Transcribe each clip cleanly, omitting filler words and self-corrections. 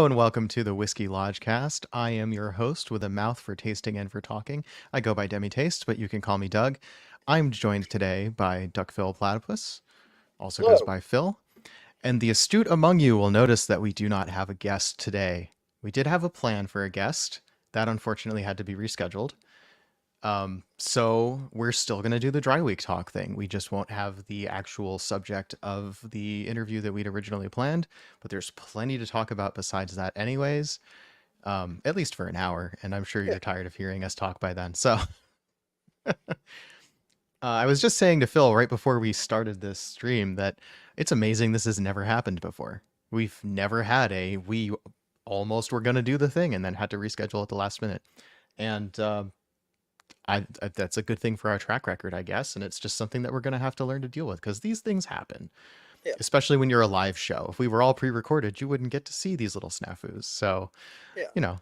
Hello and welcome to the Whiskey Lodgecast. I am your host with a mouth for tasting and for talking. I go by Demi Taste, but you can call me Doug. I'm joined today by Duckphil Platypus, also goes Hello. by Phil. And the astute among you will notice that we do not have a guest today. We did have a plan for a guest. That unfortunately had to be rescheduled. So we're still going to do the dry week talk thing. We just won't have the actual subject of the interview that we'd originally planned, but there's plenty to talk about besides that anyways, at least for an hour. And I'm sure Yeah. you're tired of hearing us talk by then. So I was just saying to Phil right before we started this stream that it's amazing this has never happened before. We've never had we almost were going to do the thing and then had to reschedule at the last minute. And that's a good thing for our track record, I guess, and it's just something that we're going to have to learn to deal with because these things happen, Yeah. especially when you're a live show. If we were all pre-recorded, you wouldn't get to see these little snafus. So, Yeah. you know,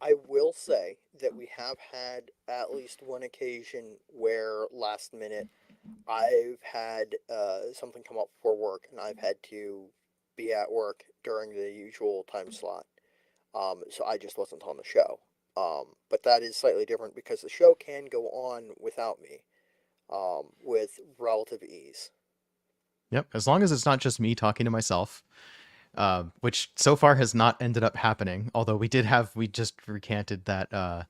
I will say that we have had at least one occasion where last minute I've had something come up for work and I've had to be at work during the usual time slot. So I just wasn't on the show. But that is slightly different because the show can go on without me, with relative ease. yep. As long as it's not just me talking to myself, which so far has not ended up happening. Although we just recanted that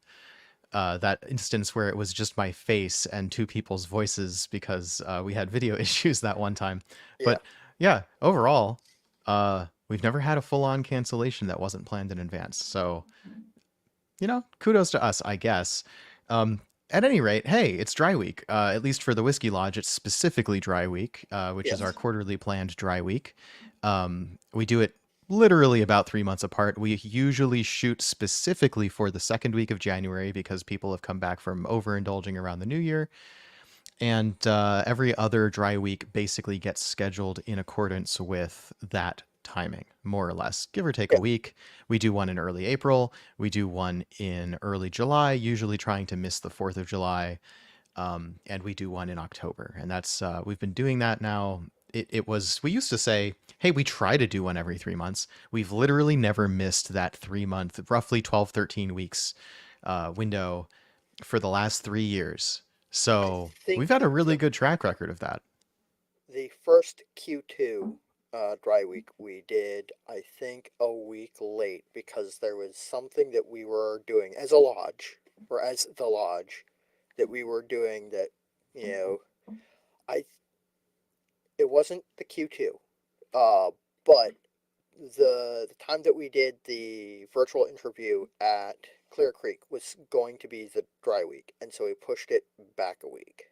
instance where it was just my face and two people's voices because we had video issues that one time. Yeah. But yeah, overall, we've never had a full-on cancellation that wasn't planned in advance. So, kudos to us, I guess. At any rate, hey, it's dry week. At least for the Whiskey Lodge, it's specifically dry week, which is our Yes. quarterly planned dry week. We do it literally about 3 months apart. We usually shoot specifically for the second week of January because people have come back from overindulging around the new year. And every other dry week basically gets scheduled in accordance with that timing, more or less, give or take a Yeah. week. We do one in early April. We do one in early July, usually trying to miss the 4th of July. And we do one in October. And we've been doing that now. We used to say, hey, we try to do one every 3 months. We've literally never missed that 3 month, roughly 12, 13 weeks window for the last 3 years. I So we've think had a really the good track record of that. The first Q2 dry week we did, I think, a week late because there was something that we were doing as a lodge, or as the lodge, that we were doing that, you know, I it wasn't the Q2, but the time that we did the virtual interview at Clear Creek was going to be the dry week, and so we pushed it back a week.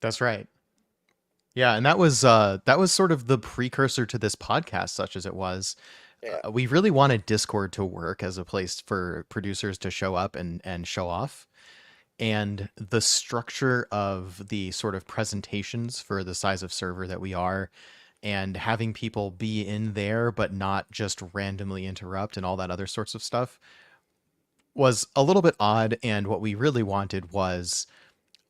That's right. Yeah, and that was sort of the precursor to this podcast, such as it was. Yeah, We really wanted Discord to work as a place for producers to show up and show off. And the structure of the sort of presentations for the size of server that we are, and having people be in there but not just randomly interrupt and all that other sorts of stuff was a little bit odd. And what we really wanted was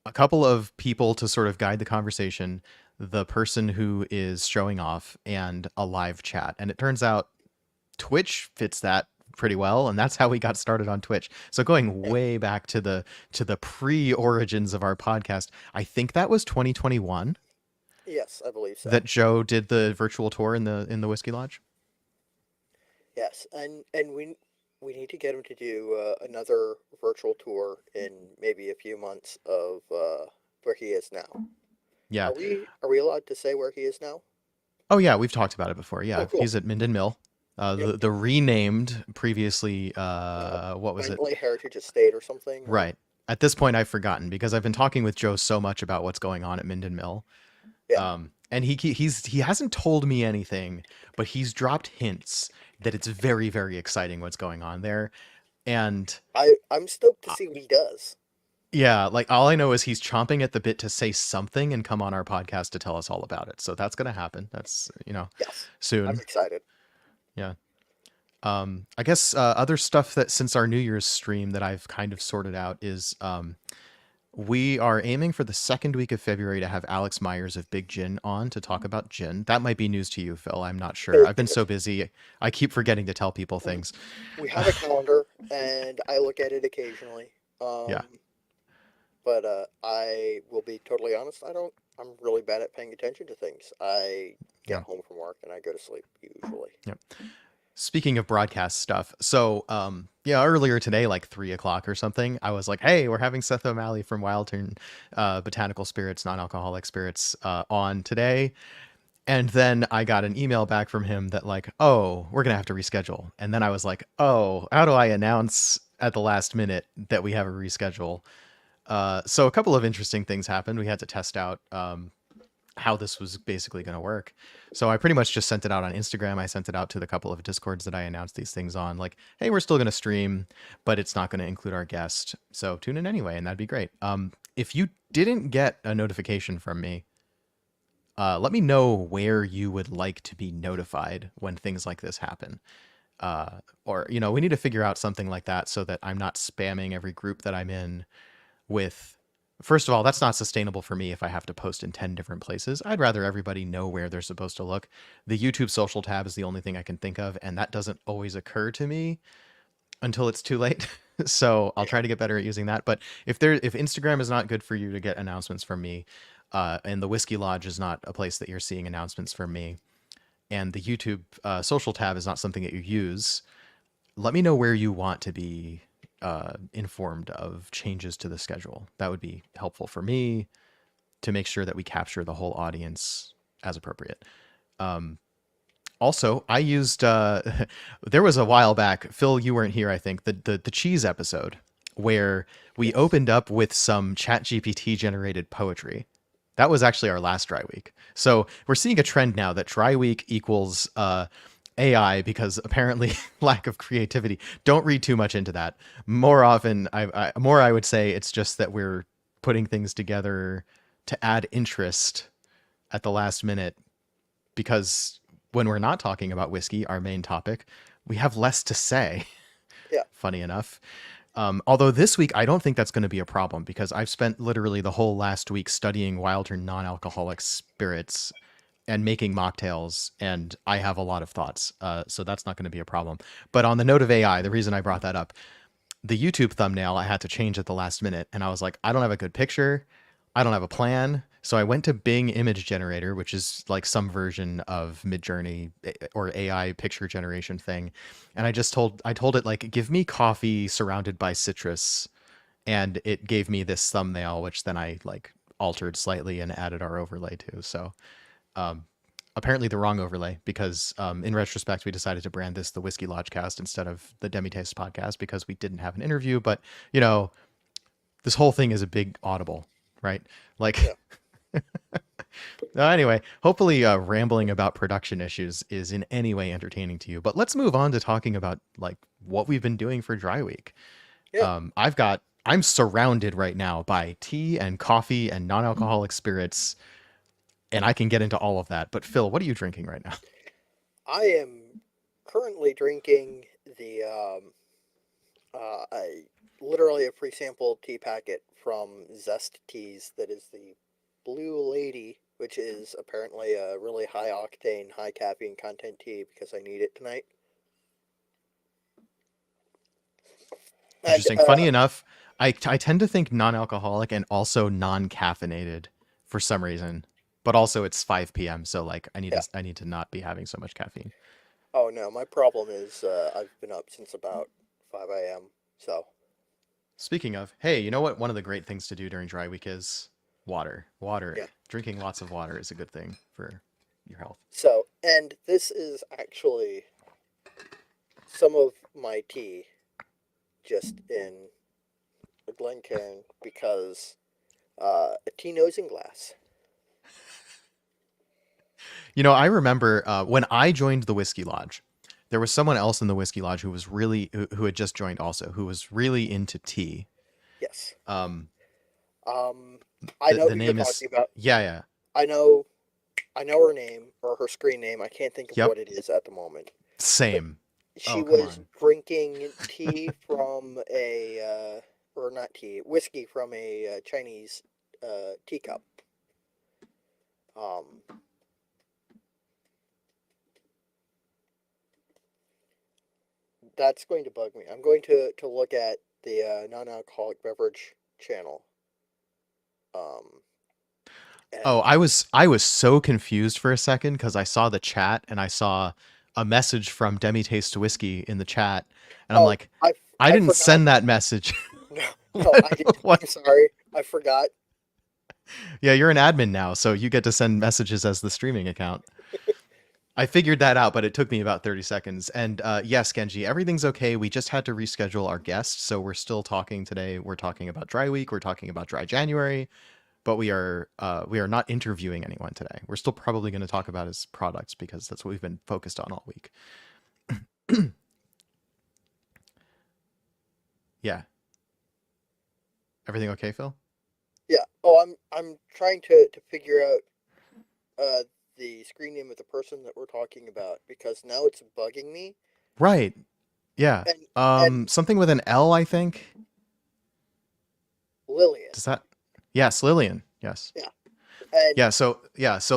a couple of people to sort of guide the conversation, the person who is showing off, and a live chat. And it turns out Twitch fits that pretty well, and that's how we got started on Twitch. So going yeah, way back to the pre-origins of our podcast, I think that was 2021 yes, I believe so. that Joe did the virtual tour in the Whiskey Lodge. Yes, and we need to get him to do another virtual tour in maybe a few months of where he is now. Yeah. Are we allowed to say where he is now? Oh yeah, we've talked about it before. Oh, Yeah, cool. he's at Minden Mill. Yep. The renamed previously Uh, what was it? Bentley Heritage Estate or something. Or Right. At this point, I've forgotten because I've been talking with Joe so much about what's going on at Minden Mill. yeah, And he hasn't told me anything, but he's dropped hints that it's very, very exciting what's going on there. And I'm stoked to uh, see what he does. yeah, like all I know is he's chomping at the bit to say something and come on our podcast to tell us all about it. So that's gonna happen. That's Yes, I'm soon. excited. Yeah. I guess other stuff that since our New Year's stream that I've kind of sorted out is We are aiming for the second week of February to have Alex Myers of Big Gin on to talk about gin. That might be news to you, Phil. I'm not sure. It I've been so is. busy. I keep forgetting to tell people We things. we have a calendar, and I look at it occasionally. Yeah. But I will be totally honest. I'm really bad at paying attention to things. I get Yeah. home from work and I go to sleep usually. Yeah. Speaking of broadcast stuff, so yeah, earlier today, like 3 o'clock or something, I was like, "Hey, we're having Seth O'Malley from Wild Turn Botanical Spirits, Non-Alcoholic Spirits, on today." And then I got an email back from him that like, "Oh, we're gonna have to reschedule." And then I was like, "Oh, how do I announce at the last minute that we have a reschedule?" So a couple of interesting things happened. We had to test out how this was basically going to work. So I pretty much just sent it out on Instagram. I sent it out to the couple of Discords that I announced these things on, like, "Hey, we're still going to stream, but it's not going to include our guest. So tune in anyway, and that'd be great." If you didn't get a notification from me, let me know where you would like to be notified when things like this happen. Or, we need to figure out something like that so that I'm not spamming every group that I'm in with. First of all, that's not sustainable for me if I have to post in 10 different places. I'd rather everybody know where they're supposed to look. The YouTube social tab is the only thing I can think of, and that doesn't always occur to me until it's too late. So I'll Yeah. try to get better at using that. But if Instagram is not good for you to get announcements from me, and the Whiskey Lodge is not a place that you're seeing announcements from me, and the YouTube social tab is not something that you use, let me know where you want to be informed of changes to the schedule. That would be helpful for me to make sure that we capture the whole audience as appropriate. Also, I used there was a while back, Phil, you weren't here, I think, the cheese episode where we Yes. opened up with some chat GPT generated poetry. That was actually our last dry week. So we're seeing a trend now that dry week equals AI because apparently lack of creativity. Don't read too much into that. More often, I would say it's just that we're putting things together to add interest at the last minute because when we're not talking about whiskey, our main topic, we have less to say. Yeah. Funny enough. Although this week, I don't think that's going to be a problem because I've spent literally the whole last week studying Wilder non-alcoholic spirits and making mocktails, and I have a lot of thoughts. So that's not going to be a problem. But on the note of AI, the reason I brought that up, the YouTube thumbnail I had to change at the last minute, and I was like, I don't have a good picture, I don't have a plan. So I went to Bing Image Generator, which is like some version of Midjourney or AI picture generation thing, and I told it like, give me coffee surrounded by citrus, and it gave me this thumbnail, which then I like altered slightly and added our overlay to. So apparently the wrong overlay because in retrospect we decided to brand this the Whiskey Lodge Cast instead of the Demi Taste Podcast because we didn't have an interview. But you know, this whole thing is a big audible, right? Like, Yeah. anyway, hopefully rambling about production issues is in any way entertaining to you. But let's move on to talking about like what we've been doing for Dry Week. Yeah. I'm surrounded right now by tea and coffee and non-alcoholic spirits, and I can get into all of that. But Phil, what are you drinking right now? I am currently drinking the literally a pre-sampled tea packet from Zest Teas that is the Blue Lady, which is apparently a really high octane, high caffeine content tea because I need it tonight. And Interesting. Funny enough, I tend to think non-alcoholic and also non-caffeinated for some reason, but also it's 5 p.m. So like yeah. I need to not be having so much caffeine. Oh no, my problem is I've been up since about 5 a.m. So Speaking of, hey, you know what? One of the great things to do during dry week is water. Water. yeah. Drinking lots of water is a good thing for your health. So and this is actually some of my tea just in a Glencairn because a tea nosing glass. I remember when I joined the Whiskey Lodge, there was someone else in the Whiskey Lodge who was really who had just joined also, who was really into tea. Yes. Um, Um, I know the who you're name is talking about. yeah, yeah. I know I know her name or her screen name. I can't think of Yep. what it is at the moment. But Same. she Oh, come was on. drinking tea from a. or not tea, whiskey from a Chinese teacup. Um, that's going to bug me. I'm going to look at the non-alcoholic beverage channel. Um, Oh, and I was so confused for a second because I saw the chat and I saw a message from Demi Taste Whiskey in the chat, and I'm oh, like, I I I didn't forgot. send that message. No, no, what? I did. What? I'm sorry. I forgot. Yeah, you're an admin now, so you get to send messages as the streaming account. I figured that out, but it took me about 30 seconds. And yes, Genji, everything's okay. We just had to reschedule our guests, so we're still talking today. We're talking about Dry Week. We're talking about Dry January, but we are not interviewing anyone today. We're still probably going to talk about his products because that's what we've been focused on all week. Yeah, everything okay, Phil? Yeah. Oh, I'm trying to figure out uh the screen name of the person that we're talking about because now it's bugging me. Right. Yeah. And and Something with an L, I think. Lillian. Does that? Yes, Lillian. Yes. Yeah. And So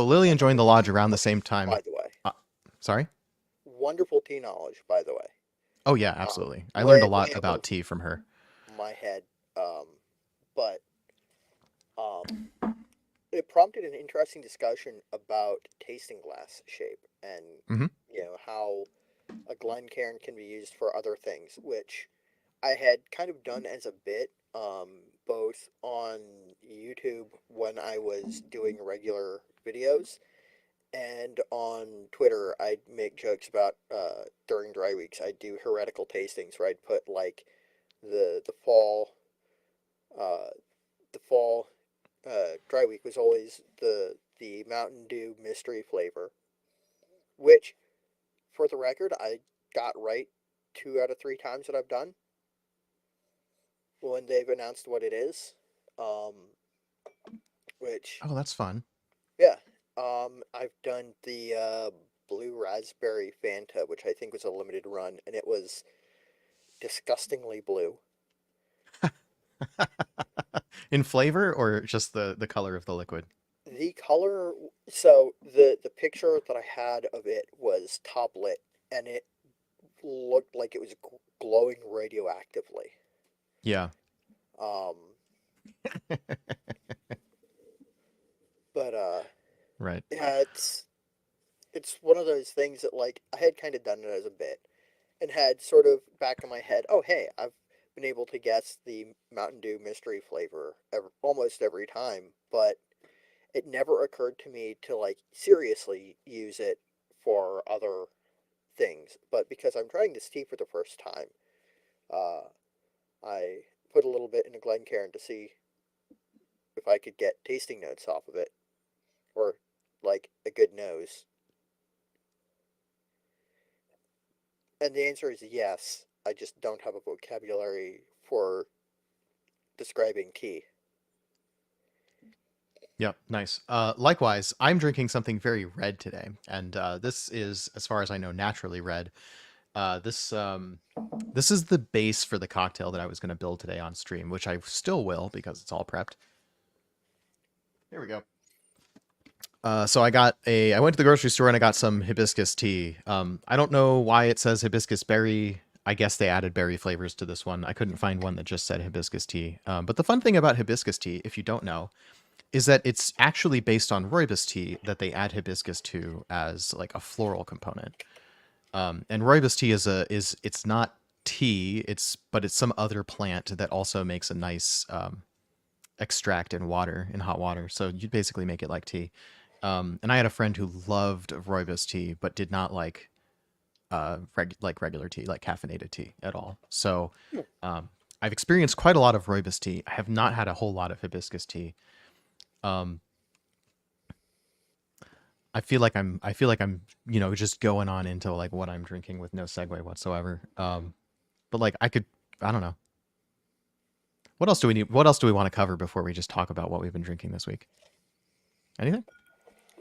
Lillian joined the lodge around the same by time. the way, Uh, Sorry. wonderful tea knowledge. By the way, Oh yeah, absolutely. I learned a way lot above about tea from her. my head. Um, but it prompted an interesting discussion about tasting glass shape and Hmm. how a Glencairn can be used for other things, which I had kind of done as a bit, both on YouTube when I was doing regular videos, and on Twitter. I'd make jokes about during dry weeks. I'd do heretical tastings where I'd put like the fall uh, the fall dry week was always the Mountain Dew mystery flavor, which for the record I got right 2 out of 3 times that I've done when they've announced what it is. Um, which, Oh, that's fun. yeah, I've done the blue raspberry Fanta, which I think was a limited run, and it was disgustingly blue. In flavor or just the color of the liquid? The color, so the picture that I had of it was top lit, and it looked like it was glowing radioactively. Yeah. Um, but Right. yeah, it's one of those things that like I had kind of done it as a bit and had sort of back in my head, oh hey, I've been able to guess the Mountain Dew mystery flavor almost every time, but it never occurred to me to like seriously use it for other things. But because I'm trying this tea for the first time, uh, I put a little bit in a Glencairn to see if I could get tasting notes off of it or like a good nose. And the answer is yes. I just don't have a vocabulary for describing tea. Yep. Nice. Likewise, I'm drinking something very red today, and this is, as far as I know, naturally red. This is the base for the cocktail that I was going to build today on stream, which I still will because it's all prepped. Here we go. So I went to the grocery store and I got some hibiscus tea. I don't know why it says hibiscus berry. I guess they added berry flavors to this one. I couldn't find one that just said hibiscus tea. But the fun thing about hibiscus tea, if you don't know, is that it's actually based on rooibos tea that they add hibiscus to as like a floral component. And rooibos tea it's not tea, but it's some other plant that also makes a nice extract in water, in hot water. So you basically make it like tea. And I had a friend who loved rooibos tea, but did not like like regular tea, like caffeinated tea at all. So Hmm. um, I've experienced quite a lot of rooibos tea. I have not had a whole lot of hibiscus tea. Um, I feel like I'm just going on into like what I'm drinking with no segue whatsoever. But like I don't know. What else do we need? What else do we want to cover before we just talk about what we've been drinking this week? Anything?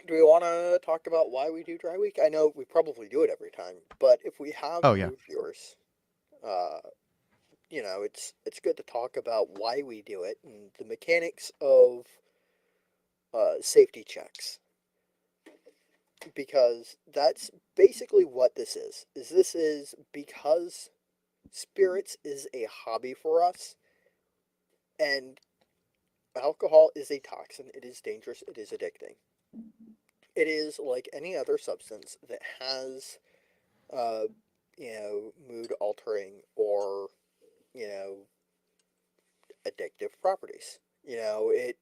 Do we want to talk about why we do Dry Week? I know we probably do it every time, but if we have Oh yeah. new viewers, uh, it's good to talk about why we do it and the mechanics of safety checks, because that's basically what this is. Is this is because spirits is a hobby for us, and alcohol is a toxin. It is dangerous. It is addicting. It is like any other substance that has, uh, mood altering or, you know, addictive properties. It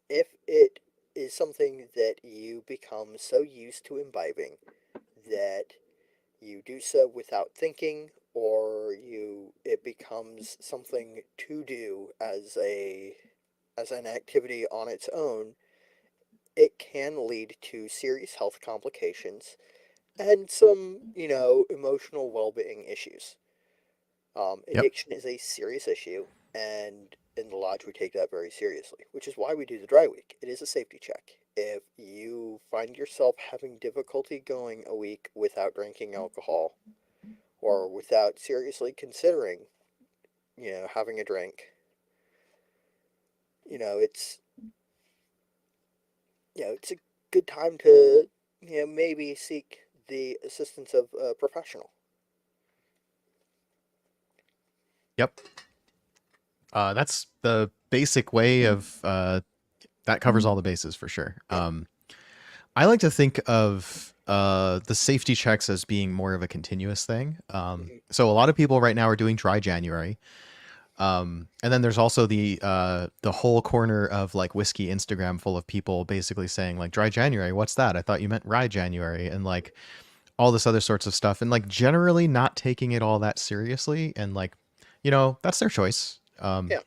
if it is something that you become so used to imbibing that you do so without thinking, or it becomes something to do as an activity on its own, it can lead to serious health complications and some, emotional well-being issues. Yep. Addiction is a serious issue, and in the lodge we take that very seriously, which is why we do the dry week. It is a safety check. If you find yourself having difficulty going a week without drinking alcohol or without seriously considering, having a drink, it's it's a good time to maybe seek the assistance of a professional. Yep. That's the basic way of that covers all the bases for sure. Yeah. I like to think of the safety checks as being more of a continuous thing. Hmm. So a lot of people right now are doing dry January. And then there's also the whole corner of like whiskey Instagram full of people basically saying like dry January, what's that? I thought you meant rye January, and like all this other sorts of stuff, and like generally not taking it all that seriously, and like, that's their choice. Yeah.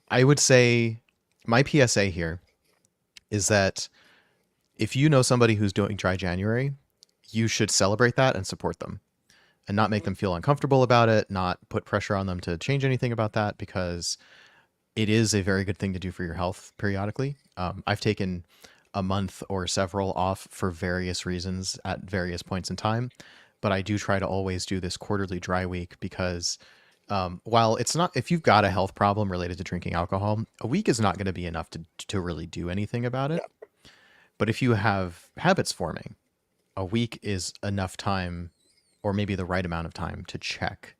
I would say my PSA here is that if you know somebody who's doing dry January, you should celebrate that and support them and not make Hmm. them feel uncomfortable about it, not put pressure on them to change anything about that, because it is a very good thing to do for your health periodically. I've taken a month or several off for various reasons at various points in time, but I do try to always do this quarterly dry week because while it's not, if you've got a health problem related to drinking alcohol, a week is not going to be enough to really do anything about No. it. But if you have habits forming, a week is enough time, or maybe the right amount of time, to check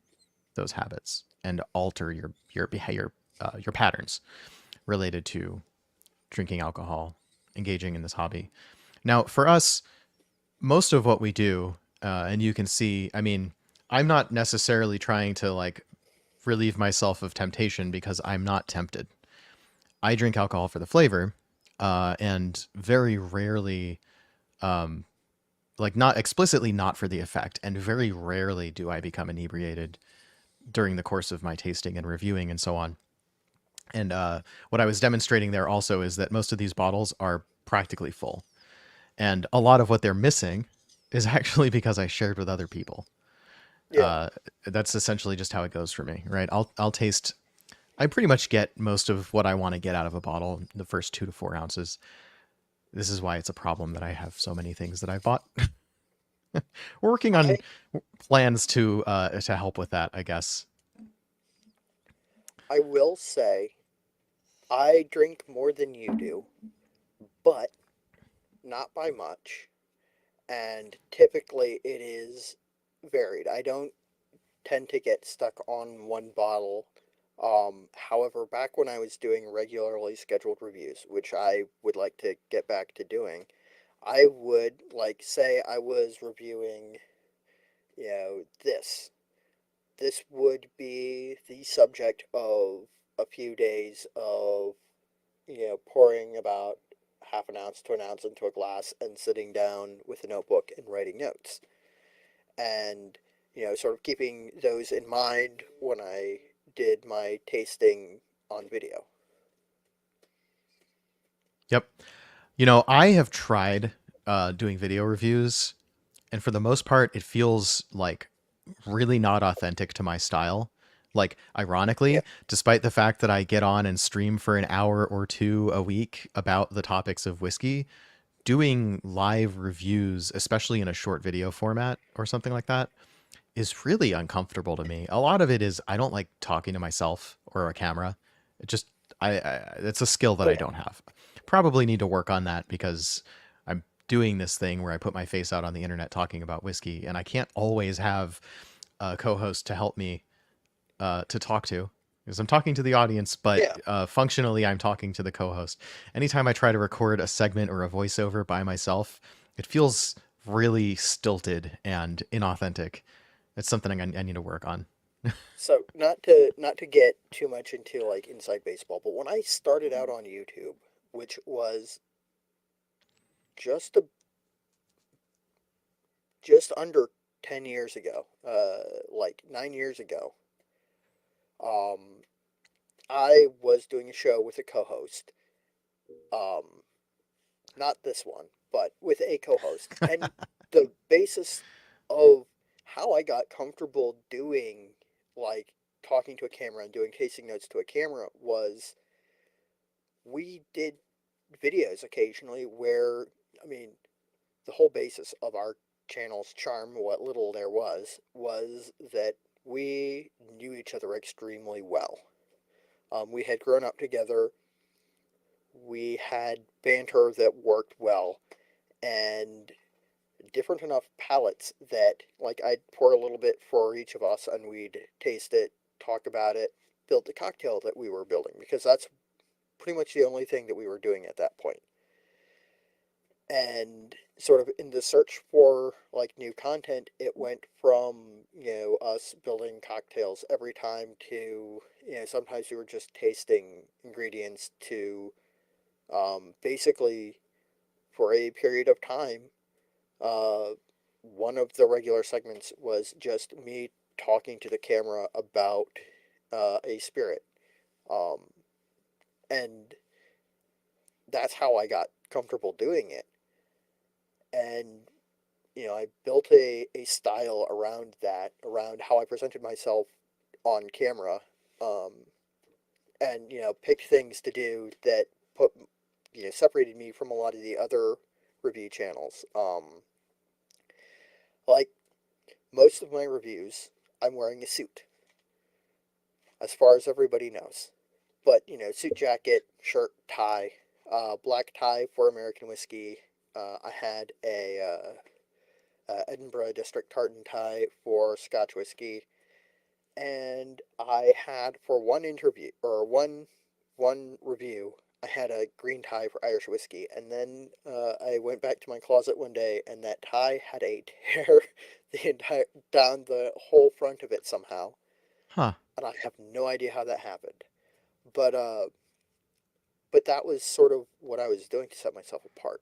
those habits and alter your behavior, your patterns related to drinking alcohol, engaging in this hobby. Now, for us, most of what we do, and you can see, I mean, I'm not necessarily trying to like relieve myself of temptation because I'm not tempted. I drink alcohol for the flavor, and very rarely, like not explicitly not for the effect, and very rarely do I become inebriated during the course of my tasting and reviewing and so on. And what I was demonstrating there also is that most of these bottles are practically full. And a lot of what they're missing is actually because I shared with other people. Yeah. That's essentially just how it goes for me, right? I'll taste. I pretty much get most of what I want to get out of a bottle in the first 2 to 4 ounces. This is why it's a problem that I have so many things that I bought. We're working on I plans to help with that, I guess. I will say I drink more than you do, but not by much. And typically it is varied. I don't tend to get stuck on one bottle. However, back when I was doing regularly scheduled reviews, which I would like to get back to doing, I would like say I was reviewing, this. This would be the subject of a few days of, pouring about half an ounce to an ounce into a glass and sitting down with a notebook and writing notes. And, sort of keeping those in mind when I did my tasting on video. Yep. I have tried doing video reviews, and for the most part, it feels like really not authentic to my style. Like, Yeah. ironically, despite the fact that I get on and stream for an hour or two a week about the topics of whiskey, doing live reviews, especially in a short video format or something like that, is really uncomfortable to me. A lot of it is I don't like talking to myself or a camera. It just I it's a skill that Oh I yeah. don't have. Probably need to work on that because I'm doing this thing where I put my face out on the internet talking about whiskey, and I can't always have a co-host to help me to talk to because I'm talking to the audience, but Yeah. functionally I'm talking to the co-host. Anytime I try to record a segment or a voiceover by myself, it feels really stilted and inauthentic. It's something I need to work on. So not to get too much into like inside baseball, but when I started out on YouTube, which was just a just under 10 years ago, like 9 years ago, um, I was doing a show with a co-host. Um, Not this one, but with a co-host. And the basis of how I got comfortable doing like talking to a camera and doing tasting notes to a camera was we did videos occasionally where, I mean, the whole basis of our channel's charm, what little there was that we knew each other extremely well. We had grown up together. We had banter that worked well, and different enough palettes that, like, I'd pour a little bit for each of us, and we'd taste it, talk about it, build the cocktail that we were building, because that's pretty much the only thing that we were doing at that point. And sort of in the search for like new content, it went from, us building cocktails every time to, sometimes we were just tasting ingredients to, basically for a period of time, uh, one of the regular segments was just me talking to the camera about a spirit. Um, and that's how I got comfortable doing it. And I built a style around that, around how I presented myself on camera, um, and picked things to do that put separated me from a lot of the other review channels. Like most of my reviews, I'm wearing a suit, as far as everybody knows. But suit jacket, shirt, tie, black tie for American whiskey. I had a Edinburgh District tartan tie for Scotch whiskey, and I had for one interview or one review, I had a green tie for Irish whiskey, and then I went back to my closet one day, and that tie had a tear the entire down the whole front of it somehow, Huh. and I have no idea how that happened. But but that was sort of what I was doing to set myself apart,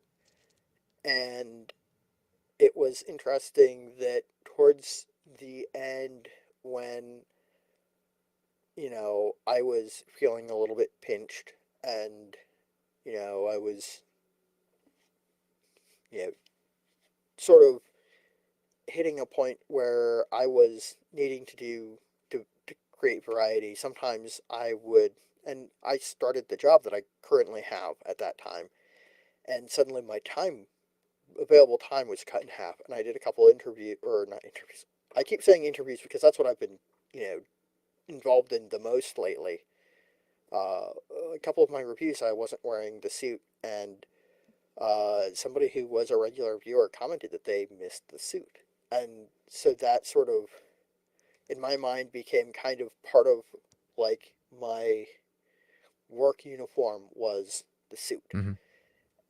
and it was interesting that towards the end, when I was feeling a little bit pinched, and, I was, you know, sort of hitting a point where I was needing to create variety. Sometimes I would, and I started the job that I currently have at that time, and suddenly my available time was cut in half, and I did a couple or not interviews. I keep saying interviews because that's what I've been, you know, involved in the most lately. Uh, a couple of my reviews, I wasn't wearing the suit, and somebody who was a regular viewer commented that they missed the suit. And so that sort of, in my mind, became kind of part of like my work uniform was the suit. Hmm.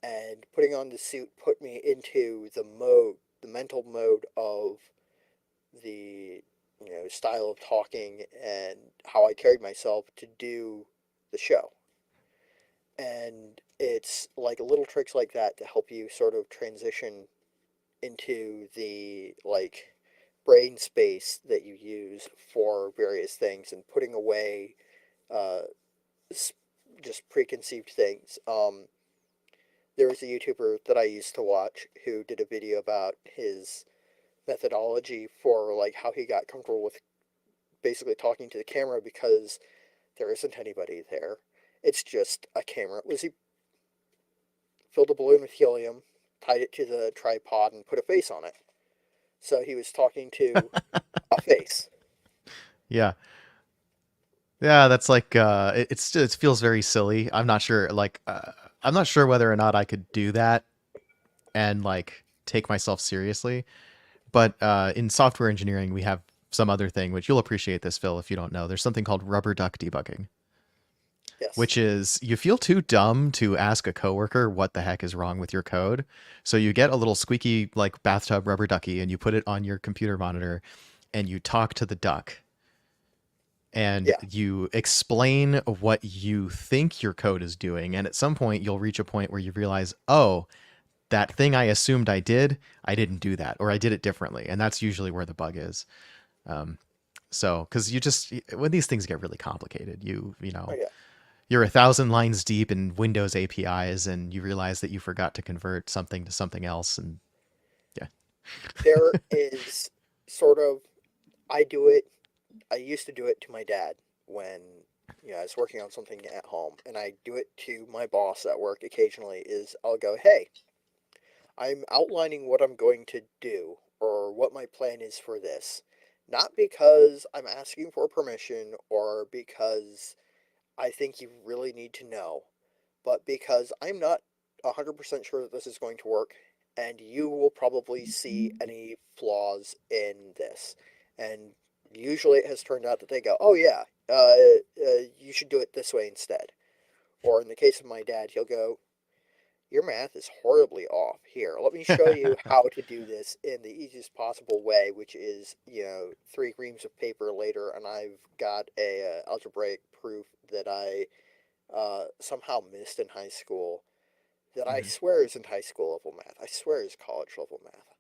And putting on the suit put me into the mental mode of the, style of talking and how I carried myself to do the show. And it's like little tricks like that to help you sort of transition into the like brain space that you use for various things, and putting away uh, just preconceived things. There was a YouTuber that I used to watch who did a video about his methodology for like how he got comfortable with basically talking to the camera, because there isn't anybody there. It's just a camera. Was he filled a balloon with helium, tied it to the tripod, and put a face on it. So he was talking to a face. Yeah. Yeah, that's like it feels very silly. I'm not sure I'm not sure whether or not I could do that and like take myself seriously. But in software engineering, we have some other thing which you'll appreciate this, Phil, if you don't know. There's something called rubber duck debugging, Yes. which is you feel too dumb to ask a coworker what the heck is wrong with your code. So you get a little squeaky like bathtub rubber ducky and you put it on your computer monitor and you talk to the duck and Yeah. you explain what you think your code is doing. And at some point, you'll reach a point where you realize, oh, that thing I assumed I did, I didn't do that, or I did it differently. And that's usually where the bug is. Um, so, because you just, when these things get really complicated, you Oh know, yeah. you're 1,000 lines deep in Windows APIs and you realize that you forgot to convert something to something else. And yeah. There is sort of I do it. I used to do it to my dad when I was working on something at home, and I do it to my boss at work occasionally. Is I'll go, hey, I'm outlining what I'm going to do or what my plan is for this, not because I'm asking for permission or because I think you really need to know, but because I'm not 100% sure that this is going to work, and you will probably see any flaws in this. And usually it has turned out that they go, oh, yeah, you should do it this way instead. Or in the case of my dad, he'll go, your math is horribly off. Here, let me show you how to do this in the easiest possible way, which is, 3 reams of paper later, and I've got a algebraic proof that I somehow missed in high school that I Mhm. swear isn't high school level math. I swear is college level math.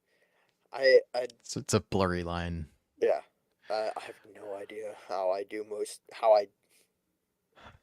I So it's a blurry line. yeah. I have no idea how I,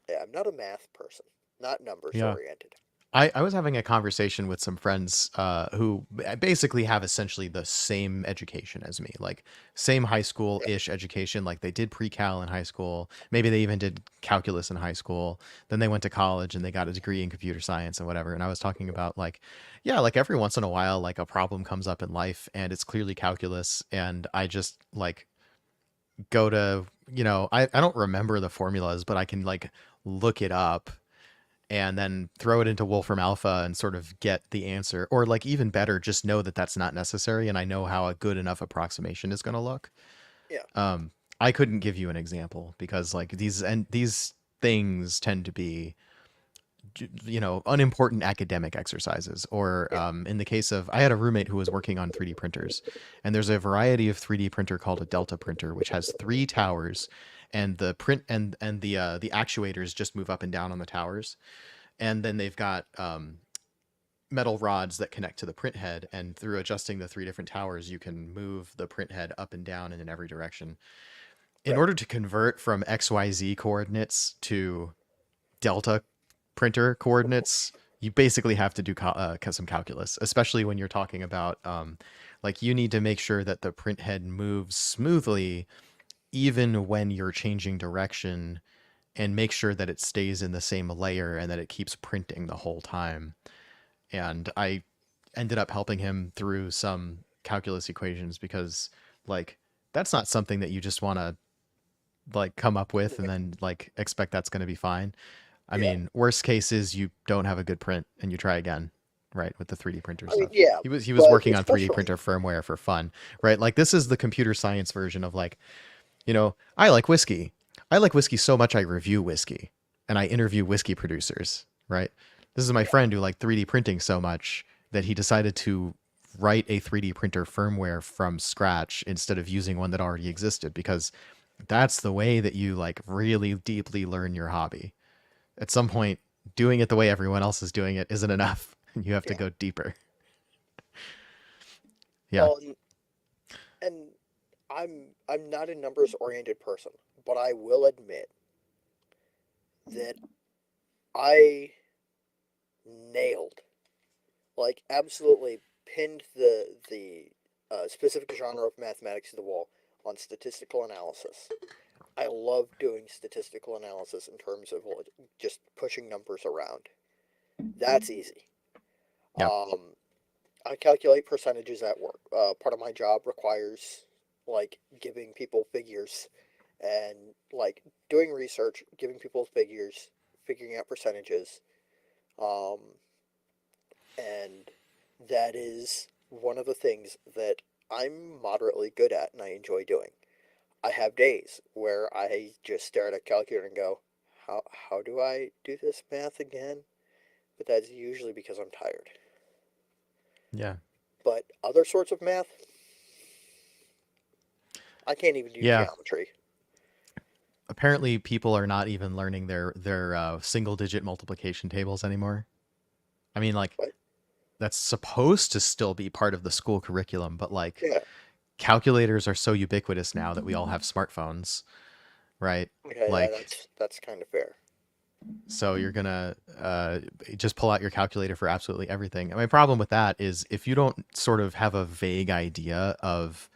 yeah, I'm not a math person, not numbers Yeah. oriented. I was having a conversation with some friends who basically have essentially the same education as me, like same high school Yeah, ish education. Like they did pre cal in high school. Maybe they even did calculus in high school. Then they went to college and they got a degree in computer science and whatever. And I was talking about like, yeah, like every once in a while, like a problem comes up in life and it's clearly calculus. And I just like go to, I don't remember the formulas, but I can like look it up and then throw it into Wolfram Alpha and sort of get the answer. Or like even better, just know that that's not necessary and I know how a good enough approximation is going to look. yeah, Um, I couldn't give you an example because like these things tend to be unimportant academic exercises or yeah, in the case of I had a roommate who was working on 3D printers and there's a variety of 3D printer called a Delta printer which has 3 towers and the print and the actuators just move up and down on the towers and then they've got metal rods that connect to the print head and through adjusting the 3 different towers you can move the print head up and down and in every direction in right, order to convert from xyz coordinates to delta printer coordinates you basically have to do some calculus especially when you're talking about like you need to make sure that the print head moves smoothly even when you're changing direction and make sure that it stays in the same layer and that it keeps printing the whole time and I ended up helping him through some calculus equations because like that's not something that you just want to like come up with and like, then like expect that's going to be fine. I yeah. mean, worst case is you don't have a good print and you try again, right? With the 3D printer I mean, stuff. yeah, He was but working on 3D printer firmware for fun, right? Like this is the computer science version of like, I like whiskey. I like whiskey so much I review whiskey and I interview whiskey producers, right? This is my yeah, friend who liked 3D printing so much that he decided to write a 3D printer firmware from scratch instead of using one that already existed because that's the way that you like really deeply learn your hobby. At some point, doing it the way everyone else is doing it isn't enough. You have to yeah. go deeper. Yeah. Well, and I'm not a numbers oriented person, but I will admit that I nailed, like, absolutely pinned the specific genre of mathematics to the wall on statistical analysis. I love doing statistical analysis in terms of just pushing numbers around. That's easy. Yeah. Um, I calculate percentages at work. Part of my job requires like giving people figures and like doing research, giving people figures, figuring out percentages. Um, and that is one of the things that I'm moderately good at and I enjoy doing. I have days where I just stare at a calculator and go, how do I do this math again? But that's usually because I'm tired. Yeah. But other sorts of math, I can't even do Yeah. geometry. Apparently, people are not even learning their single digit multiplication tables anymore. I mean, like But that's supposed to still be part of the school curriculum, but like yeah, calculators are so ubiquitous now that we all have smartphones, right? okay, yeah, Like, that's kind of fair. so you're gonna just pull out your calculator for absolutely everything. And my problem with that is if you don't sort of have a vague idea of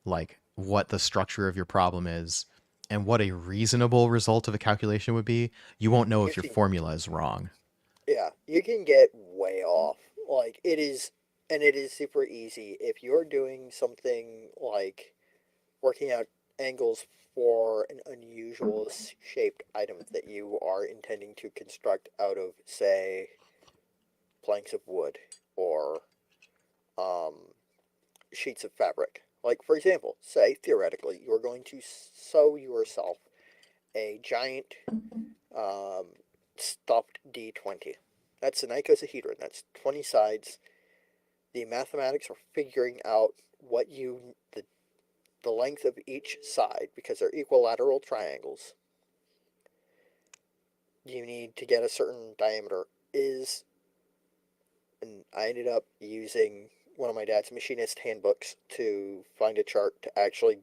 like what the structure of your problem is and what a reasonable result of a calculation would be, you won't know You if your can, formula is wrong. yeah, you can get way off. Like it is, and it is super easy if you're doing something like working out angles for an unusual shaped item that you are intending to construct out of, say, planks of wood or um, sheets of fabric. Like, for example, say theoretically, you're going to sew yourself a giant um, stuffed D20. That's an icosahedron. That's 20 sides. The mathematics are figuring out what the length of each side, because they're equilateral triangles, you need to get a certain diameter is, and I ended up using one of my dad's machinist handbooks to find a chart to actually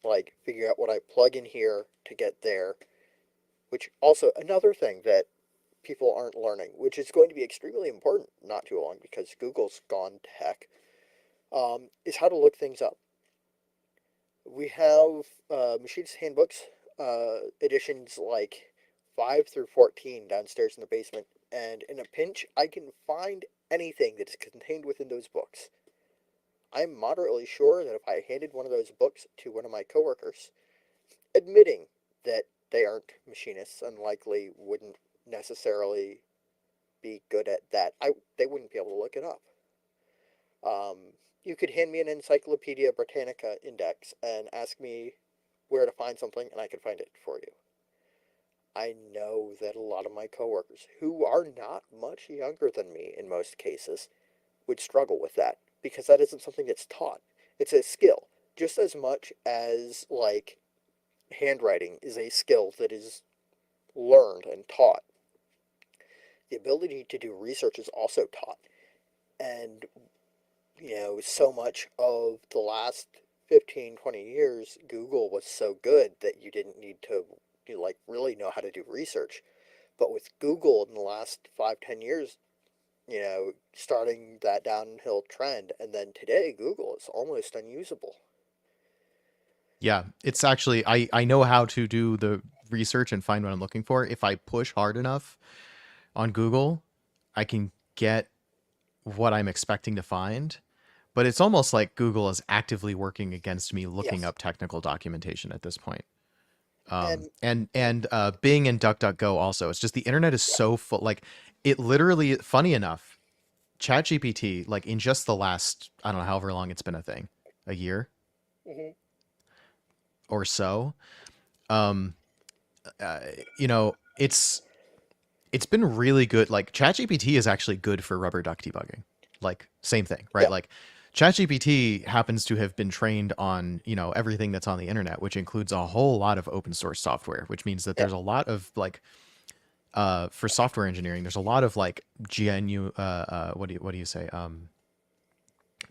like figure out what I plug in here to get there, which also another thing that people aren't learning, which is going to be extremely important not too long because Google's gone to heck, is how to look things up. We have machinist handbooks, editions like 5 through 14 downstairs in the basement, and in a pinch, I can find anything that is contained within those books. I'm moderately sure that if I handed one of those books to one of my coworkers, admitting that they aren't machinists and likely wouldn't necessarily be good at that, they wouldn't be able to look it up. You could hand me an Encyclopedia Britannica index and ask me where to find something, and I could find it for you. I know that a lot of my coworkers, who are not much younger than me in most cases, would struggle with that because that isn't something that's taught. It's a skill, just as much as like handwriting is a skill that is learned and taught. The ability to do research is also taught. And, so much of the last 15, 20 years, Google was so good that you didn't need to like really know how to do research. But with Google in the last 5, 10 years, starting that downhill trend, and then today Google is almost unusable. Yeah, it's actually I know how to do the research and find what I'm looking for. If I push hard enough on Google, I can get what I'm expecting to find. But it's almost like Google is actively working against me looking Yes, up technical documentation at this point. and And Bing and DuckDuckGo also. It's just the internet is yeah, so full. Like it literally, funny enough, ChatGPT, like in just the last, I don't know, however long it's been a thing, a year hmm or so. Um, uh, you know, it's been really good. Like ChatGPT is actually good for rubber duck debugging. Like same thing, right? yeah, Like ChatGPT happens to have been trained on, everything that's on the internet, which includes a whole lot of open source software, which means that yeah, there's a lot of like for software engineering, there's a lot of like what do you say?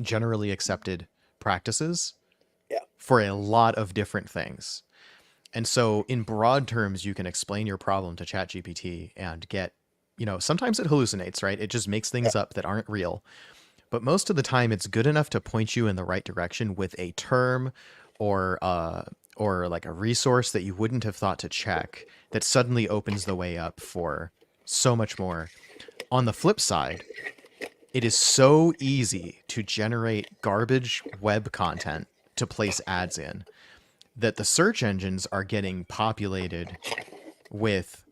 Generally accepted practices yeah, for a lot of different things. And so, in broad terms, you can explain your problem to ChatGPT and get, sometimes it hallucinates, right? It just makes yeah, things up that aren't real. But most of the time, it's good enough to point you in the right direction with a term or or like a resource that you wouldn't have thought to check that suddenly opens the way up for so much more. On the flip side, it is so easy to generate garbage web content to place ads in that the search engines are getting populated with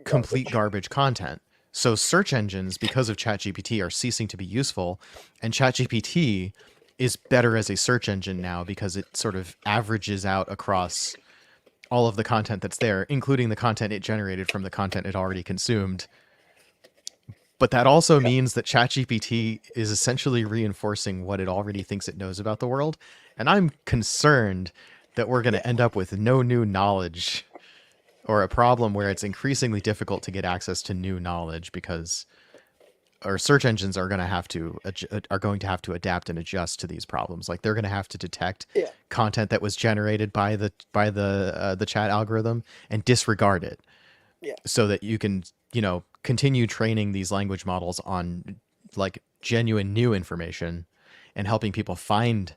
complete Garbage. garbage content. So search engines, because of ChatGPT, are ceasing to be useful, and ChatGPT is better as a search engine now because it sort of averages out across all of the content that's there, including the content it generated from the content it already consumed. But that also Yeah. means that ChatGPT is essentially reinforcing what it already thinks it knows about the world. And I'm concerned that we're going Yeah. to end up with no new knowledge, or a problem where it's increasingly difficult to get access to new knowledge because our search engines are going to have to adapt and adjust to these problems. Like they're going to have to detect Yeah. content that was generated by the chat algorithm and disregard it, Yeah. so that you can, continue training these language models on like genuine new information and helping people find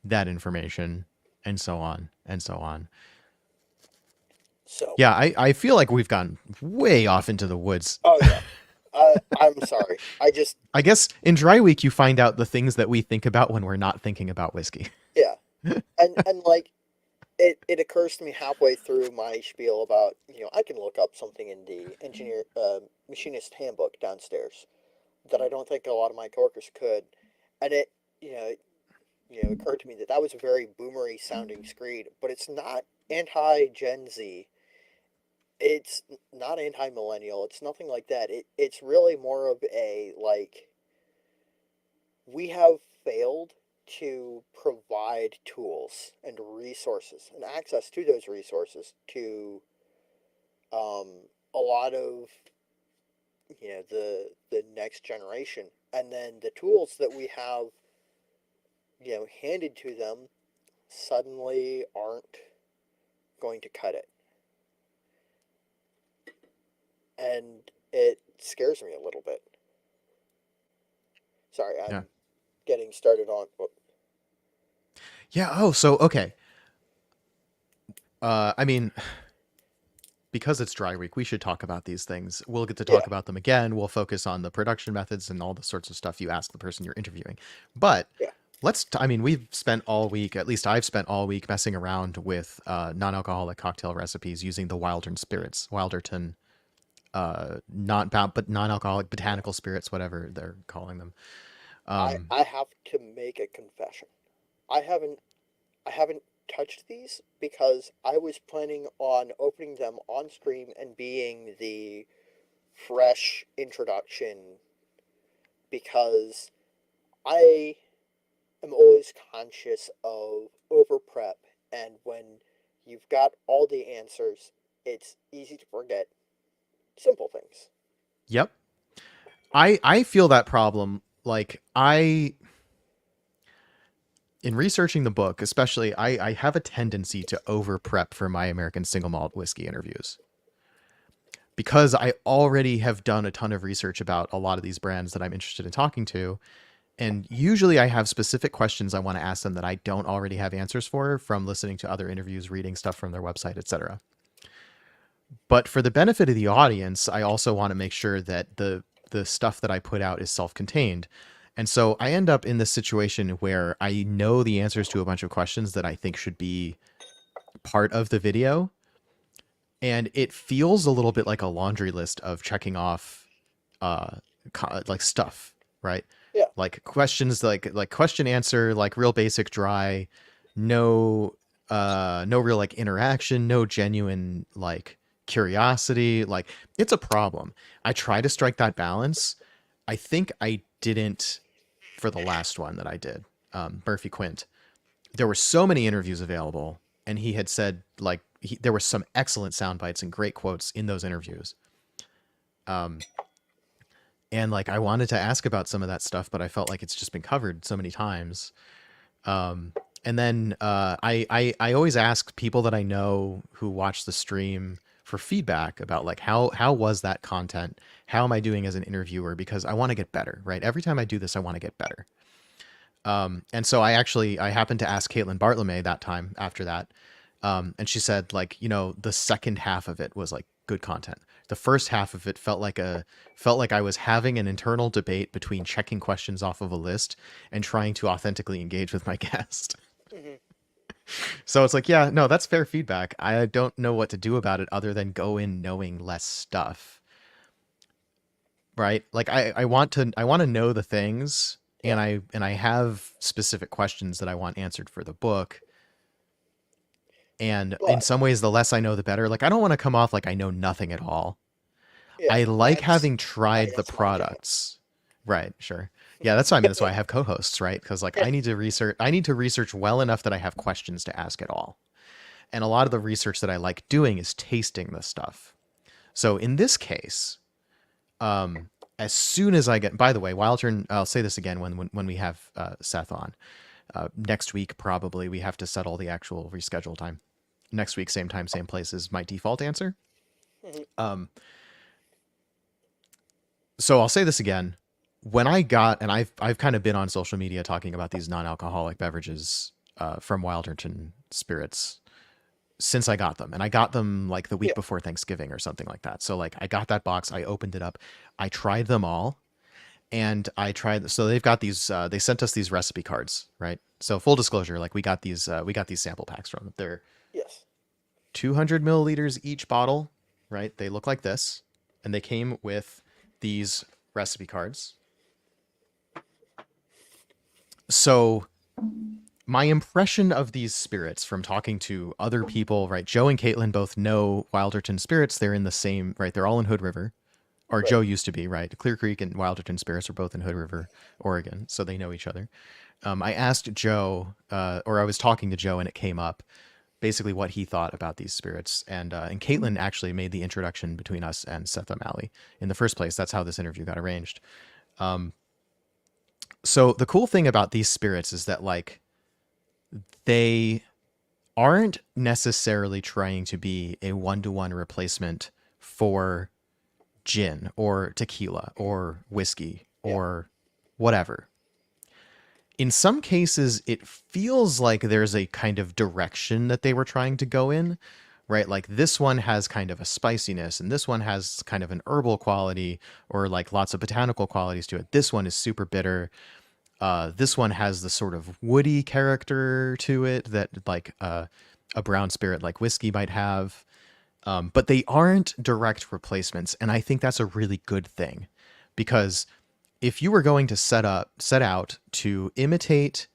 that information, and so on and so on. So, Yeah, I feel like we've gone way off into the woods. oh yeah. I'm sorry. I just, I guess in Dry Week you find out the things that we think about when we're not thinking about whiskey. yeah. And like, it occurs to me halfway through my spiel about, I can look up something in the machinist handbook downstairs that I don't think a lot of my coworkers could. And you know, it occurred to me that that was a very boomery sounding screed, but it's not anti Gen Z. It's not anti millennial. It's nothing like that. It's really more of a like, we have failed to provide tools and resources and access to those resources to a lot of the next generation, and then the tools that we have handed to them suddenly aren't going to cut it, and it scares me a little bit. Sorry, Yeah. I'm getting started on. Yeah. Oh, so okay. I mean, because it's Dry Week, we should talk about these things. We'll get to Yeah, talk about them again. We'll focus on the production methods and all the sorts of stuff you ask the person you're interviewing. But yeah. I mean, we've spent all week, at least I've spent all week, messing around with non-alcoholic cocktail recipes using the Wilderton, not but non-alcoholic botanical spirits, whatever they're calling them. Um, I have to make a confession. I haven't I haven't touched these because I was planning on opening them on stream and being the fresh introduction, because I am always conscious of over prep, and when you've got all the answers, it's easy to forget simple things. yep. I feel that problem. Like in researching the book, especially, I have a tendency to over prep for my American single malt whiskey interviews because I already have done a ton of research about a lot of these brands that I'm interested in talking to. And usually I have specific questions I want to ask them that I don't already have answers for from listening to other interviews, reading stuff from their website, etc. But for the benefit of the audience, I also want to make sure that the stuff that I put out is self-contained. And so I end up in this situation where I know the answers to a bunch of questions that I think should be part of the video, and it feels a little bit like a laundry list of checking off uh like stuff, right? Yeah, Like questions, like question answer, like real basic dry, no no real like interaction, no genuine like curiosity. Like it's a problem. I try to strike that balance. I think I didn't for the last one that I did, Murphy Quint. There were so many interviews available, and he had said like there were some excellent sound bites and great quotes in those interviews. Um, and like I wanted to ask about some of that stuff, but I felt like it's just been covered so many times. Um, and then I always ask people that I know who watch the stream for feedback about like how was that content? How am I doing as an interviewer? Because I want to get better, right? Every time I do this, I want to get better. And so I happened to ask Caitlin Bartlemay that time after that, and she said like the second half of it was like good content. The first half of it felt like I was having an internal debate between checking questions off of a list and trying to authentically engage with my guest. Hmm. So it's like, yeah, no, that's fair feedback. I don't know what to do about it other than go in knowing less stuff, right? Like I want to know the things, Yeah. and I have specific questions that I want answered for the book. And in But some ways, the less I know, the better. Like I don't want to come off like I know nothing at all. yeah, I like that's having tried the that's my job. products. Right, sure. Yeah, that's what I mean. That's why I have co-hosts, right? Because like Yeah. I need to research well enough that I have questions to ask at all. And a lot of the research that I like doing is tasting this stuff. So in this case, um, as soon as I get, by the way, Wild Turn, I'll say this again when we have Seth on next week. Probably we have to settle the actual reschedule time. Next week, same time, same place is my default answer. Hmm. Um, so I'll say this again. When I got, and I've kind of been on social media talking about these non-alcoholic beverages from Wilderton Spirits since I got them. And I got them like the week Yeah. before Thanksgiving or something like that. So like I got that box, I opened it up, I tried them all, and I tried. So they've got these. They sent us these recipe cards, right? So full disclosure, like we got these sample packs from them. They're Yes. 200 milliliters each bottle, right? They look like this, and they came with these recipe cards. So my impression of these spirits from talking to other people, right? Joe and Caitlin both know Wilderton Spirits. They're in the same, right? They're all in Hood River, or Right. Joe used to be, right? Clear Creek and Wilderton Spirits are both in Hood River, Oregon, so they know each other. I asked Joe, or I was talking to Joe, and it came up basically what he thought about these spirits, and Caitlin actually made the introduction between us and Seth O'Malley in the first place. That's how this interview got arranged. So the cool thing about these spirits is that like they aren't necessarily trying to be a one-to-one replacement for gin or tequila or whiskey Yeah. or whatever. In some cases, it feels like there's a kind of direction that they were trying to go in, right? Like this one has kind of a spiciness, and this one has kind of an herbal quality or like lots of botanical qualities to it. This one is super bitter. This one has the sort of woody character to it that like a brown spirit like whiskey might have. But they aren't direct replacements, and I think that's a really good thing, because if you were going to set out to imitate,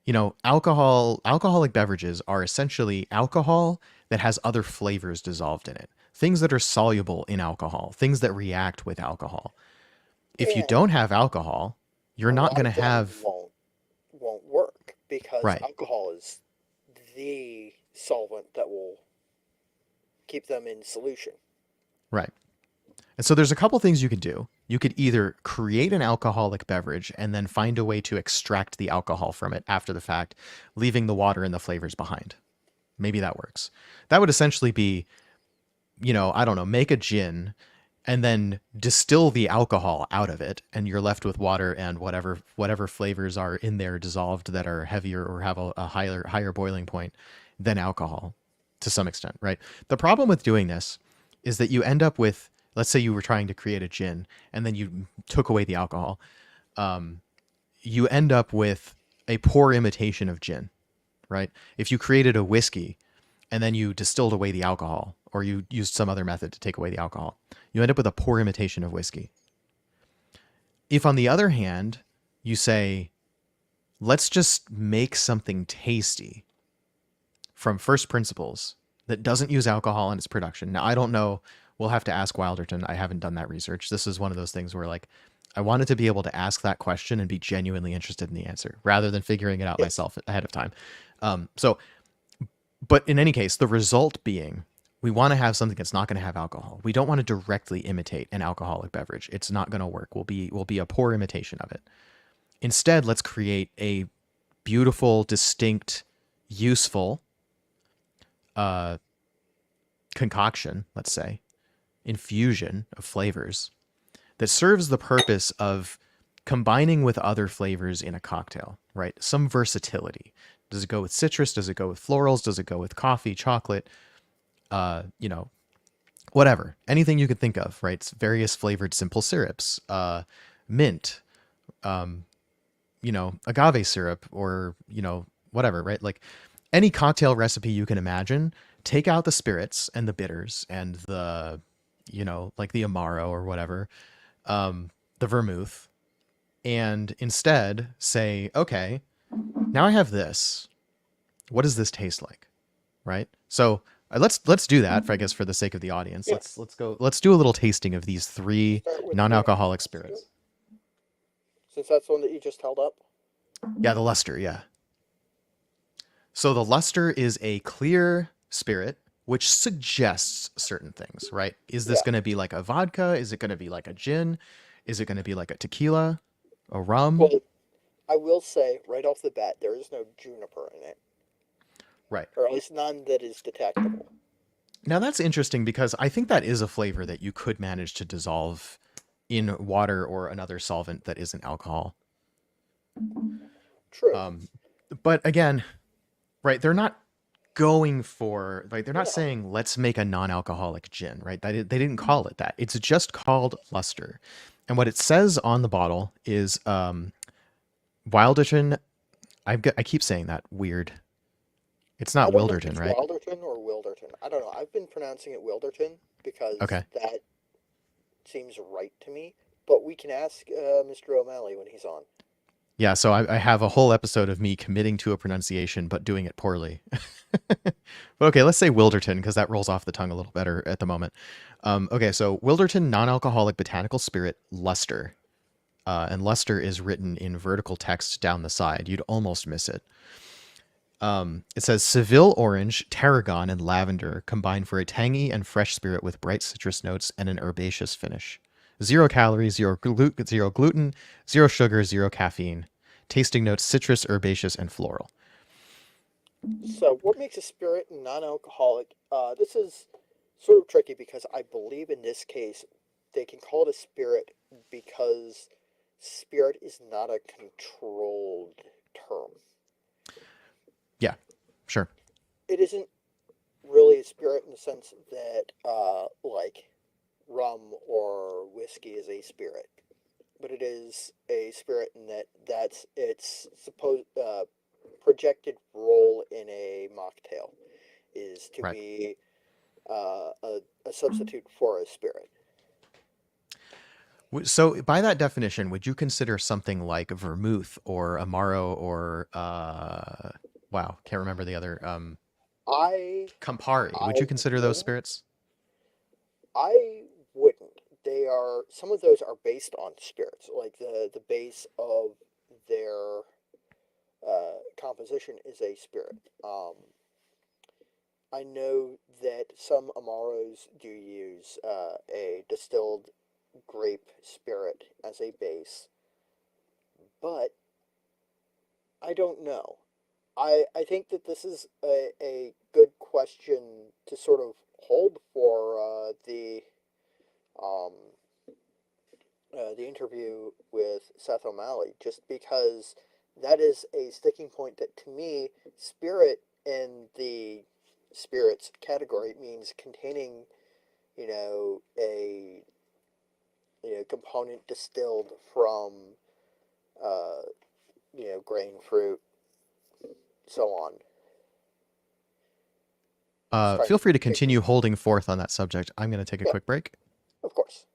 you know, alcoholic beverages are essentially alcohol that has other flavors dissolved in it, things that are soluble in alcohol, things that react with alcohol. If you And don't have alcohol, you're a not lot going to of them have won't work because right, alcohol is the solvent that will keep them in solution. right. And so there's a couple things you could do. You could either create an alcoholic beverage and then find a way to extract the alcohol from it after the fact, leaving the water and the flavors behind. Maybe that works. That would essentially be, you know, I don't know, make a gin and then distill the alcohol out of it, and you're left with water and whatever flavors are in there dissolved that are heavier or have a higher boiling point than alcohol to some extent, right? The problem with doing this is that you end up with, let's say you were trying to create a gin and then you took away the alcohol, you end up with a poor imitation of gin, right? If you created a whiskey and then you distilled away the alcohol or you used some other method to take away the alcohol, you end up with a poor imitation of whiskey. If, on the other hand, you say, let's just make something tasty from first principles that doesn't use alcohol in its production. Now, I don't know. We'll have to ask Wilderton. I haven't done that research. This is one of those things where, like, I wanted to be able to ask that question and be genuinely interested in the answer rather than figuring it out Yes. myself ahead of time. So, but in any case, the result being we want to have something that's not going to have alcohol. We don't want to directly imitate an alcoholic beverage. It's not going to work. We'll be a poor imitation of it. Instead, let's create a beautiful, distinct, useful uh, concoction, let's say, infusion of flavors that serves the purpose of combining with other flavors in a cocktail, right? Some versatility. Does it go with citrus? Does it go with florals? Does it go with coffee, chocolate? You know, whatever, anything you could think of, right? It's various flavored simple syrups, mint, um, agave syrup, or whatever, right? Like any cocktail recipe you can imagine. Take out the spirits and the bitters and the, like the amaro or whatever, the vermouth, and instead say, okay, now I have this. What does this taste like? Right. So let's do that. For, I guess for the sake of the audience, Yeah. let's go. Let's do a little tasting of these three Start with the non-alcoholic Luster, spirits. since that's the one that you just held up. Yeah, the luster. Yeah. So the luster is a clear spirit which suggests certain things, right? Is this Yeah. going to be like a vodka? Is it going to be like a gin? Is it going to be like a tequila? A rum? Well, I will say right off the bat, there is no juniper in it, Right. or at least none that is detectable. Now that's interesting because I think that is a flavor that you could manage to dissolve in water or another solvent that isn't alcohol. True. Um, but again, right, they're not going for, like, they're not No. saying let's make a non-alcoholic gin, right? They didn't call it that. It's just called luster. And what it says on the bottle is Wilderton. I keep saying that weird. It's I not don't know if Wilderton, it's right? Wilderton or Wilderton. I don't know. I've been pronouncing it Wilderton because Okay. that seems right to me. But we can ask Mr. O'Malley when he's on. Yeah, so I have a whole episode of me committing to a pronunciation but doing it poorly. But okay, let's say Wilderton because that rolls off the tongue a little better at the moment. Okay, so Wilderton non-alcoholic botanical spirit luster, and luster is written in vertical text down the side. You'd almost miss it. It says Seville orange, tarragon, and lavender combine for a tangy and fresh spirit with bright citrus notes and an herbaceous finish. 0 calories, zero gluten, zero sugar, zero caffeine. Tasting notes citrus, herbaceous, and floral. So, what makes a spirit non-alcoholic? This is sort of tricky because I believe in this case they can call it a spirit because spirit is not a controlled term. Yeah, sure. It isn't really a spirit in the sense that, like, rum or whiskey is a spirit, but it is a spirit in that that's its supposed projected role in a mocktail is to Right. be a substitute for a spirit. So, by that definition, would you consider something like vermouth or amaro or wow, can't remember the other I Campari? Would I you consider those wouldn't. spirits? I wouldn't. They are some of those are based on spirits, like the base of their composition is a spirit. I know that some amaros do use a distilled grape spirit as a base, but I don't know. I think that this is a good question to sort of hold for um, the interview with Seth O'Malley, just because that is a sticking point that to me, spirit in the spirits category means containing, a component distilled from uh, grain, fruit, so on. Just trying Feel to free to figure. continue holding forth on that subject. I'm going to take a Yeah, quick break. of course.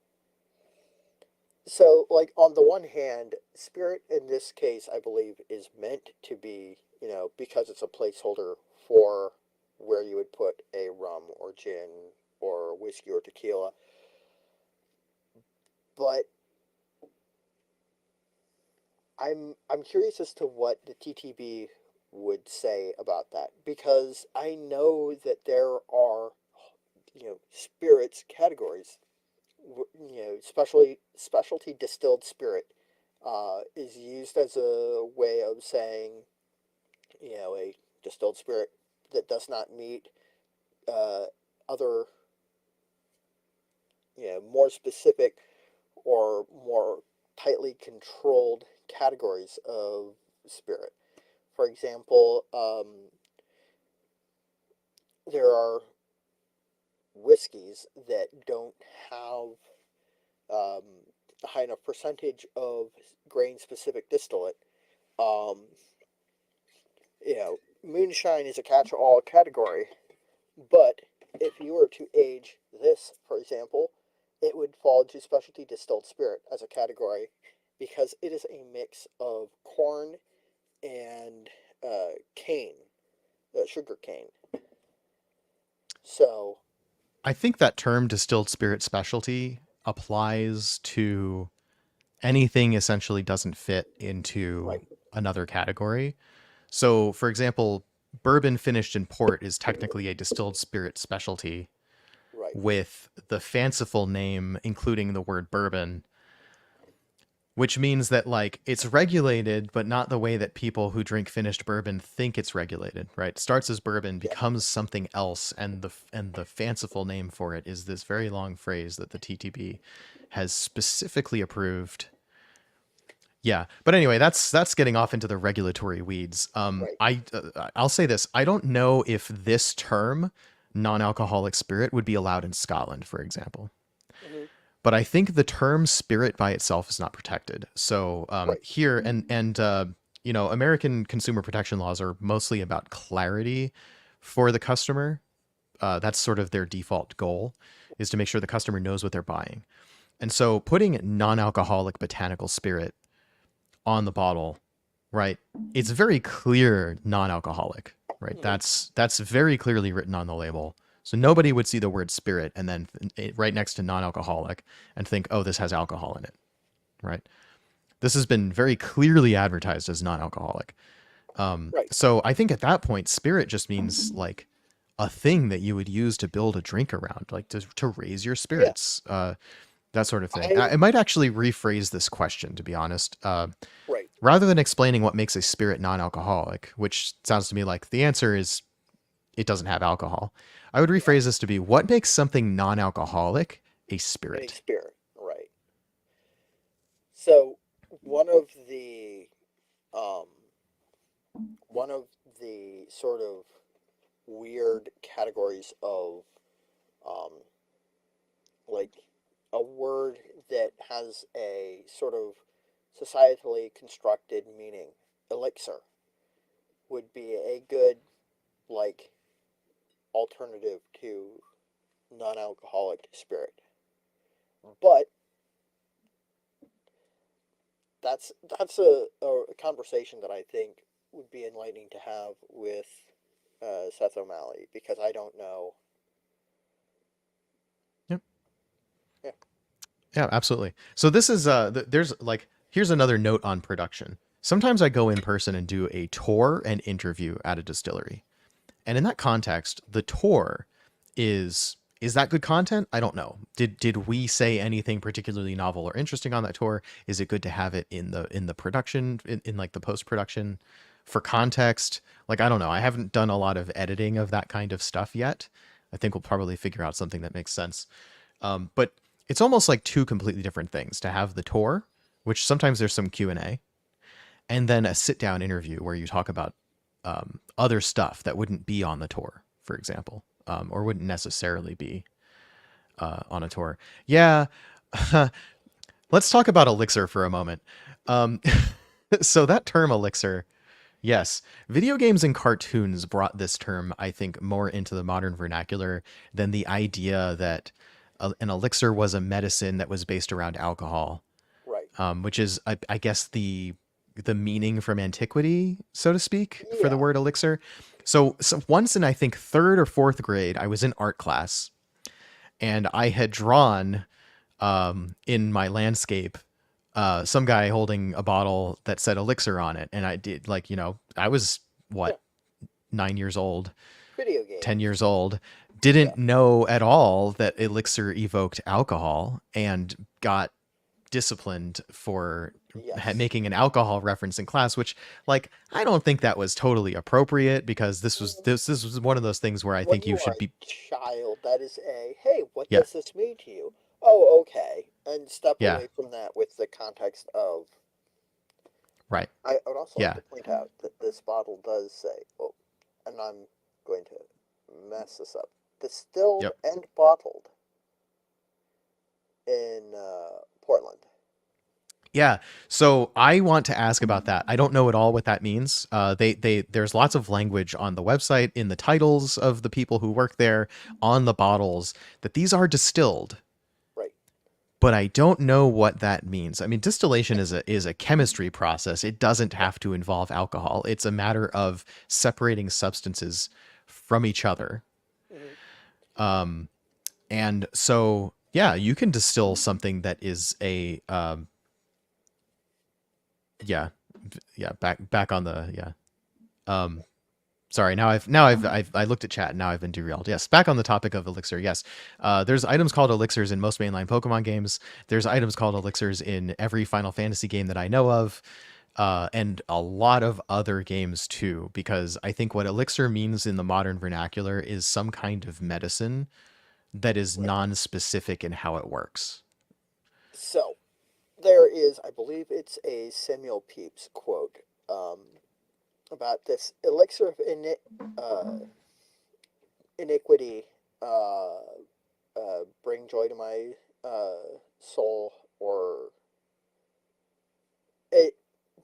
So, like, on the one hand, spirit in this case, I believe, is meant to be, because it's a placeholder for where you would put a rum or gin or whiskey or tequila. But I'm curious as to what the TTB would say about that because I know that there are, spirits categories, especially specialty distilled spirit is used as a way of saying, a distilled spirit that does not meet uh, other, more specific or more tightly controlled categories of spirit. For example, there are whiskeys that don't have um, a high enough percentage of grain specific distillate. Um, Moonshine is a catch all category, but if you were to age this, for example, it would fall into specialty distilled spirit as a category because it is a mix of corn and cane, sugar cane. So, I think that term distilled spirit specialty applies to anything essentially doesn't fit into right, another category. So, for example, bourbon finished in port is technically a distilled spirit specialty right, with the fanciful name including the word bourbon, which means that like it's regulated but not the way that people who drink finished bourbon think it's regulated, right? It starts as bourbon, yeah, becomes something else, and the fanciful name for it is this very long phrase that the TTB has specifically approved. Yeah, but anyway, that's getting off into the regulatory weeds. right, I'll say this: I don't know if this term, non-alcoholic spirit, would be allowed in Scotland, for example. hmm, But I think the term spirit by itself is not protected. So right, here American consumer protection laws are mostly about clarity for the customer. That's sort of their default goal, is to make sure the customer knows what they're buying. And so putting non-alcoholic botanical spirit on the bottle, right? It's very clear non-alcoholic, right? hmm, That's very clearly written on the label. So nobody would see the word spirit and then right next to non-alcoholic and think, "Oh, this has alcohol in it." Right? This has been very clearly advertised as non-alcoholic. right, So I think at that point, spirit just means like a thing that you would use to build a drink around, like to raise your yeah. spirits, that sort of thing. I I might actually rephrase this question, to be honest. right. Rather than explaining what makes a spirit non-alcoholic, which sounds to me like the answer is it doesn't have alcohol, I would Yeah, rephrase this to be what makes something non-alcoholic a any spirit. spirit, right. So one of the um one of the sort of weird categories of um like a word that has a sort of societally constructed meaning, elixir, would be a good like alternative to non-alcoholic spirit. But that's a conversation that I think would be enlightening to have with Seth O'Malley because I don't know. Yep. Yeah, Yeah, absolutely. So this is there's like here's another note on production. Sometimes I go in person and do a tour and interview at a distillery. And in that context, the tour is that good content? I don't know. Did we say anything particularly novel or interesting on that tour? Is it good to have it in the production in like the post production for context? Like I don't know. I haven't done a lot of editing of that kind of stuff yet. I think we'll probably figure out something that makes sense. But it's almost like two completely different things to have the tour, which sometimes there's some Q&A, and then a sit down interview where you talk about other stuff that wouldn't be on the tour, for example, or wouldn't necessarily be on a tour. Yeah, let's talk about elixir for a moment. Um, so that term elixir, yes, video games and cartoons brought this term, I think, more into the modern vernacular than the idea that an elixir was a medicine that was based around alcohol, right. which is, I guess, the meaning from antiquity, so to speak, for the Yeah, word elixir. So once in I think third or fourth grade, I was in art class and I had drawn in my landscape some guy holding a bottle that said elixir on it, and I did like I was yeah. what 9 years old, Video 10 years games. old, Yeah. didn't know at all that elixir evoked alcohol, and got disciplined for Yes. making an alcohol reference in class, which like I don't think that was totally appropriate because this was one of those things where I When think you you are should a be. child, that is a hey, what Yeah, does this mean to you? Oh, okay. And step yeah, away from that with the context of. right, I would also like yeah, to point out that this bottle does say, oh, and I'm going to mess this up. distilled Yep. and bottled in Portland. Yeah. So I want to ask about that. I don't know at all what that means. There's lots of language on the website in the titles of the people who work there, on the bottles, that these are distilled, Right. but I don't know what that means. I mean, distillation is a chemistry process. It doesn't Yeah. have to involve alcohol. It's a matter of separating substances from each other. Hmm. Um, and so yeah, you can distill something that is a yeah, yeah, back on the yeah. Um, Sorry, now I've I looked at chat and now I've been derailed. Yes, back on the topic of elixir. Yes, there's items called elixirs in most mainline Pokemon games. There's items called elixirs in every Final Fantasy game that I know of, and a lot of other games too. Because I think what elixir means in the modern vernacular is some kind of medicine that is Right. non-specific in how it works. So there is, I believe it's a Samuel Pepys quote um, about this elixir of iniquity. Uh, Bring joy to my soul, or it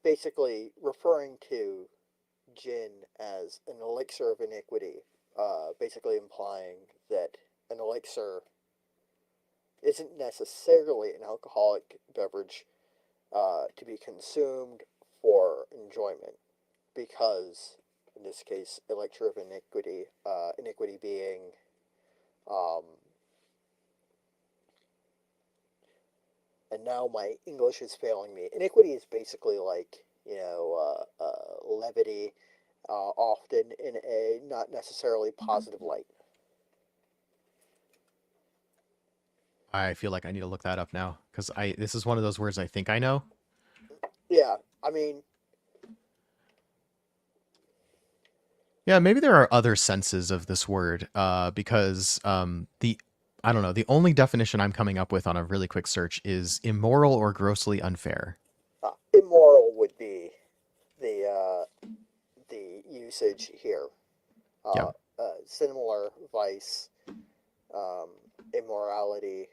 basically referring to gin as an elixir of iniquity, basically implying that an elixir isn't necessarily an alcoholic beverage to be consumed for enjoyment, because in this case, elixir of iniquity, iniquity being um, and now my English is failing me. Iniquity is basically like, levity, often in a not necessarily positive light. I feel like I need to look that up now because I this is one of those words I think I know. Yeah, I mean, Yeah, maybe there are other senses of this word, because the I don't know. The only definition I'm coming up with on a really quick search is immoral or grossly unfair. immoral would be the usage here. Yeah, Similar vice, um, immorality.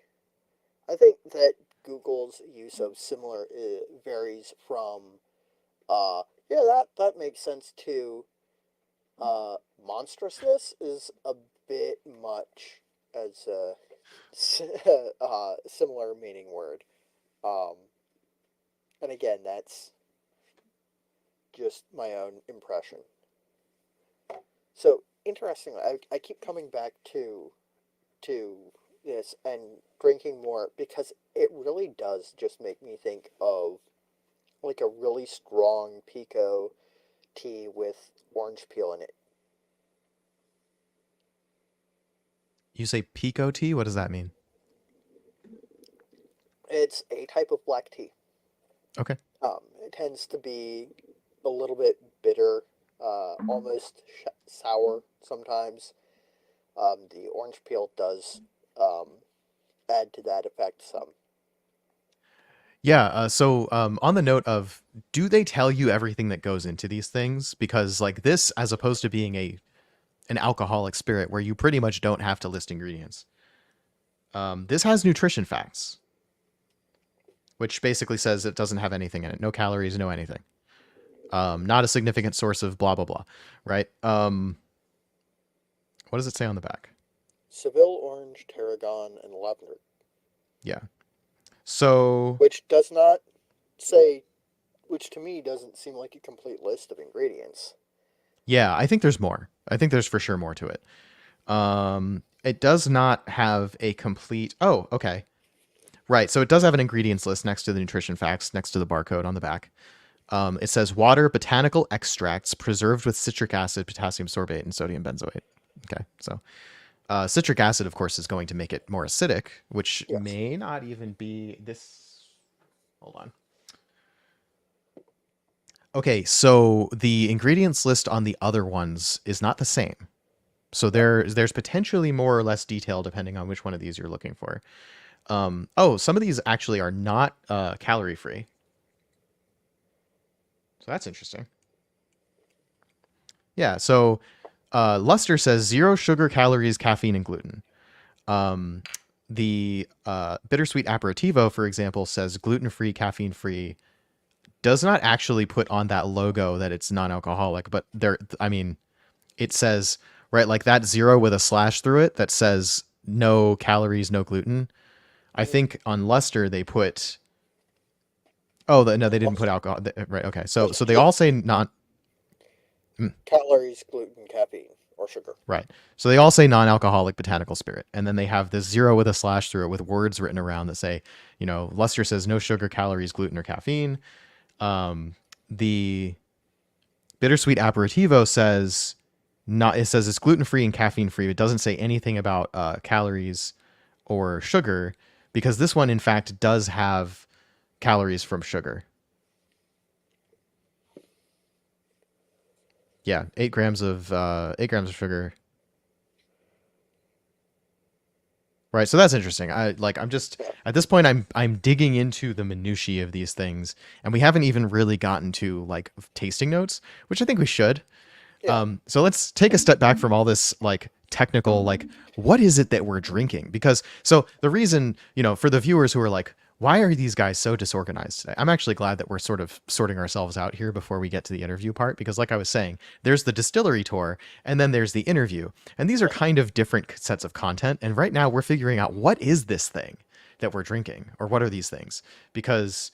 I think that Google's use of similar varies from yeah, that makes sense too. Monstrousness is a bit much as a similar meaning word. Um, and again, that's just my own impression. So interestingly, I keep coming back to this and drinking more because it really does just make me think of like a really strong pico tea with orange peel in it. you say pico tea. What does that mean? It's a type of black tea. Okay. It tends to be a little bit bitter, almost sour sometimes. The orange peel does um, add to that effect some. Yeah. On the note of, do they tell you everything that goes into these things? Because like this, as opposed to being a an alcoholic spirit where you pretty much don't have to list ingredients. This has nutrition facts, which basically says it doesn't have anything in it, no calories, no anything. Not a significant source of blah blah blah, right? What does it say on the back? Seville orange, tarragon, and lavender, Yeah. So which does not say, which to me doesn't seem like a complete list of ingredients. yeah, I think there's more. I think there's for sure more to it. It does not have a complete. Oh, okay. Right. So it does have an ingredients list next to the nutrition facts, next to the barcode on the back. It says water, botanical extracts preserved with citric acid, potassium sorbate, and sodium benzoate. Okay. So citric acid, of course, is going to make it more acidic, which Yes. may not even be this. Hold on. Okay, so the ingredients list on the other ones is not the same. So No. there's potentially more or less detail depending on which one of these you're looking for. Oh, some of these actually are not calorie free, so that's interesting. Yeah, so Luster says 0 sugar, calories, caffeine, and gluten. Um, the bittersweet aperitivo, for example, says gluten-free, caffeine-free. Does not actually put on that logo that it's non-alcoholic, but there, I mean, it says right like that 0 with a slash through it that says no calories, no gluten. I Mhm. think on Luster they put. Oh, no, they didn't put Mustard. alcohol. Right. Okay. So It's so they just all say not. calories, gluten, caffeine, or sugar. Right. So they all say non-alcoholic botanical spirit, and then they have this 0 with a slash through it with words written around that say, Luster says no sugar, calories, gluten, or caffeine. The bittersweet aperitivo says not. It says it's gluten free and caffeine free. It doesn't say anything about calories or sugar because this one, in fact, does have calories from sugar. Yeah, 8 grams of sugar. Right, so that's interesting. I'm just Yeah. at this point I'm digging into the minutiae of these things, and we haven't even really gotten to like tasting notes, which I think we should. Yeah. So let's take a step back from all this like technical, like what is it that we're drinking? Because so the reason, for the viewers who are like, why are these guys so disorganized today? I'm actually glad that we're sort of sorting ourselves out here before we get to the interview part, because like I was saying, there's the distillery tour and then there's the interview. And these are kind of different sets of content. And right now we're figuring out what is this thing that we're drinking, or what are these things? Because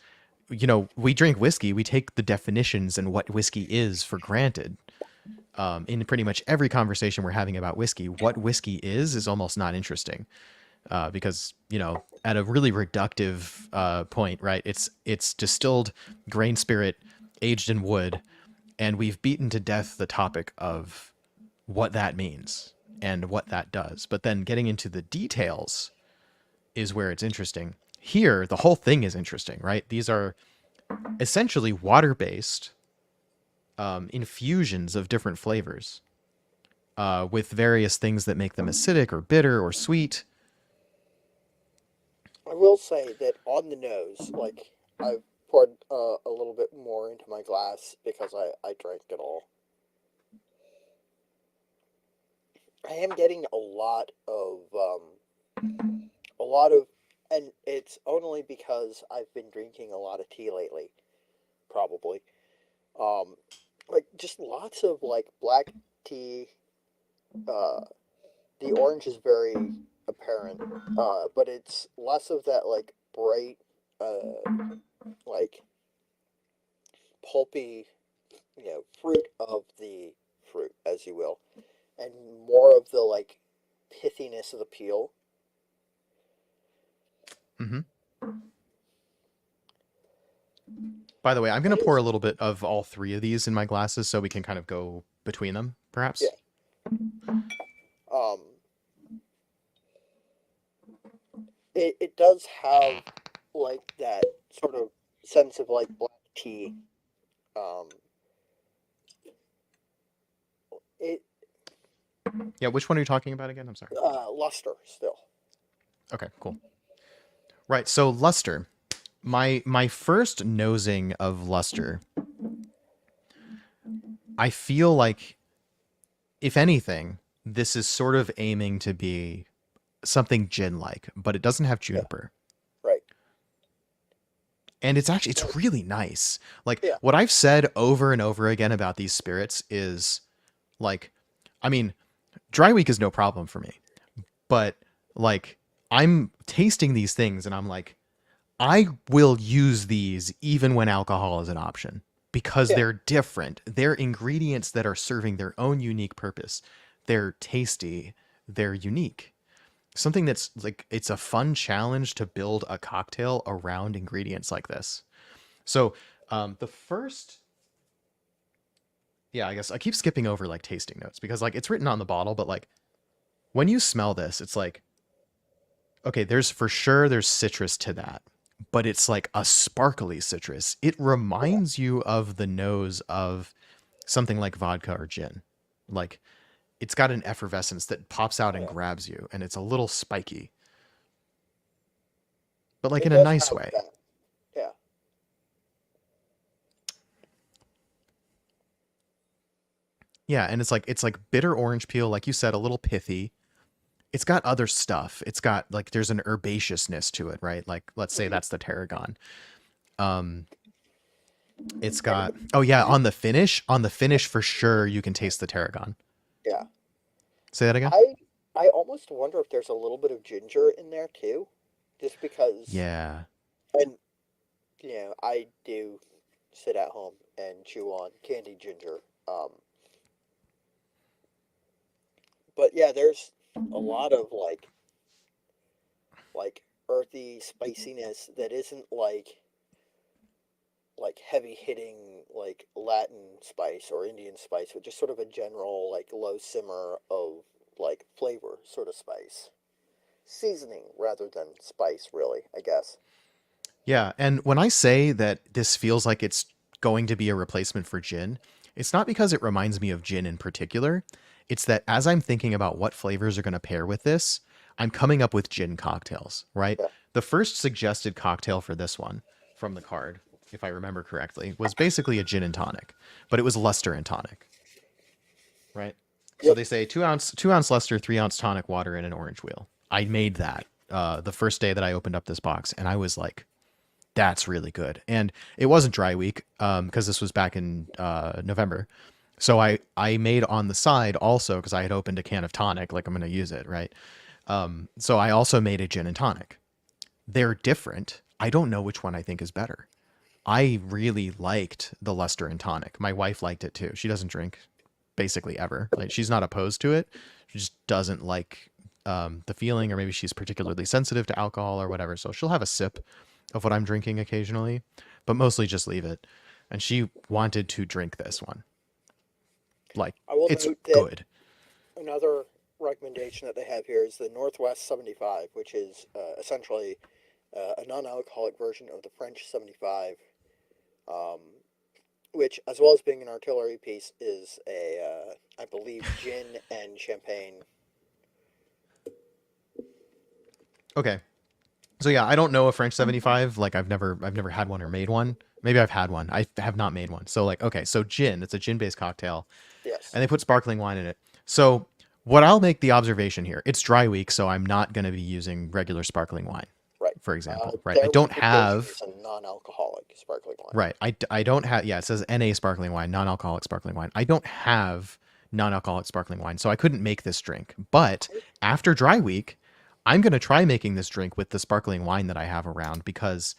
we drink whiskey, we take the definitions and what whiskey is for granted. In pretty much every conversation we're having about whiskey, what whiskey is almost not interesting, because at a really reductive point, right? It's distilled grain spirit, aged in wood, and we've beaten to death the topic of what that means and what that does. But then getting into the details is where it's interesting. Here, the whole thing is interesting, right? These are essentially water based infusions of different flavors with various things that make them acidic or bitter or sweet. I will say that on the nose, like I've poured a little bit more into my glass because I drank it all. I am getting a lot of, and it's only because I've been drinking a lot of tea lately, probably. Um, like just lots of like black tea. Uh, the orange is very apparent, but it's less of that like bright, like pulpy, fruit of the fruit, as you will, and more of the like pithiness of the peel. Hmm. By the way, I'm going It to pour a is, little bit of all three of these in my glasses so we can kind of go between them, perhaps. yeah. Um, it does have like that sort of sense of like black tea. Um, it Yeah, which one are you talking about again? I'm sorry. luster still. Okay, cool. Right, so luster. My first nosing of luster, I feel like if anything, this is sort of aiming to be something gin like, but it doesn't have Yeah, juniper. right. And it's Like, really nice. Like yeah, what I've said over and over again about these spirits is like, I mean, dry week is no problem for me, but like I'm tasting these things and I'm like, I will use these even when alcohol is an option because yeah. they're different. They're ingredients that are serving their own unique purpose. They're tasty, they're unique. Something that's like it's a fun challenge to build a cocktail around ingredients like this. So, the first, yeah, I guess I keep skipping over like tasting notes because like it's written on the bottle, but like when you smell this, it's like, okay, there's citrus to that, but it's like a sparkly citrus. It Yeah, reminds you of the nose of something like vodka or gin. Like it's got an effervescence that pops out and yeah. grabs you, and it's a little spiky, but like It in a does nice have way. that. Yeah, Yeah, and it's like bitter orange peel, like you said, a little pithy. It's got other stuff. It's got like there's an herbaceousness to it, right? Like let's say Hmm. that's the tarragon. Um, it's And got oh yeah, on the finish for sure you can taste the tarragon. yeah, Say that again? I almost wonder if there's a little bit of ginger in there too, just because. Yeah. And I do sit at home and chew on candy ginger. Um, but yeah, there's a lot of like earthy spiciness that isn't like heavy hitting like Latin spice or Indian spice, but just sort of a general like low simmer of like flavor sort of spice. Seasoning rather than spice, really, I guess. Yeah, and when I say that this feels like it's going to be a replacement for gin, it's not because it reminds me of gin in particular. It's that as I'm thinking about what flavors are going to pair with this, I'm coming up with gin cocktails, right? Yeah. The first suggested cocktail for this one from the card, if I remember correctly, was basically a gin and tonic, but it was luster and tonic, right? So Yep. they say 2 ounce luster, 3 ounce tonic water in an orange wheel. I made that the first day that I opened up this box, and I was like, that's really good. And it wasn't dry week because this was back in November. So I made on the side also because I had opened a can of tonic, like I'm going to use it, right? So I also made a gin and tonic. They're different. I don't know which one I think is better. I really liked the luster and tonic. My wife liked it too. She doesn't drink basically ever. Like she's not opposed to it. She just doesn't like the feeling, or maybe she's particularly sensitive to alcohol or whatever. So she'll have a sip of what I'm drinking occasionally, but mostly just leave it. And she wanted to drink this one. Like I will it's note that good. another recommendation that they have here is the Northwest 75, which is essentially a non-alcoholic version of the French 75, um, which, as well as being an artillery piece, is I believe, gin and champagne. Okay. So yeah, I don't know a French 75. Like I've never had one or made one. Maybe I've had one. I have not made one. So like okay, so gin, it's a gin-based cocktail Yes. and they put sparkling wine in it. So what I'll make the observation here. It's dry week, so I'm not going to be using regular sparkling wine, Right. for example, right? I Their don't recommendation have is a non-alcoholic sparkling wine. right. I don't have yeah, it says NA sparkling wine, non-alcoholic sparkling wine. I don't have non-alcoholic sparkling wine, so I couldn't make this drink. But after dry week, I'm going to try making this drink with the sparkling wine that I have around because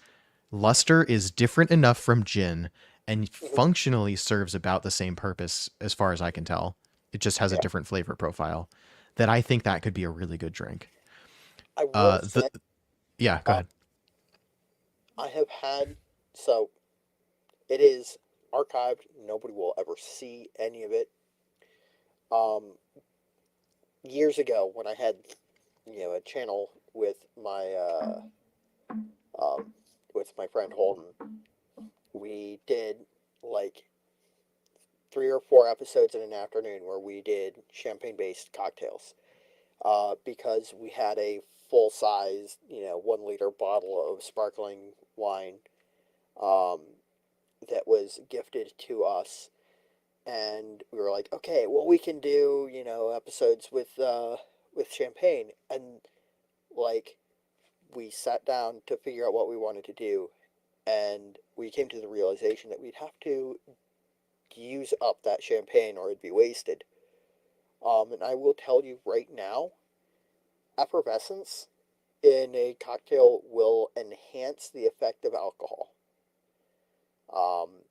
luster is different enough from gin and Mhm. functionally serves about the same purpose as far as I can tell. It just has a Yeah. different flavor profile that I think that could be a really good drink. I will The say, yeah, go uh, ahead. I have had, so it is archived. Nobody will ever see any of it. Um, Years ago, when I had, a channel um, with my friend Holden, we did like 3 or 4 episodes in an afternoon where we did champagne-based cocktails. Because we had a full size, 1 liter bottle of sparkling wine um, that was gifted to us. And we were like, okay, well, we can do, episodes with champagne. And like, we sat down to figure out what we wanted to do. And we came to the realization that we'd have to use up that champagne or it'd be wasted. And I will tell you right now, effervescence in a cocktail will enhance the effect of alcohol. Um,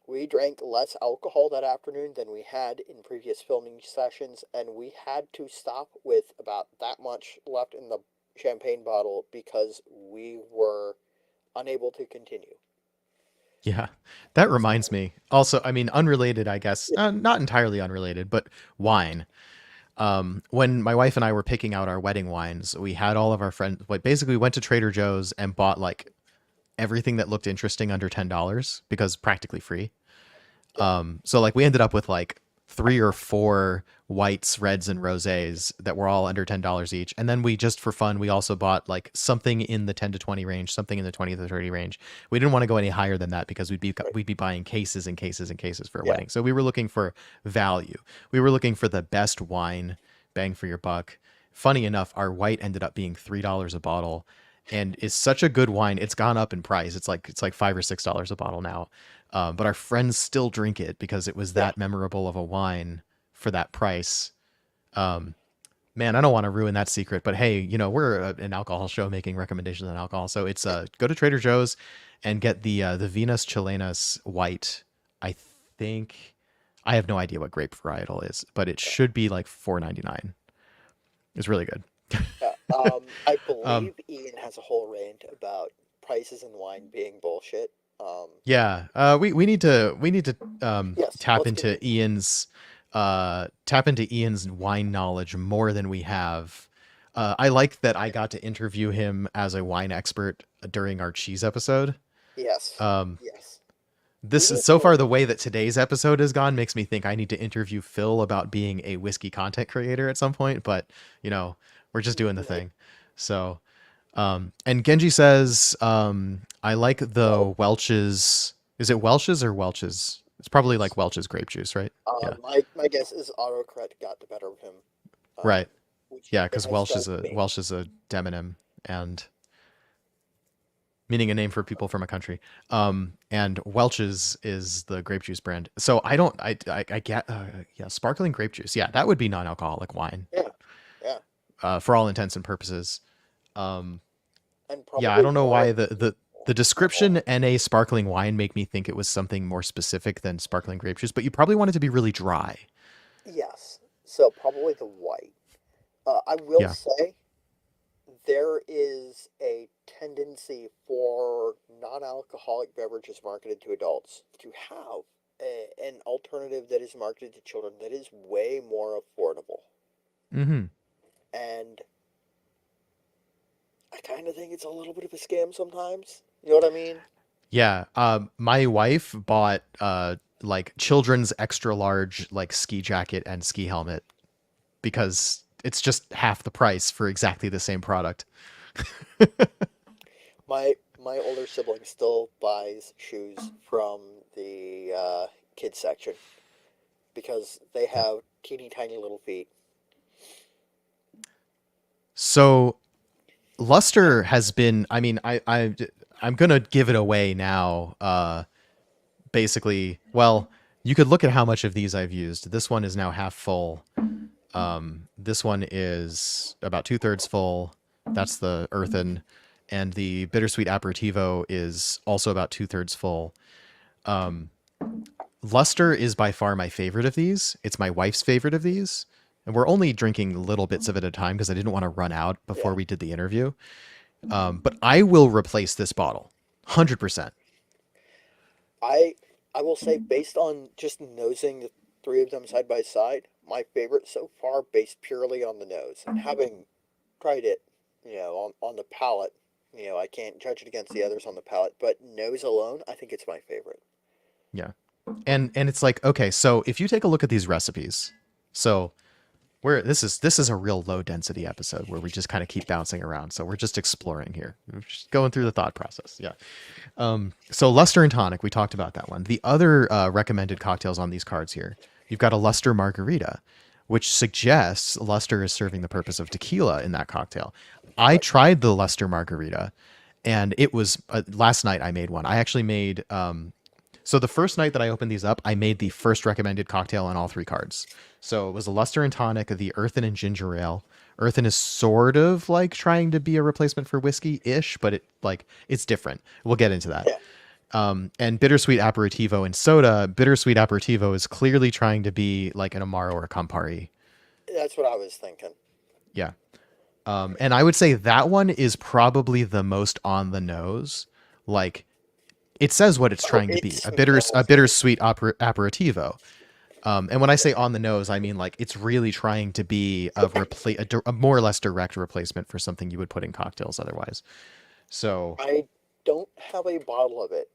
we drank less alcohol that afternoon than we had in previous filming sessions, and we had to stop with about that much left in the champagne bottle because we were unable to continue. Yeah. That So, reminds me. Also, I mean unrelated, I guess. yeah, Not entirely unrelated, but wine. When my wife and I were picking out our wedding wines, we had all of our friends like basically we went to Trader Joe's and bought like everything that looked interesting under $10 because practically free. yeah, So like we ended up with like three or four whites, reds, and rosés that were all under $10 each. And then we just for fun, we also bought like something in the 10 to 20 range, something in the 20 to 30 range. We didn't want to go any higher than that because Right. we'd be buying cases and cases and cases for a Yeah. wedding. So we were looking for value. We were looking for the best wine, bang for your buck. Funny enough, our white ended up being $3 a bottle, and is such a good wine. It's gone up in price. It's like $5 or $6 a bottle now. But our friends still drink it because it was Yeah. that memorable of a wine for that price. Um, Man, I don't want to ruin that secret, but hey, we're an alcohol show making recommendations on alcohol. So it's go to Trader Joe's and get the Venus Chilenas white. I think I have no idea what grape varietal is, but it Yeah. should be like 4.99. It's really good. Yeah. I Um, believe Ian has a whole rant about prices in wine being bullshit. yeah, we need to Yes, tap let's into continue. Ian's wine knowledge more than we have. I like that I got to interview him as a wine expert during our cheese episode. Yes. Um, Yes. We this is need so more. far the way that today's episode has gone makes me think I need to interview Phil about being a whiskey content creator at some point, but we're just doing the Right. thing. So, and Genji says, I like Well, the Welch's. Is it Welch's or Welch's? It's probably like Welch's. Welch's grape juice, right? Yeah. My guess is autocorrect got the better of him. Um, Right. which Yeah, it because has done me. Welsh is a demonym, and meaning a name for people from a country. And Welch's is the grape juice brand. So I don't, I get, yeah, sparkling grape juice. Yeah, that would be non-alcoholic wine, Yeah. Yeah. for all intents and purposes. Um, And yeah, I probably don't know more why affordable. the description NA sparkling wine make me think it was something more specific than sparkling grape juice, but you probably want it to be really dry. Yes. So probably the white. I will Yeah. say there is a tendency for non-alcoholic beverages marketed to adults to have an alternative that is marketed to children that is way more affordable. Mm-hmm. And I kind of think it's a little bit of a scam sometimes. You know what I mean? Yeah. My wife bought like children's extra large like ski jacket and ski helmet because it's just half the price for exactly the same product. My older sibling still buys shoes from the kids section because they Yeah. have teeny tiny little feet. So Luster has been, I mean, I'm gonna give it away now. Basically, well, you could look at how much of these I've used. This one is now half full. This one is about 2/3 full. That's the earthen, and the bittersweet aperitivo is also about 2/3 full. Um, Luster is by far my favorite of these. It's my wife's favorite of these, and we're only drinking little bits of it at a time because I didn't want to run out before Yeah. we did the interview. But I will replace this bottle, 100%. I I will say based on just nosing the three of them side by side, my favorite so far based purely on the nose. And having tried it, on the palate, I can't judge it against the others on the palate, but nose alone, I think it's my favorite. Yeah, and it's like, okay, so if you take a look at these recipes, so where this is a real low density episode where we just kind of keep bouncing around. So we're just exploring here. We're just going through the thought process. Yeah. So Luster and tonic, we talked about that one. The other recommended cocktails on these cards here, you've got a Luster margarita, which suggests Luster is serving the purpose of tequila in that cocktail. I Right. tried the Luster margarita, and it was last night I made one. I actually made so the first night that I opened these up, I made the first recommended cocktail on all three cards. So it was a Luster and tonic, the earthen and ginger ale. Earthen is sort of like trying to be a replacement for whiskey ish, but it's different. We'll get into that. Yeah, And bittersweet aperitivo and soda. Bittersweet aperitivo is clearly trying to be like an amaro or a Campari. that's what I was thinking. Yeah. And I would say that one is probably the most on the nose. Like it says what it's Oh, trying to it be, a smells good. bittersweet aperitivo. And when I say on the nose, I mean like it's really trying to be a more or less direct replacement for something you would put in cocktails otherwise. So I don't have a bottle of it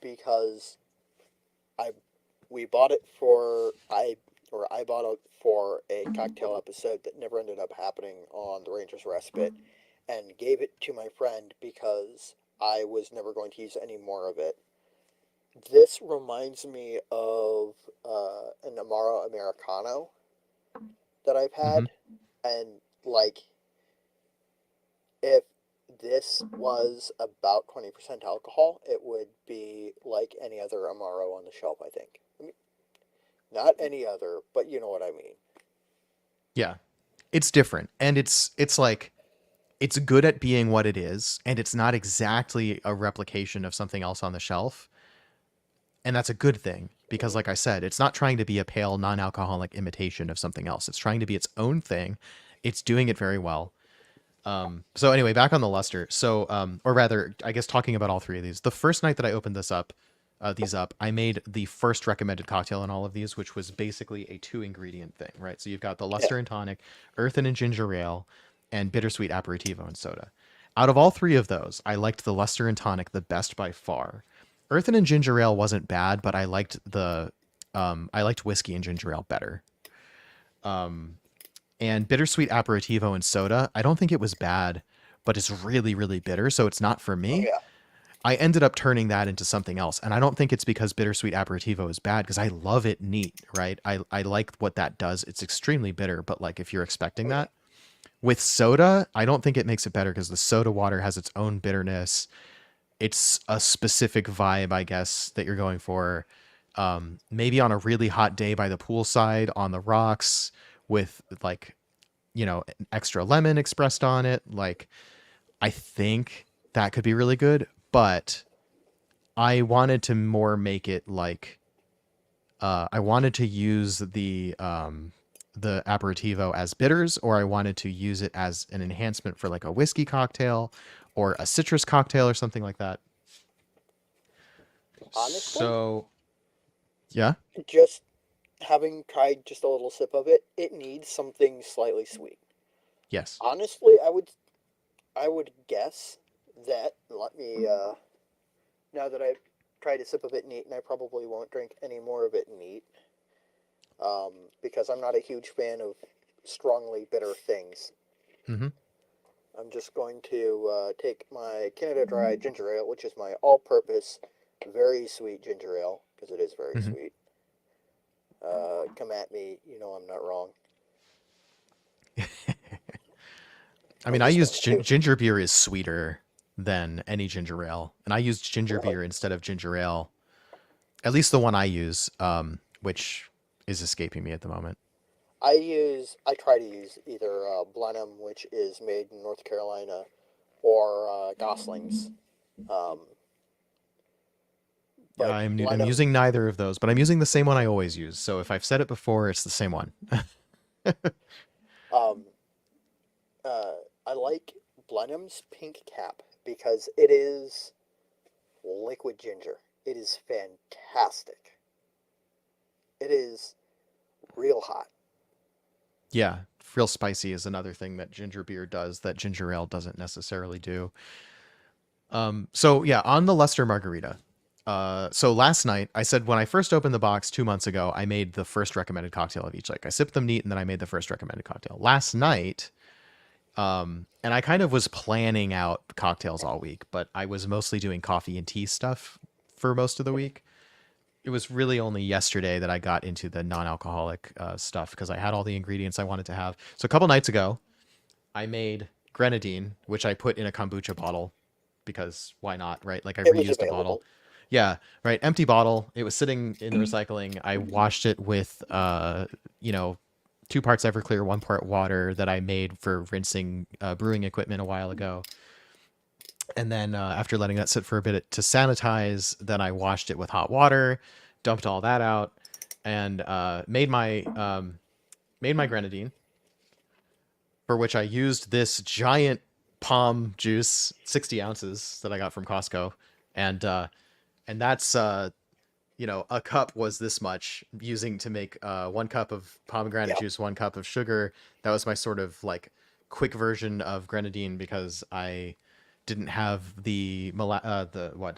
because I we bought it for or I bought it for a cocktail episode that never ended up happening on the Ranger's Respite, and gave it to my friend because I was never going to use any more of it. This reminds me of an Amaro Americano that I've Mm-hmm. had, and like if this was about 20% alcohol, it would be like any other Amaro on the shelf, I think. I mean, not any other, but you know what I mean. Yeah, it's different, and it's like it's good at being what it is, and it's not exactly a replication of something else on the shelf, and that's a good thing because, Hmm. like I said, it's not trying to be a pale, non-alcoholic imitation of something else. It's trying to be its own thing. It's doing it very well. So anyway, back on the luster. So, or rather, I guess talking about all three of these. The first night that I opened these up, I made the first recommended cocktail in all of these, which was basically a 2 ingredient thing, right? So you've got the Yeah. luster and tonic, earthen and ginger ale, and bittersweet aperitivo and soda. Out of all three of those, I liked the luster and tonic the best by far. Earthen and ginger ale wasn't bad, but I liked whiskey and ginger ale better. And bittersweet aperitivo and soda, I don't think it was bad, but it's really, really bitter, so it's not for Oh me. yeah. I ended up turning that into something else. And I don't think it's because bittersweet aperitivo is bad, because I love it neat, right? I like what that does. It's extremely bitter, but like if you're expecting Oh yeah. that. With soda, I don't think it makes it better because the soda water has its own bitterness. It's a specific vibe, I guess, that you're going for. Maybe on a really hot day by the poolside on the rocks with like extra lemon expressed on it. Like, I think that could be really good, but I wanted to more make it like I wanted to use the aperitivo as bitters, or I wanted to use it as an enhancement for like a whiskey cocktail or a citrus cocktail or something like that. Honestly, So yeah, just having tried just a little sip of it, it needs something slightly sweet. yes. Honestly, I would guess that. Let me now that I've tried a sip of it neat, and I probably won't drink any more of it neat, because I'm not a huge fan of strongly bitter things. Mm-hmm. I'm just going to take my Canada Dry ginger ale, which is my all-purpose, very sweet ginger ale, because it is very Mm-hmm. sweet. Come at me, you know I'm not wrong. I I'm mean, I just going used to. ginger beer is sweeter than any ginger ale, and I used ginger Really? beer instead of ginger ale. At least the one I use, which is escaping me at the moment. I try to use either Blenheim, which is made in North Carolina, or Gosling's. Um, but I'm Blenheim, using neither of those, but I'm using the same one I always use. So if I've said it before, it's the same one. um, uh, I like Blenheim's Pink Cap because it is liquid ginger. It is fantastic. It is real hot. Yeah, real spicy is another thing that ginger beer does that ginger ale doesn't necessarily do. So yeah, on the Lester margarita. So last night I said when I first opened the box 2 months ago, I made the first recommended cocktail of each. Like I sipped them neat, and then I made the first recommended cocktail. Last night, and I kind of was planning out cocktails all week, but I was mostly doing coffee and tea stuff for most of the week. It was really only yesterday that I got into the non-alcoholic stuff because I had all the ingredients I wanted to have. So a couple nights ago, I made grenadine, which I put in a kombucha bottle because why not, right? Like I It was reused a bottle. available. Yeah, right. Empty bottle. It was sitting in the recycling. I washed it with, you know, 2 parts Everclear, 1 part water that I made for rinsing brewing equipment a while ago. And then after letting that sit for a bit to sanitize, then I washed it with hot water, dumped all that out, and made my grenadine, for which I used this giant palm juice, 60 ounces that I got from Costco, and that's a cup was this much using to make 1 cup of pomegranate Yeah. juice, 1 cup of sugar. That was my sort of like quick version of grenadine because I didn't have the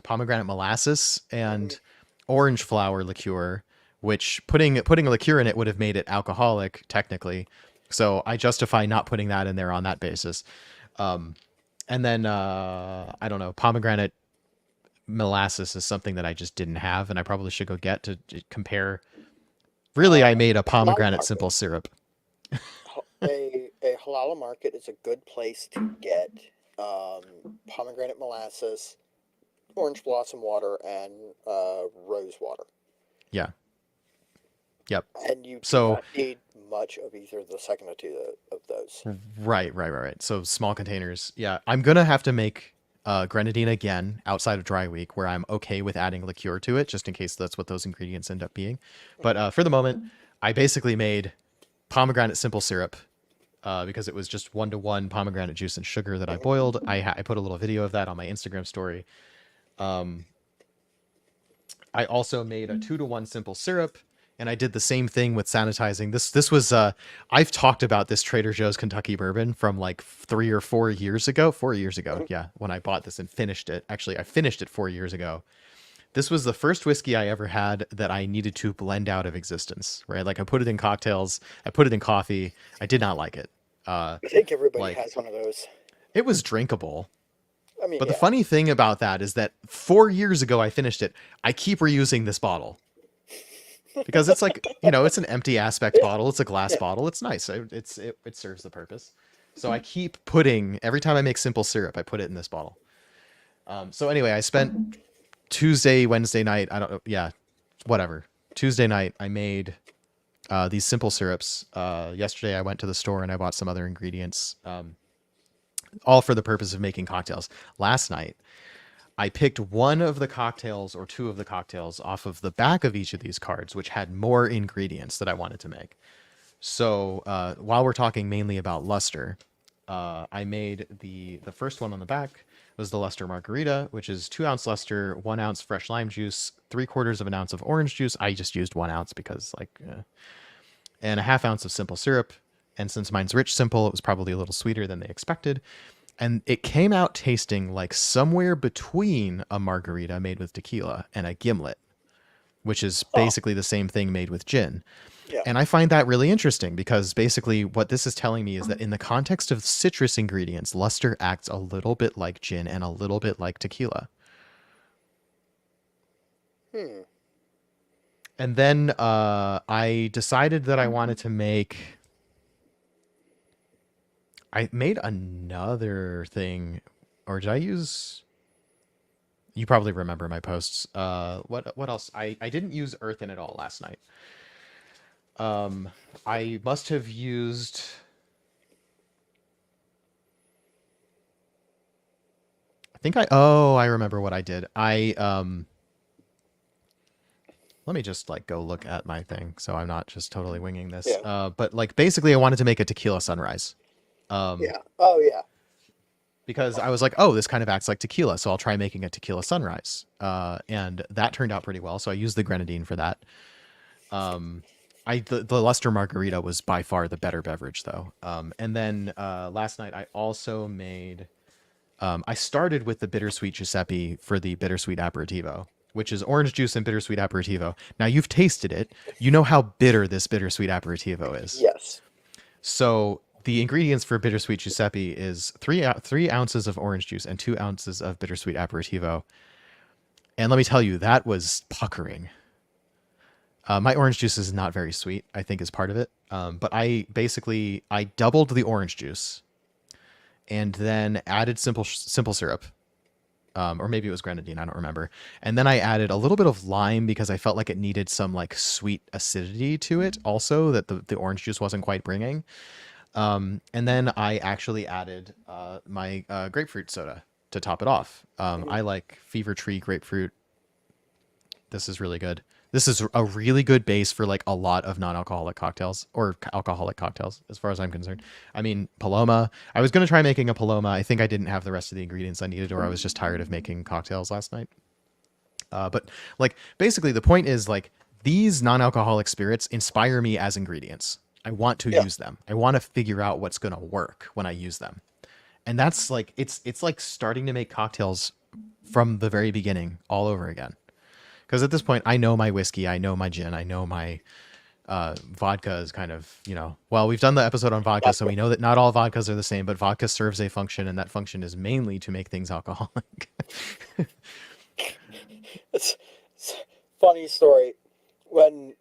pomegranate molasses Hmm. and orange flower liqueur, which putting a liqueur in it would have made it alcoholic technically. So I justify not putting that in there on that basis. Um, and then I don't know, pomegranate molasses is something that I just didn't have, and I probably should go get to compare. Really, I made a Halal pomegranate market. simple syrup. A halal market is a good place to get pomegranate molasses, orange blossom water, and rose water. Yeah. Yep. And you do So not need much of either the second or two of those. right. So small containers. Yeah, I'm gonna have to make grenadine again outside of dry week, where I'm okay with adding liqueur to it, just in case that's what those ingredients end up being. But Hmm. for the moment, I basically made pomegranate simple syrup because it was just 1-to-1 pomegranate juice and sugar that I boiled. I put a little video of that on my Instagram story. Um, I also made a 2-to-1 simple syrup, and I did the same thing with sanitizing. This was I've talked about this Trader Joe's Kentucky bourbon from like 3 or 4 years ago. 4 years ago, Mhm. yeah, when I bought this and finished it. Actually, I finished it 4 years ago. This was the first whiskey I ever had that I needed to blend out of existence. Right, like I put it in cocktails, I put it in coffee. I did not like it. Uh, I think everybody like has one of those. it was drinkable. I mean, But the yeah. funny thing about that is that 4 years ago I finished it. I keep reusing this bottle because it's like, it's an empty aspect Yeah, bottle. It's a glass yeah. bottle. It's nice. It serves the purpose. So I keep putting every time I make simple syrup, I put it in this bottle. So anyway, I spent Tuesday, Wednesday night. I don't know. Yeah, whatever. Tuesday night, I made these simple syrups. Yesterday, I went to the store and I bought some other ingredients, all for the purpose of making cocktails. Last night, I picked one of the cocktails or two of the cocktails off of the back of each of these cards, which had more ingredients that I wanted to make. So while we're talking mainly about luster, I made the first one on the back was the luster margarita, which is 2 ounce luster, 1 ounce fresh lime juice, 3/4 of an ounce of orange juice. I just used 1 ounce because and a half ounce of simple syrup. And since mine's rich simple, it was probably a little sweeter than they expected. And it came out tasting like somewhere between a margarita made with tequila and a gimlet, which is Oh, basically the same thing made with gin. yeah. And I find that really interesting because basically what this is telling me is that in the context of citrus ingredients, luster acts a little bit like gin and a little bit like tequila. Hmm. And then I decided that I made another thing, or did I use? You probably remember my posts. What else? I didn't use earth in it all last night. Um, I must have used. I think I. Oh, I remember what I did. Let me just like go look at my thing, so I'm not just totally winging this. Yeah. But like basically, I wanted to make a tequila sunrise. Um, Yeah. Oh, yeah. because I was like, oh, this kind of acts like tequila, so I'll try making a tequila sunrise. And that turned out pretty well. So I used the grenadine for that. Um, the Luster Margarita was by far the better beverage, though. And then last night I also made. I started with the bittersweet Giuseppe for the bittersweet aperitivo, which is orange juice and bittersweet aperitivo. Now you've tasted it, you know how bitter this bittersweet aperitivo is. Yes. So the ingredients for bittersweet Giuseppe is 3 ounces of orange juice and 2 ounces of bittersweet aperitivo. And let me tell you, that was puckering. My orange juice is not very sweet, I think is part of it. But I doubled the orange juice and then added simple syrup, or maybe it was grenadine, I don't remember. And then I added a little bit of lime because I felt like it needed some like sweet acidity to it, also that the orange juice wasn't quite bringing. And then I actually added my grapefruit soda to top it off. Mhm. I like Fever Tree grapefruit. This is really good. This is a really good base for like a lot of non-alcoholic cocktails or alcoholic cocktails, as far as I'm concerned. I mean, Paloma. I was gonna try making a Paloma. I think I didn't have the rest of the ingredients I needed, or I was just tired of making cocktails last night. But like, basically, the point is like these non-alcoholic spirits inspire me as ingredients. I want to Yeah. use them. I want to figure out what's gonna work when I use them, and that's like it's like starting to make cocktails from the very beginning all over again Because at this point, I know my whiskey, I know my gin, I know my vodka is kind of, well, we've done the episode on vodka, so Vodka. we know that not all vodkas are the same, but vodka serves a function, and that function is mainly to make things alcoholic. It's, it's funny story. When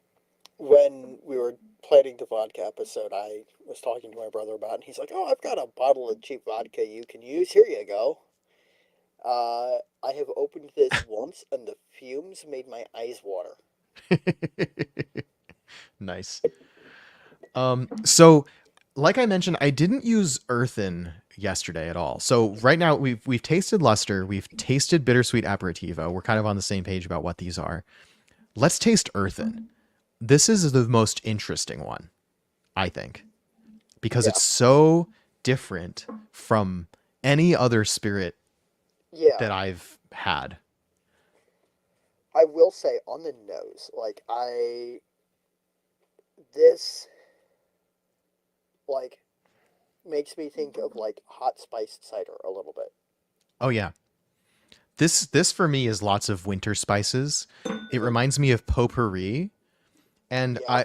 when we were planning the vodka episode, I was talking to my brother about it, and he's like, "Oh, I've got a bottle of cheap vodka you can use. Here you go." I have opened this once, and the fumes made my eyes water. Nice. So like I mentioned, I didn't use earthen yesterday at all. So right now we've tasted luster, we've tasted bittersweet aperitivo. We're kind of on the same page about what these are. Let's taste earthen. This is the most interesting one, I think, because Yeah, it's so different from any other spirit yeah. that I've had. I will say on the nose, like this like makes me think of like hot spiced cider a little bit. Oh yeah. This for me is lots of winter spices. It Hmm. reminds me of potpourri. And Yeah.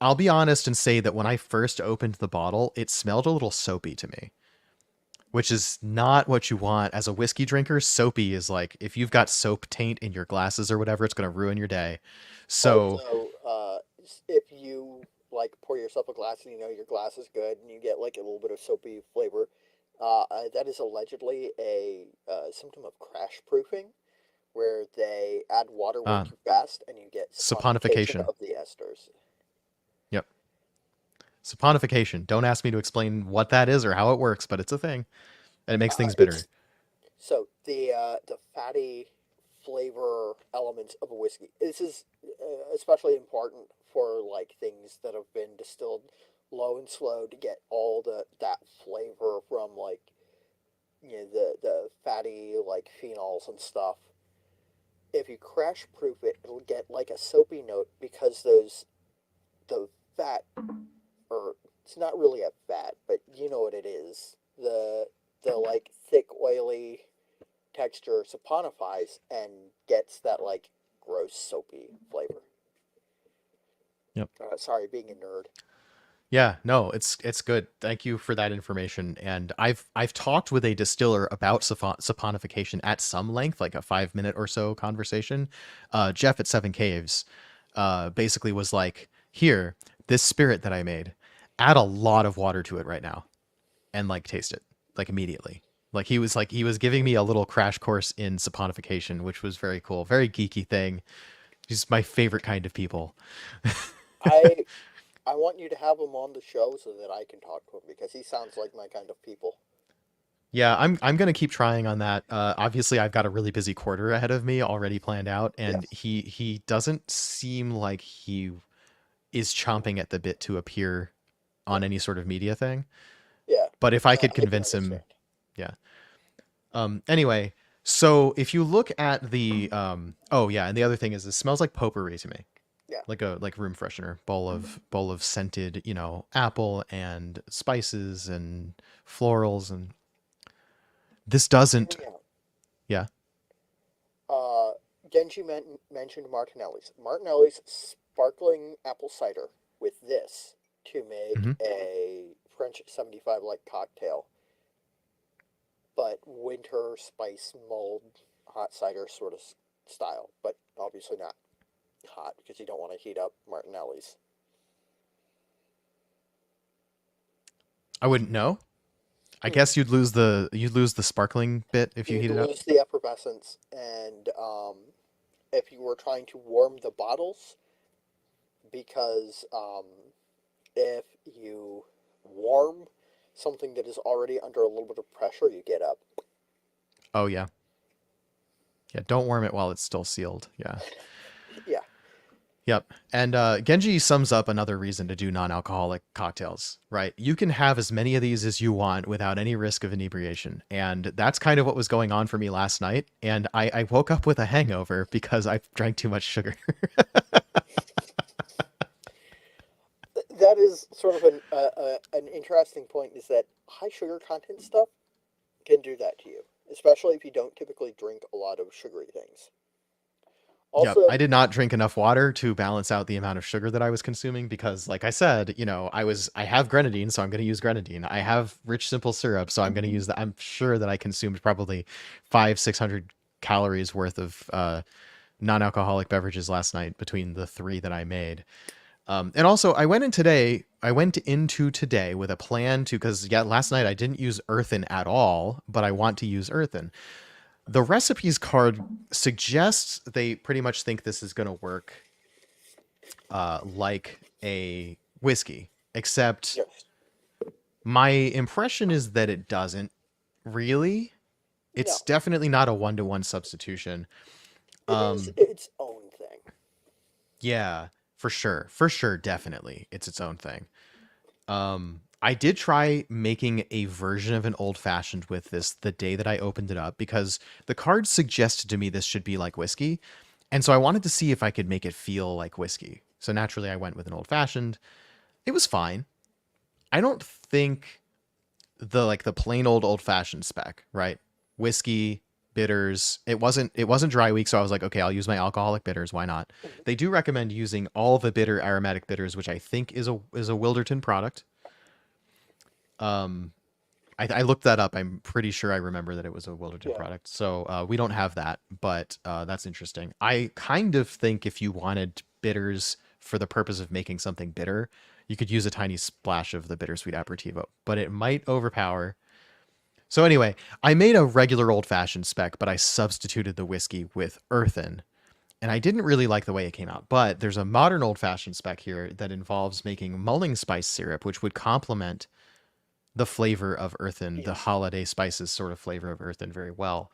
I'll be honest and say that when I first opened the bottle, it smelled a little soapy to me, which is not what you want as a whiskey drinker. Soapy is like if you've got soap taint in your glasses or whatever, it's going to ruin your day. So, Also, if you like pour yourself a glass and you know your glass is good and you get like a little bit of soapy flavor, that is allegedly a symptom of crash proofing, where they add water way uh, too fast and you get saponification saponification. of the esters. Yep. Saponification. Don't ask me to explain what that is or how it works, but it's a thing and it makes things bitter. It's so the fatty flavor elements of a whiskey. This is especially important for like things that have been distilled low and slow to get all that flavor from like the fatty like phenols and stuff. If you crash proof it, it'll get like a soapy note because the fat, or it's not really a fat, but you know what it is. The like thick oily texture saponifies and gets that like gross soapy flavor. Yep. Sorry, being a nerd. Yeah, no, it's good. Thank you for that information. And I've talked with a distiller about saponification at some length, like a 5 minute or so conversation. Jeff at Seven Caves, basically was like, "Here, this spirit that I made, add a lot of water to it right now, and like taste it like immediately." Like he was giving me a little crash course in saponification, which was very cool, very geeky thing. He's my favorite kind of people. I I want you to have him on the show so that I can talk to him because he sounds like my kind of people. Yeah, I'm gonna keep trying on that. Obviously, I've got a really busy quarter ahead of me already planned out, and Yes. he doesn't seem like he is chomping at the bit to appear Yeah. on any sort of media thing. Yeah. But if I could I can convince him, understand. yeah. Anyway, so if you look at the oh yeah, and the other thing is, it smells like potpourri to me, Yeah. like room freshener, bowl of scented, apple and spices and florals, and this Hear doesn't. me out. Yeah. Uh, Genji mentioned Martinelli's. Martinelli's sparkling apple cider with this to make Hmm. a French 75 like cocktail, but winter spice mulled hot cider sort of style, but obviously not hot because you don't want to heat up Martinelli's. I wouldn't know. I Hmm. guess you'd lose the sparkling bit if you You'd heat it up. lose the effervescence, and if you were trying to warm the bottles, because if you warm something that is already under a little bit of pressure, you get up. Oh yeah. Yeah, don't warm it while it's still sealed. Yeah. Yeah, Yep. And Genji sums up another reason to do non-alcoholic cocktails, right? You can have as many of these as you want without any risk of inebriation. And that's kind of what was going on for me last night. And I woke up with a hangover because I drank too much sugar. that is sort of an interesting point. Is that high sugar content stuff can do that to you, especially if you don't typically drink a lot of sugary things. Yep, Also, I did not drink enough water to balance out the amount of sugar that I was consuming because, like I said, I have grenadine, so I'm going to use grenadine. I have rich simple syrup, so I'm going to use that. I'm sure that I consumed probably 500-600 calories worth of non-alcoholic beverages last night between the three that I made. And also, I went in today. I went into today with a plan to, because yeah, last night I didn't use earthen at all, but I want to use earthen. The recipes card suggests they pretty much think this is going to work like a whiskey, except yes, my impression is that it doesn't really. It's no, definitely not a one-to-one substitution. it is Um, its own thing. yeah, for sure, definitely, it's its own thing. I did try making a version of an old fashioned with this the day that I opened it up because the cards suggested to me this should be like whiskey. And so I wanted to see if I could make it feel like whiskey. So naturally I went with an old fashioned. It was fine. I don't think the plain old fashioned spec, right? Whiskey, bitters. It wasn't dry week, so I was like, okay, I'll use my alcoholic bitters. Why not? Mhm. They do recommend using all the bitter aromatic bitters, which I think is a Wilderton product. Um, I looked that up. I'm pretty sure I remember that it was a Wilderton Yeah, product. So we don't have that, but that's interesting. I kind of think if you wanted bitters for the purpose of making something bitter, you could use a tiny splash of the bittersweet aperitivo, but it might overpower. So anyway, I made a regular old fashioned spec, but I substituted the whiskey with earthen. And I didn't really like the way it came out. But there's a modern old fashioned spec here that involves making mulling spice syrup, which would complement the flavor of earthen, the yes, holiday spices sort of flavor of earthen very well.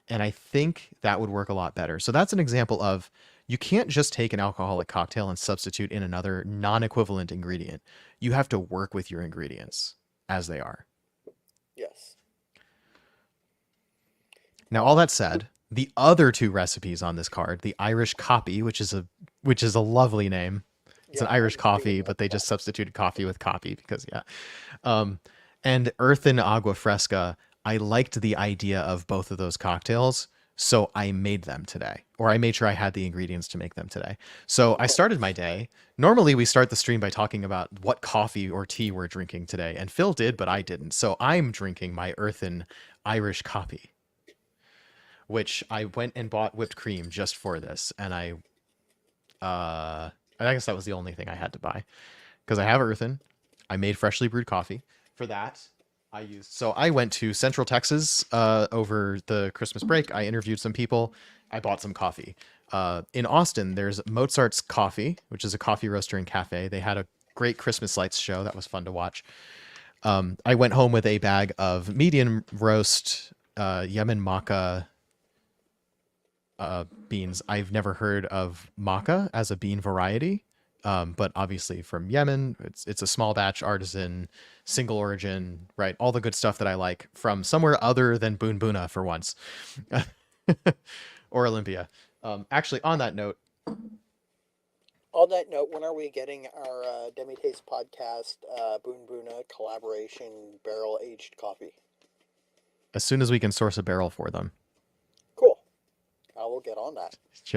And I think that would work a lot better. So that's an example of you can't just take an alcoholic cocktail and substitute in another non equivalent ingredient. You have to work with your ingredients as they are. yes. Now, all that said, the other two recipes on this card, the Irish Coffee, which is a lovely name. It's Yeah, an I Irish really coffee, like but they that. just substituted coffee with coffee because yeah. Um, and Earthen Agua Fresca, I liked the idea of both of those cocktails, so I made them today, or I made sure I had the ingredients to make them today. So I started my day. Normally, we start the stream by talking about what coffee or tea we're drinking today, and Phil did, but I didn't. So I'm drinking my Earthen Irish coffee, which I went and bought whipped cream just for this, and uh, I guess that was the only thing I had to buy because I have Earthen. I made freshly brewed coffee. For that, I went to Central Texas over the Christmas break. I interviewed some people. I bought some coffee. In Austin, there's Mozart's Coffee, which is a coffee roaster and cafe. They had a great Christmas lights show that was fun to watch. I went home with a bag of medium roast Yemen maca beans. I've never heard of maca as a bean variety, but obviously from Yemen, it's a small batch, artisan, single origin, right? All the good stuff that I like from somewhere other than Boon Boona for once, or Olympia. Actually, on that note, On that note, when are we getting our Demi Taste podcast Boon Boona collaboration barrel aged coffee? as soon as we can source a barrel for them, Cool. I will get on that.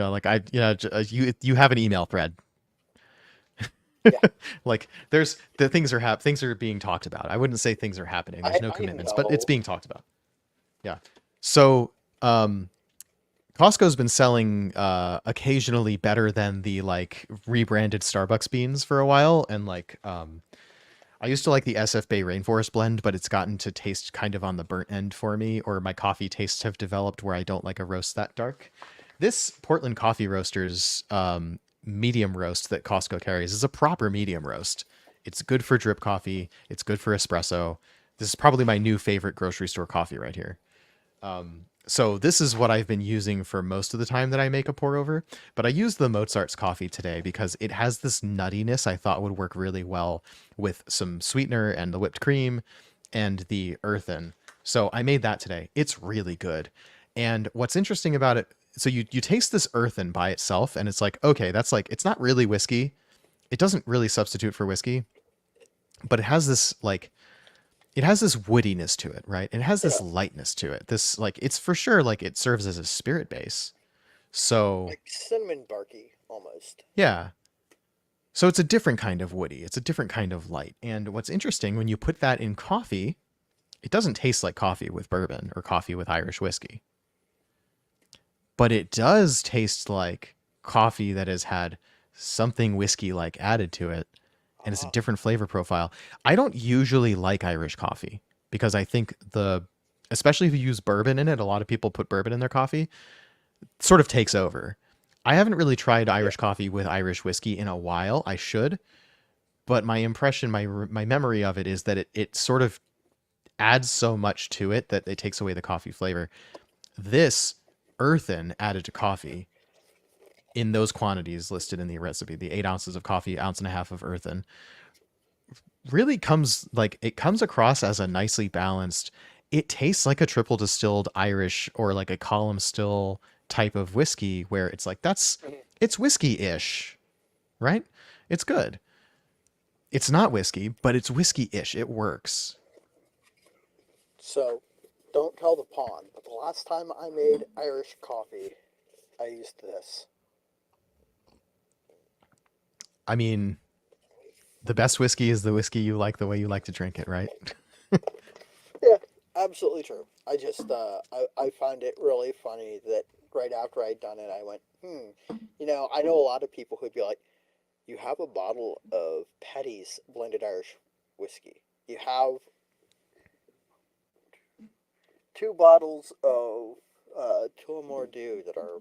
like you have an email thread. Yeah, Like there's the things are being talked about. I wouldn't say things are happening. There's no I commitments, but it's know. being talked about. Yeah. So, Costco's been selling occasionally better than the like rebranded Starbucks beans for a while, and I used to like the SF Bay Rainforest blend, but it's gotten to taste kind of on the burnt end for me, or my coffee tastes have developed where I don't like a roast that dark. This Portland Coffee Roasters medium roast that Costco carries is a proper medium roast. It's good for drip coffee. It's good for espresso. This is probably my new favorite grocery store coffee right here. So this is what I've been using for most of the time that I make a pour over. But I used the Mozart's coffee today because it has this nuttiness I thought would work really well with some sweetener and the whipped cream and the earthen. So I made that today. It's really good. And what's interesting about it, so you taste this earthen by itself, and it's like, okay, that's like it's not really whiskey. It doesn't really substitute for whiskey, but it has this woodiness to it, right? It has this Yeah, lightness to it. This like it's for sure like it serves as a spirit base. So Like cinnamon barky almost. yeah. So it's a different kind of woody. It's a different kind of light. And what's interesting when you put that in coffee, it doesn't taste like coffee with bourbon or coffee with Irish whiskey. But it does taste like coffee that has had something whiskey like added to it, and it's a Ah, different flavor profile. I don't usually like Irish coffee because I think especially if you use bourbon in it, a lot of people put bourbon in their coffee, sort of takes over. I haven't really tried yeah. Irish coffee with Irish whiskey in a while. I should, but my impression, my memory of it is that it sort of adds so much to it that it takes away the coffee flavor. This earthen added to coffee in those quantities listed in the recipe, the 8 ounces of coffee, ounce and a half of earthen, really comes across as a nicely balanced. It tastes like a triple distilled Irish or like a column still type of whiskey where it's like Mhm. it's whiskey-ish, right? It's good. It's not whiskey, but it's whiskey-ish. It works. So, don't tell the pawn, but the last time I made Irish coffee, I used this. I mean, the best whiskey is the whiskey you like the way you like to drink it, right? Yeah, absolutely true. I find it really funny that right after I'd done it, I went, I know a lot of people who'd be like, you have a bottle of Petty's blended Irish whiskey. You have two bottles of Tullamore Dew that are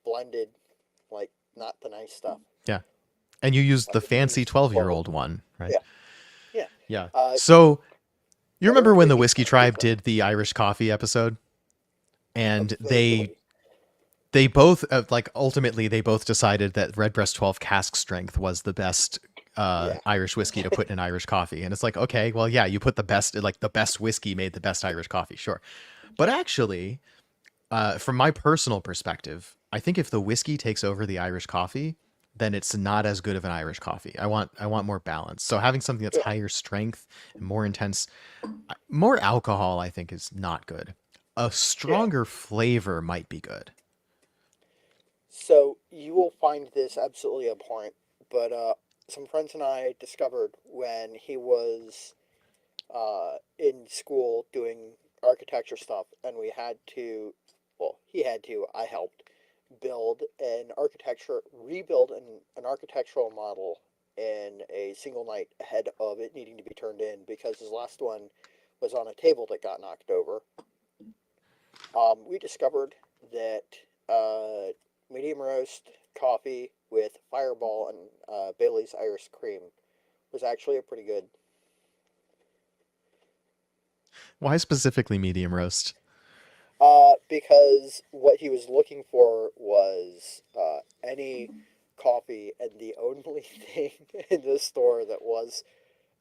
blended, like not the nice stuff. Yeah. And you use Like the if you fancy use 12-year-old horrible. one, right? Yeah, yeah. Yeah. Uh, So, you remember Every when the whiskey Whiskey tastes Tribe different. did the Irish coffee episode? And they Vaguely. they both ultimately they both decided that Redbreast 12 cask strength was the best Yeah, Irish whiskey to put in Irish coffee. And it's like, okay, well, yeah, you put the best whiskey made the best Irish coffee, sure. But actually, from my personal perspective, I think if the whiskey takes over the Irish coffee, then it's not as good of an Irish coffee. I want more balance. So having something that's yeah, higher strength and more intense, more alcohol, I think is not good. A yeah. stronger flavor might be good. So you will find this absolutely abhorrent, but some friends and I discovered when he was in school doing architecture stuff, and we had to, well, he had to, I helped rebuild an architectural model in a single night ahead of it needing to be turned in because his last one was on a table that got knocked over. We discovered that uh, medium roast coffee with Fireball and Bailey's Irish Cream was actually a pretty good. Why specifically medium roast? Because what he was looking for was any coffee, and the only thing in the store that was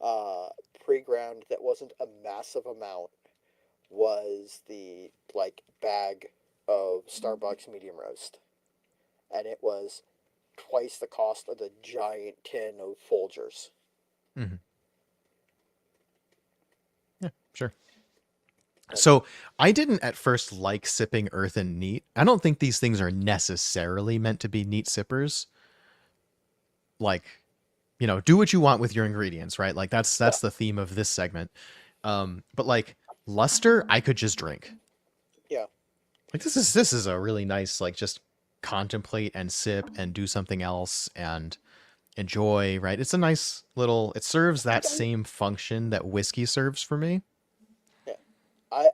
uh, pre-ground that wasn't a massive amount was the like bag of Starbucks medium roast, and it was twice the cost of the giant tin of Folgers. Hmm. Yeah, sure. And So I didn't at first like sipping earthen neat. I don't think these things are necessarily meant to be neat sippers. Like, do what you want with your ingredients, right? Like yeah, that's the theme of this segment. But like luster, I could just drink. yeah, Like this is a really nice like just contemplate and sip and do something else and enjoy, right? It's a nice little it serves I that don't. same function that whiskey serves for me. Yeah,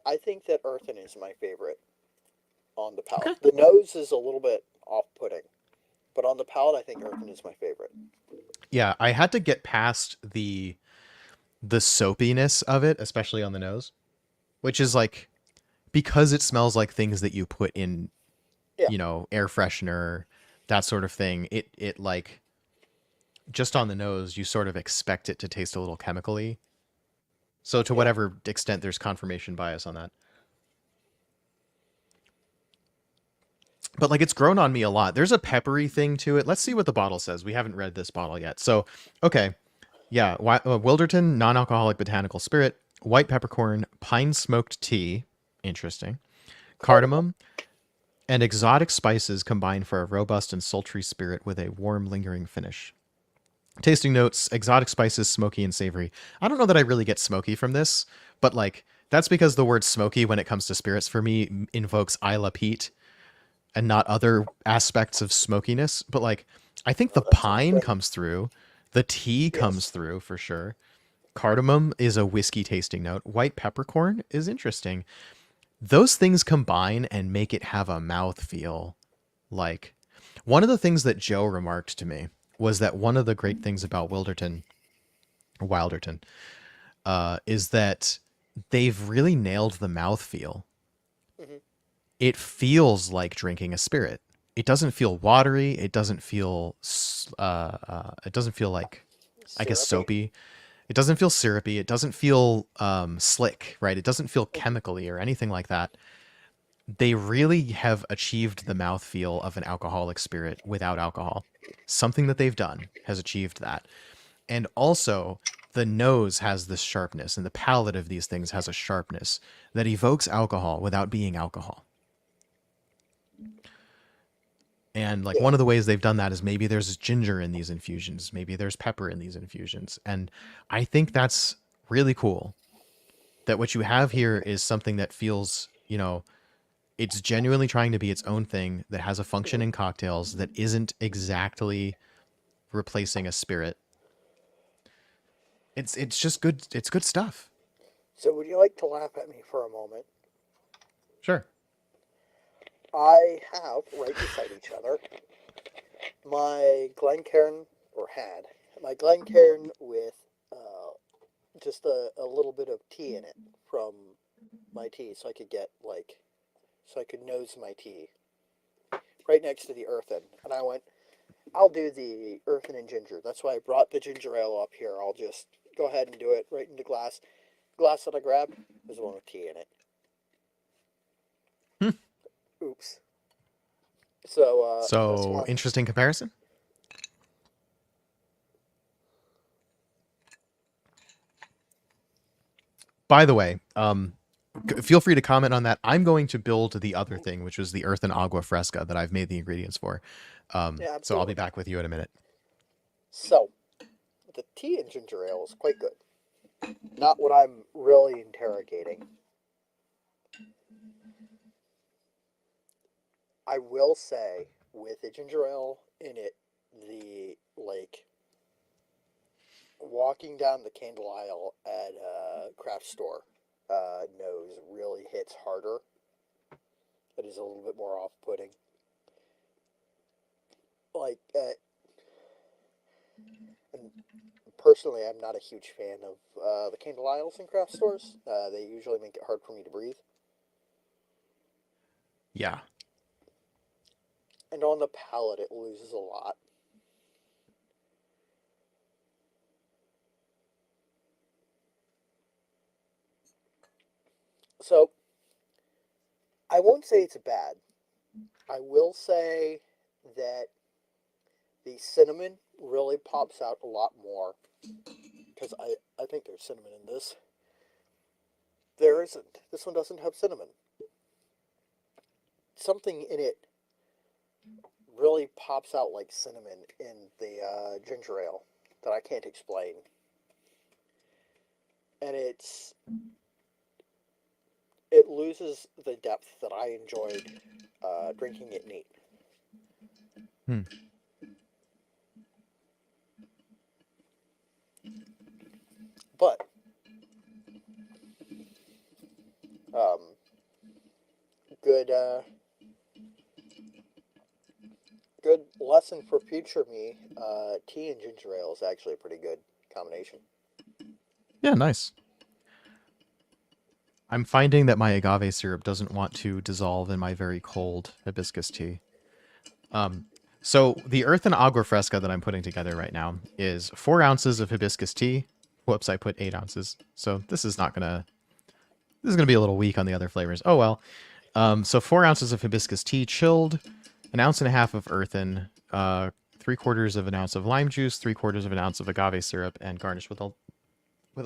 I think that earthen is my favorite on the palate. Okay. The nose is a little bit off-putting, but on the palate, I think earthen is my favorite. Yeah, I had to get past the soapiness of it, especially on the nose, which is like because it smells like things that you put in, Yeah, air freshener, that sort of thing. It like just on the nose, you sort of expect it to taste a little chemically. So to yeah. whatever extent there's confirmation bias on that. But like it's grown on me a lot. There's a peppery thing to it. Let's see what the bottle says. We haven't read this bottle yet. So, okay. Yeah, Wilderton non-alcoholic botanical spirit, white peppercorn, pine smoked tea, interesting. Cardamom. Cardamom, And exotic spices combine for a robust and sultry spirit with a warm, lingering finish. Tasting notes: exotic spices, smoky and savory. I don't know that I really get smoky from this, but like that's because the word smoky when it comes to spirits for me invokes Isla Peat and not other aspects of smokiness. But like I think the Oh, that's pine interesting. comes through, the tea comes Yes. through for sure. Cardamom is a whiskey tasting note. White peppercorn is interesting. Those things combine and make it have a mouth feel like one of the things that Joe remarked to me was that one of the great things about Wilderton, is that they've really nailed the mouthfeel. Hmm. It feels like drinking a spirit. It doesn't feel watery. It doesn't feel like, I guess, Syrupy. soapy. It doesn't feel syrupy. It doesn't feel slick, right? It doesn't feel Hmm. chemically or anything like that. They really have achieved the mouthfeel of an alcoholic spirit without alcohol. Something that they've done has achieved that. And also, the nose has this sharpness, and the palate of these things has a sharpness that evokes alcohol without being alcohol. And like Yeah. one of the ways they've done that is maybe there's ginger in these infusions, maybe there's pepper in these infusions. And I think that's really cool that what you have here is something that feels, it's genuinely trying to be its own thing that has a function Hmm. in cocktails that isn't exactly replacing a spirit. It's just good. It's good stuff. So, would you like to laugh at me for a moment? Sure. I have right beside each other my Glencairn, or had my Glencairn with uh, just a little bit of tea in it from my tea, so I could get like, so I could nose my tea right next to the earthen. And I went, I'll do the earthen and ginger. That's why I brought the ginger ale up here. I'll just go ahead and do it right into glass. Glass that I grabbed was the one with tea in it. Hmm. Oops. So this So one, interesting comparison. By the way, feel free to comment on that. I'm going to build the other thing, which was the earth and agua fresca that I've made the ingredients for. yeah, So I'll be absolutely. back with you in a minute. So the tea and ginger ale is quite good. Not what I'm really interrogating. I will say, with the ginger ale in it, the like walking down the candle aisle at a craft store nose really hits harder. It is a little bit more off-putting. Like, and personally, I'm not a huge fan of the candle aisles in craft stores. They usually make it hard for me to breathe. Yeah. And on the palate, it loses a lot. So I won't say it's bad. I will say that the cinnamon really pops out a lot more because I think there's cinnamon in this. There isn't. This one doesn't have cinnamon. Something in it really pops out like cinnamon in the ginger ale that I can't explain. And it loses the depth that I enjoyed drinking it neat. Hmm. But um, good good lesson for future me. Tea and ginger ale is actually a pretty good combination. Yeah. Nice. I'm finding that my agave syrup doesn't want to dissolve in my very cold hibiscus tea. Um, so the earth and agua fresca that I'm putting together right now is 4 ounces of hibiscus tea. Whoops, I put 8 ounces. So this is gonna be a little weak on the other flavors. Oh well. So 4 ounces of hibiscus tea chilled, an ounce and a half of earthen, 3/4 of an ounce of lime juice, 3/4 of an ounce of agave syrup, and garnished with a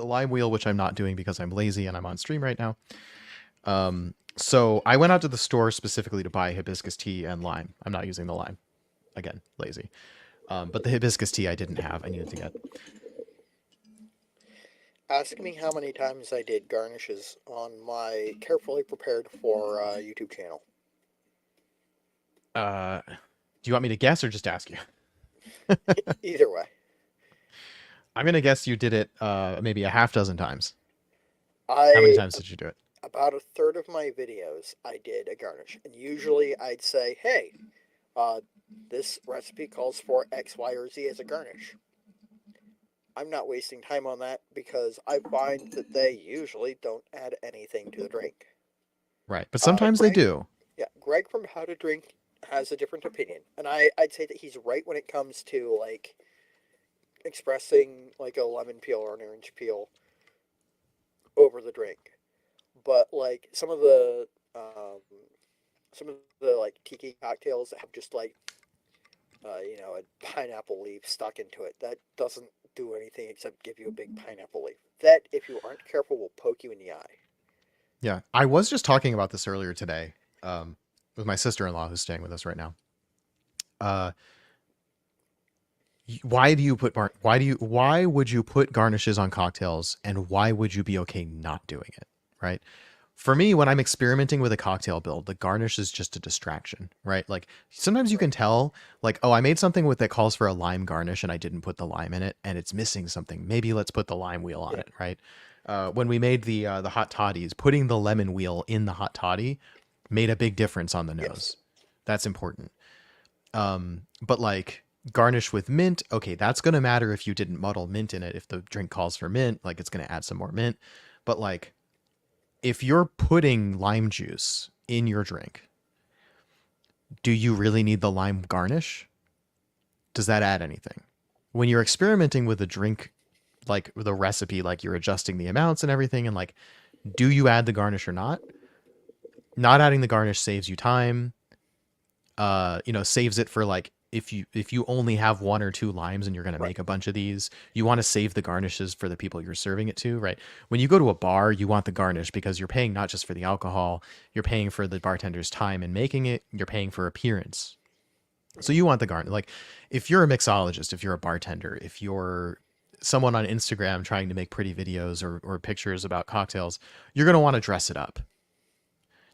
lime wheel, which I'm not doing because I'm lazy and I'm on stream right now. So I went out to the store specifically to buy hibiscus tea and lime. I'm not using the lime. Again, lazy. But the hibiscus tea I didn't have. I needed to get. Ask me how many times I did garnishes on my carefully prepared for YouTube channel. Do you want me to guess or just ask you? Either way, I'm gonna guess you did it maybe a half dozen times. How many I times did you do it? about a third of my videos I did a garnish, and usually I'd say, "Hey, uh, this recipe calls for X, Y, or Z as a garnish." I'm not wasting time on that because I find that they usually don't add anything to the drink. Right, but sometimes they Greg, do. yeah, Greg from How to Drink has a different opinion, and I'd say that he's right when it comes to like expressing like a lemon peel or an orange peel over the drink. But like um, some of the like tiki cocktails that have just like a pineapple leaf stuck into it, that doesn't do anything except give you a big pineapple leaf. That, if you aren't careful, will poke you in the eye. Yeah, I was just talking about this earlier today um, with my sister-in-law who's staying with us right now. Uh, why do you put why would you put garnishes on cocktails, and why would you be okay not doing it? Right? For me, when I'm experimenting with a cocktail build, the garnish is just a distraction, right? Like sometimes you Right. can tell, like, oh, I made something with that calls for a lime garnish and I didn't put the lime in it, and it's missing something. Maybe let's put the lime wheel on Yeah. it, right? When we made the hot toddies, putting the lemon wheel in the hot toddy made a big difference on the Yes. nose. That's important. But like garnish with mint, okay, that's gonna matter if you didn't muddle mint in it. If the drink calls for mint, like it's gonna add some more mint. But like if you're putting lime juice in your drink, do you really need the lime garnish? Does that add anything? When you're experimenting with a drink, like with a recipe, like you're adjusting the amounts and everything, and like, do you add the garnish or not? Not adding the garnish saves you time. Saves it for like if you only have one or two limes and you're going to Right. make a bunch of these, you want to save the garnishes for the people you're serving it to, right? When you go to a bar, you want the garnish because you're paying not just for the alcohol, you're paying for the bartender's time in making it, you're paying for appearance. So Hmm. you want the garnish. Like if you're a mixologist, if you're a bartender, if you're someone on Instagram trying to make pretty videos or pictures about cocktails, you're going to want to dress it up.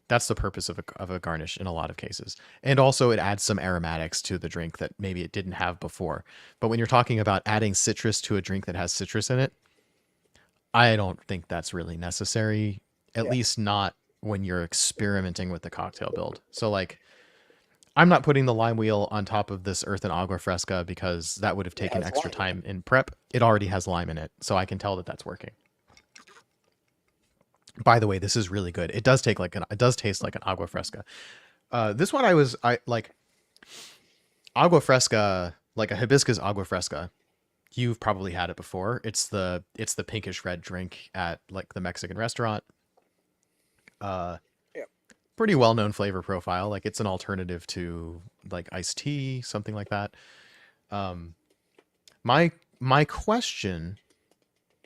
That's the purpose of a garnish in a lot of cases. And also it adds some aromatics to the drink that maybe it didn't have before. But when you're talking about adding citrus to a drink that has citrus in it, I don't think that's really necessary, at Yeah. least not when you're experimenting with the cocktail build. So like I'm not putting the lime wheel on top of this earth and agua fresca because that would have It taken has extra lime in it. time in prep. It already has lime in it, so I can tell that that's working. By the way, this is really good. It does taste like an agua fresca. This one I like agua fresca, like a hibiscus agua fresca. You've probably had it before. It's the pinkish red drink at like the Mexican restaurant. Uh, Yeah. Pretty well known flavor profile. Like it's an alternative to like iced tea, something like that. Um, my my question.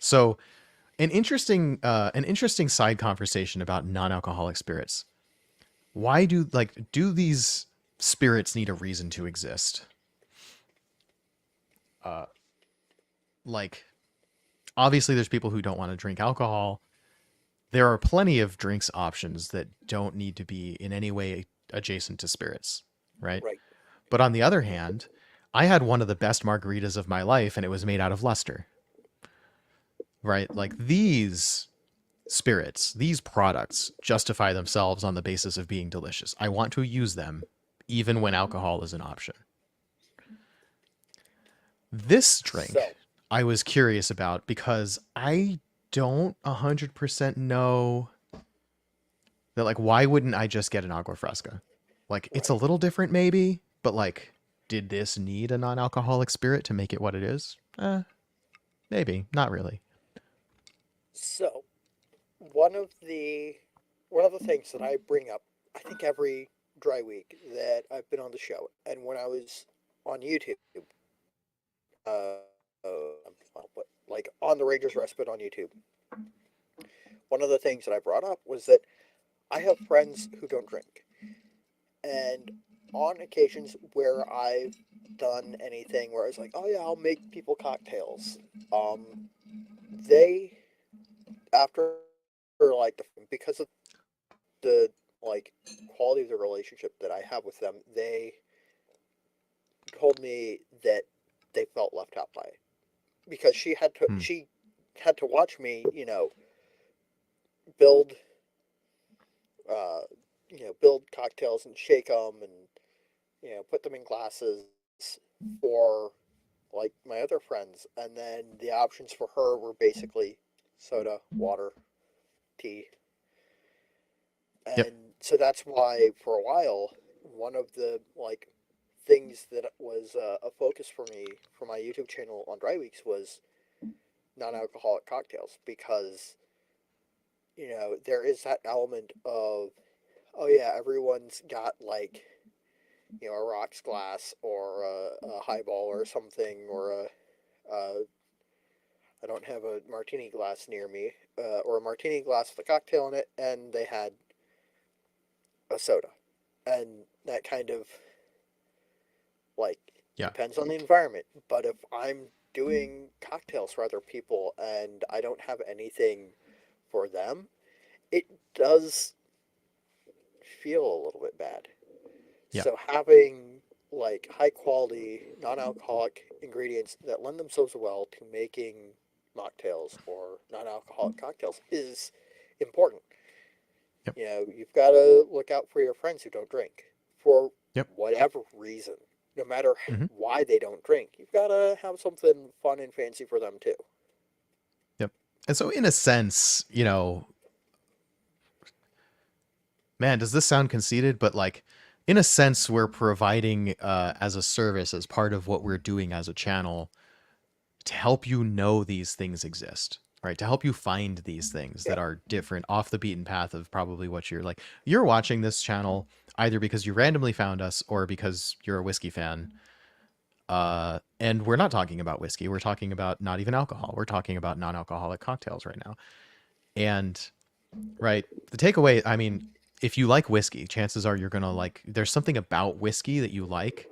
So an interesting side conversation about non-alcoholic spirits. Why do these spirits need a reason to exist? Uh, like obviously there's people who don't want to drink alcohol. There are plenty of drinks options that don't need to be in any way adjacent to spirits, right? Right. But on the other hand, I had one of the best margaritas of my life and it was made out of luster, right? Like these spirits, these products justify themselves on the basis of being delicious. I want to use them even when alcohol is an option. This drink So, I was curious about because I don't 100% know that like why wouldn't I just get an agua fresca? Like it's a right. little different maybe, but like did this need a non-alcoholic spirit to make it what it is? Maybe, not really. So, one of the one of the things that I bring up, I think every dry week that I've been on the show, and when I was on YouTube, uh, like on the Rangers Respite on YouTube, one of the things that I brought up was that I have friends who don't drink, and on occasions where I've done anything where I was like, oh yeah, I'll make people cocktails, they after like because of the like quality of the relationship that I have with them, they told me that they felt left out by it because Hmm. she had to watch me, build uh, build cocktails and shake them and put them in glasses for like my other friends, and then the options for her were basically soda, water, tea, Yep. and so that's why for a while one of the like things that was a focus for me for my YouTube channel on dry weeks was non-alcoholic cocktails because there is that element of oh yeah, everyone's got like a rocks glass or a highball or something or a I don't have a martini glass near me or a martini glass with a cocktail in it, and they had a soda, and that kind of like Yeah. depends on the environment. But if I'm doing cocktails for other people and I don't have anything for them, it does feel a little bit bad. Yeah. So having like high quality non-alcoholic ingredients that lend themselves well to making mocktails or non-alcoholic cocktails is important. Yep. You've got to look out for your friends who don't drink for Yep. whatever reason. No matter Hmm. why they don't drink, you've got to have something fun and fancy for them too. Yep. And so, in a sense, man, does this sound conceited? But like, in a sense, we're providing as a service, as part of what we're doing as a channel, to help you know these things exist, right? To help you find these things Yeah, that are different, off the beaten path of probably what you're like. You're watching this channel either because you randomly found us or because you're a whiskey fan. And we're not talking about whiskey. We're talking about not even alcohol. We're talking about non-alcoholic cocktails right now. And right, the takeaway, I mean, if you like whiskey, chances are you're gonna like. There's something about whiskey that you like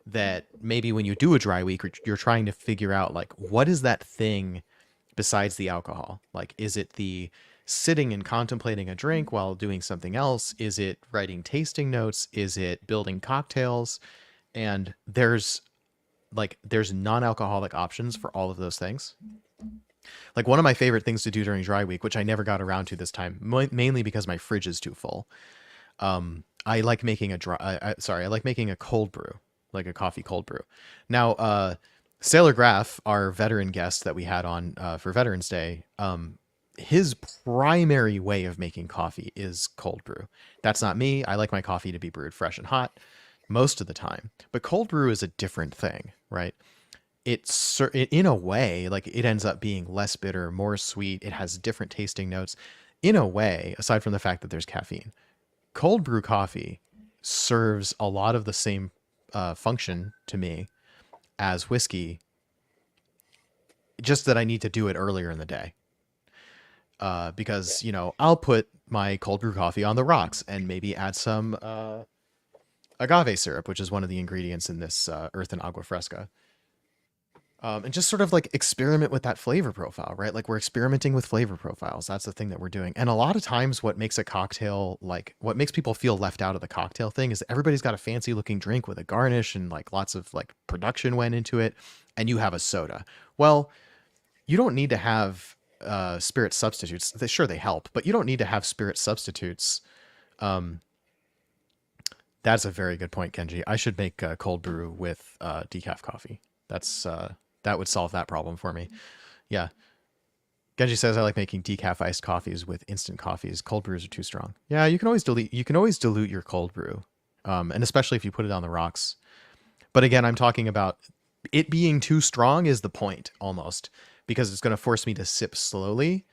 that maybe when you do a dry week, you're trying to figure out like what is that thing besides the alcohol? Like, is it the sitting and contemplating a drink while doing something else? Is it writing tasting notes? Is it building cocktails? And there's non-alcoholic options for all of those things. Like one of my favorite things to do during dry week, which I never got around to this time, mainly because my fridge is too full. I like making a I like making a cold brew, like a coffee cold brew. Now, Sailor Graf, our veteran guest that we had on for Veterans Day, his primary way of making coffee is cold brew. That's not me. I like my coffee to be brewed fresh and hot most of the time. But cold brew is a different thing, right? In a way, like it ends up being less bitter, more sweet. It has different tasting notes. In a way, aside from the fact that there's caffeine, cold brew coffee serves a lot of the same function to me as whiskey, just that I need to do it earlier in the day. yeah, Because I'll put my cold brew coffee on the rocks and maybe add some agave syrup, which is one of the ingredients in this Earth and Agua Fresca. And just sort of like experiment with that flavor profile, right? Like we're experimenting with flavor profiles. That's the thing that we're doing. And a lot of times, what makes a cocktail like what makes people feel left out of the cocktail thing is that everybody's got a fancy looking drink with a garnish and like lots of like production went into it, and you have a soda. Well, you don't need to have spirit substitutes. Sure, they help, but you don't need to have spirit substitutes. Um, that's a very good point, Kenji. I should make cold brew with decaf coffee. That's that would solve that problem for me. Yeah. Genji says I like making decaf iced coffees with instant coffees. Cold brews are too strong. Yeah, you can always dilute your cold brew. And especially if you put it on the rocks. But again, I'm talking about it being too strong is the point almost because it's going to force me to sip slowly,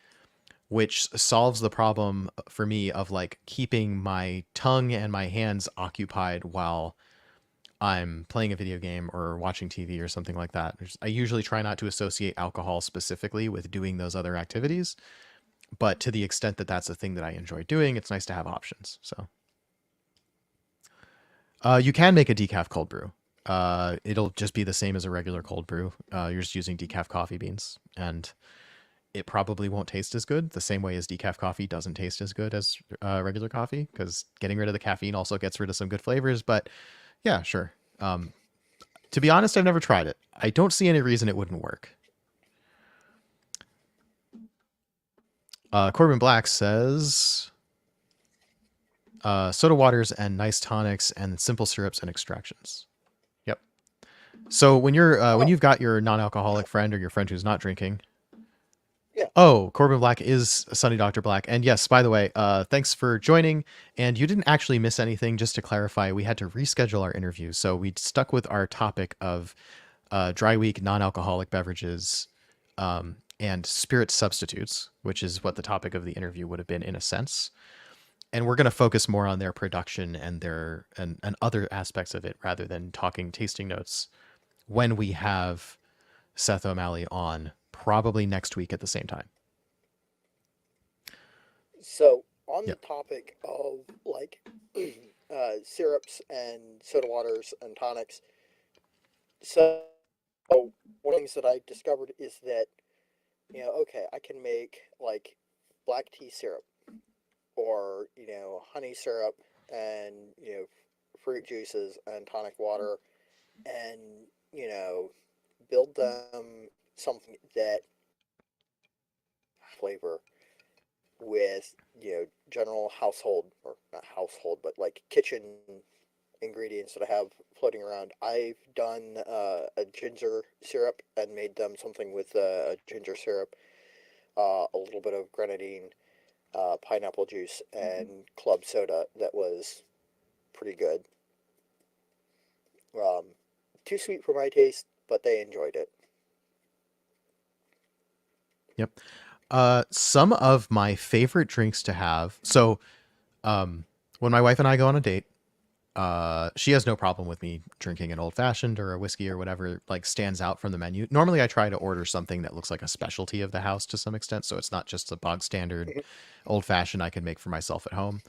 which solves the problem for me of like keeping my tongue and my hands occupied while I'm playing a video game or watching TV or something like that. I usually try not to associate alcohol specifically with doing those other activities. But to the extent that that's a thing that I enjoy doing, it's nice to have options. So you can make a decaf cold brew. It'll just be the same as a regular cold brew. You're just using decaf coffee beans, and it probably won't taste as good. The same way as decaf coffee doesn't taste as good as regular coffee, because getting rid of the caffeine also gets rid of some good flavors. But yeah, sure. To be honest, I've never tried it. I don't see any reason it wouldn't work. Corbin Black says soda waters and nice tonics and simple syrups and extractions. Yep. So when Oh, you've got your non-alcoholic friend or your friend who's not drinking. yeah. Oh, Corbin Black is Sunny Dr. Black. And yes, by the way, thanks for joining. And you didn't actually miss anything. Just to clarify, we had to reschedule our interview. So we stuck with our topic of dry week non-alcoholic beverages and spirit substitutes, which is what the topic of the interview would have been in a sense. And we're going to focus more on their production and and other aspects of it rather than talking tasting notes when we have Seth O'Malley on probably next week at the same time. So on the Yep. topic of like syrups and soda waters and tonics, so one of the things that I discovered is that okay, I can make like black tea syrup or honey syrup and fruit juices and tonic water and you know build them something that flavor with general household or not household but like kitchen ingredients that I have floating around. I've done a ginger syrup and made them something with a ginger syrup, a little bit of grenadine, pineapple juice, and club soda that was pretty good. Um, Too sweet for my taste, but they enjoyed it. Yep. Some of my favorite drinks to have. So, um, when my wife and I go on a date, she has no problem with me drinking an old fashioned or a whiskey or whatever like stands out from the menu. Normally, I try to order something that looks like a specialty of the house to some extent, so it's not just a bog standard old fashioned I can make for myself at home.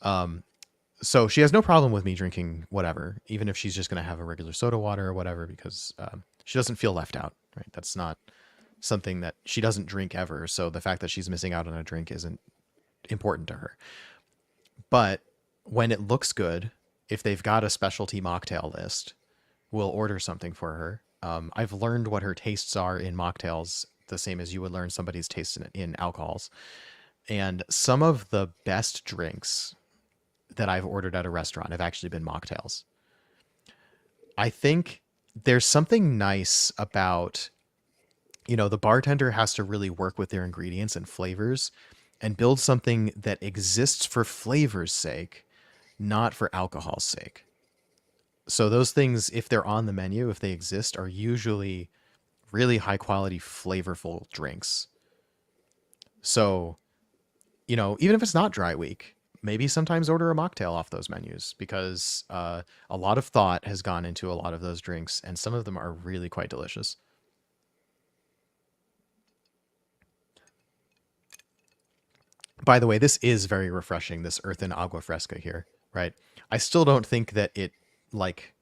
Um, so she has no problem with me drinking whatever, even if she's just going to have a regular soda water or whatever, because she doesn't feel left out. Right? That's not something that she doesn't drink ever. So the fact that she's missing out on a drink isn't important to her. But when it looks good, if they've got a specialty mocktail list, we'll order something for her. I've learned what her tastes are in mocktails, the same as you would learn somebody's taste in alcohols. And some of the best drinks that I've ordered at a restaurant have actually been mocktails. I think there's something nice about, the bartender has to really work with their ingredients and flavors and build something that exists for flavor's sake, not for alcohol's sake. So those things, if they're on the menu, if they exist, are usually really high quality, flavorful drinks. So, even if it's not dry week, maybe sometimes order a mocktail off those menus because a lot of thought has gone into a lot of those drinks, and some of them are really quite delicious. By the way, this is very refreshing, this earthen agua fresca here, right? I still don't think that like,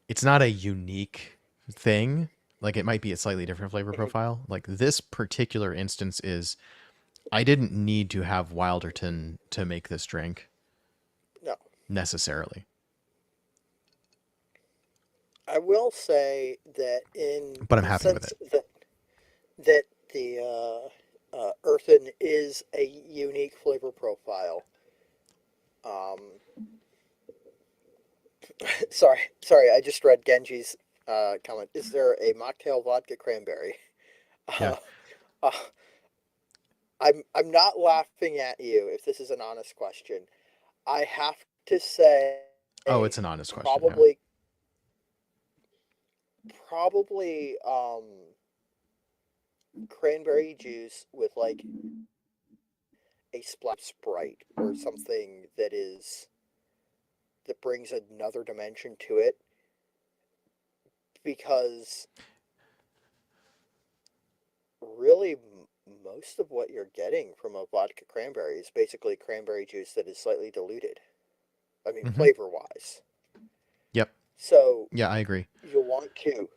it's not a unique thing. Like, it might be a slightly different flavor profile. Like, this particular instance is, I didn't need to have Wilderton to make this drink No, necessarily. I will say that in But I'm the happy with sense it. that the earthen is a unique flavor profile. Um, sorry, I just read Genji's comment. Is there a mocktail vodka cranberry? Yeah. Uh, uh, I'm not laughing at you if this is an honest question. I have to say Oh, it's an honest question. Yeah. probably probably cranberry juice with like a splash Sprite or something that brings another dimension to it because really most of what you're getting from a vodka cranberry is basically cranberry juice that is slightly diluted. I mean, Mm-hmm. flavor wise. Yep. So Yeah, I agree. you'll want to,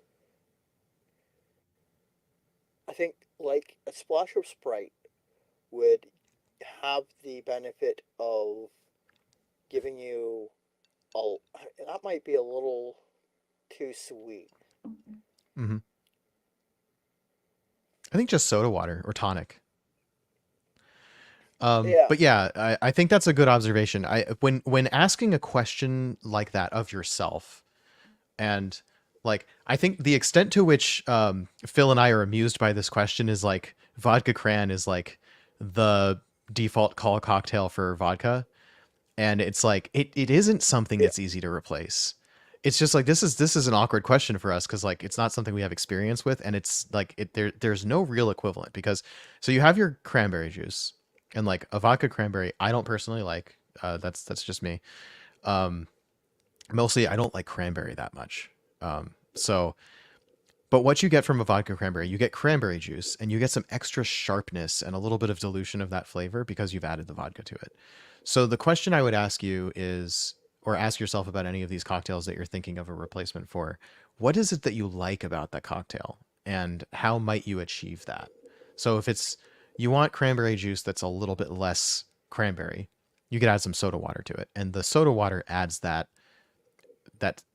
I think, like a splash of Sprite would have the benefit of giving you a, that might be a little too sweet. Mm-hmm. I think just soda water or tonic. Yeah. But yeah, I think that's a good observation. When asking a question like that of yourself, and like I think the extent to which Phil and I are amused by this question is like vodka cran is like the default call cocktail for vodka, and it's like it isn't something Yeah. that's easy to replace. It's just like this is an awkward question for us because like it's not something we have experience with, and it's like there's no real equivalent because so you have your cranberry juice and like a vodka cranberry I don't personally like. That's just me. Um, Mostly I don't like cranberry that much. So but what you get from a vodka cranberry, you get cranberry juice and you get some extra sharpness and a little bit of dilution of that flavor because you've added the vodka to it. So the question I would ask you is, or ask yourself about any of these cocktails that you're thinking of a replacement for, what is it that you like about that cocktail and how might you achieve that? So if it's, you want cranberry juice that's a little bit less cranberry, you could add some soda water to it. And the soda water adds that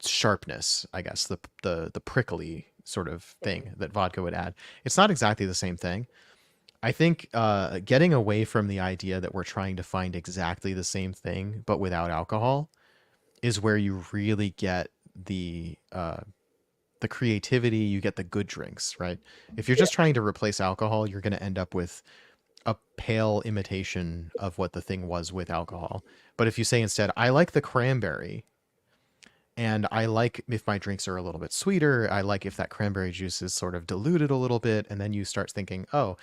sharpness, I guess, the prickly sort of Mhm. thing that vodka would add. It's not exactly the same thing. I think getting away from the idea that we're trying to find exactly the same thing but without alcohol is where you really get the creativity. You get the good drinks, right? If you're Yeah. just trying to replace alcohol, you're going to end up with a pale imitation of what the thing was with alcohol. But if you say instead, I like the cranberry, and I like if my drinks are a little bit sweeter. I like if that cranberry juice is sort of diluted a little bit. And then you start thinking, oh,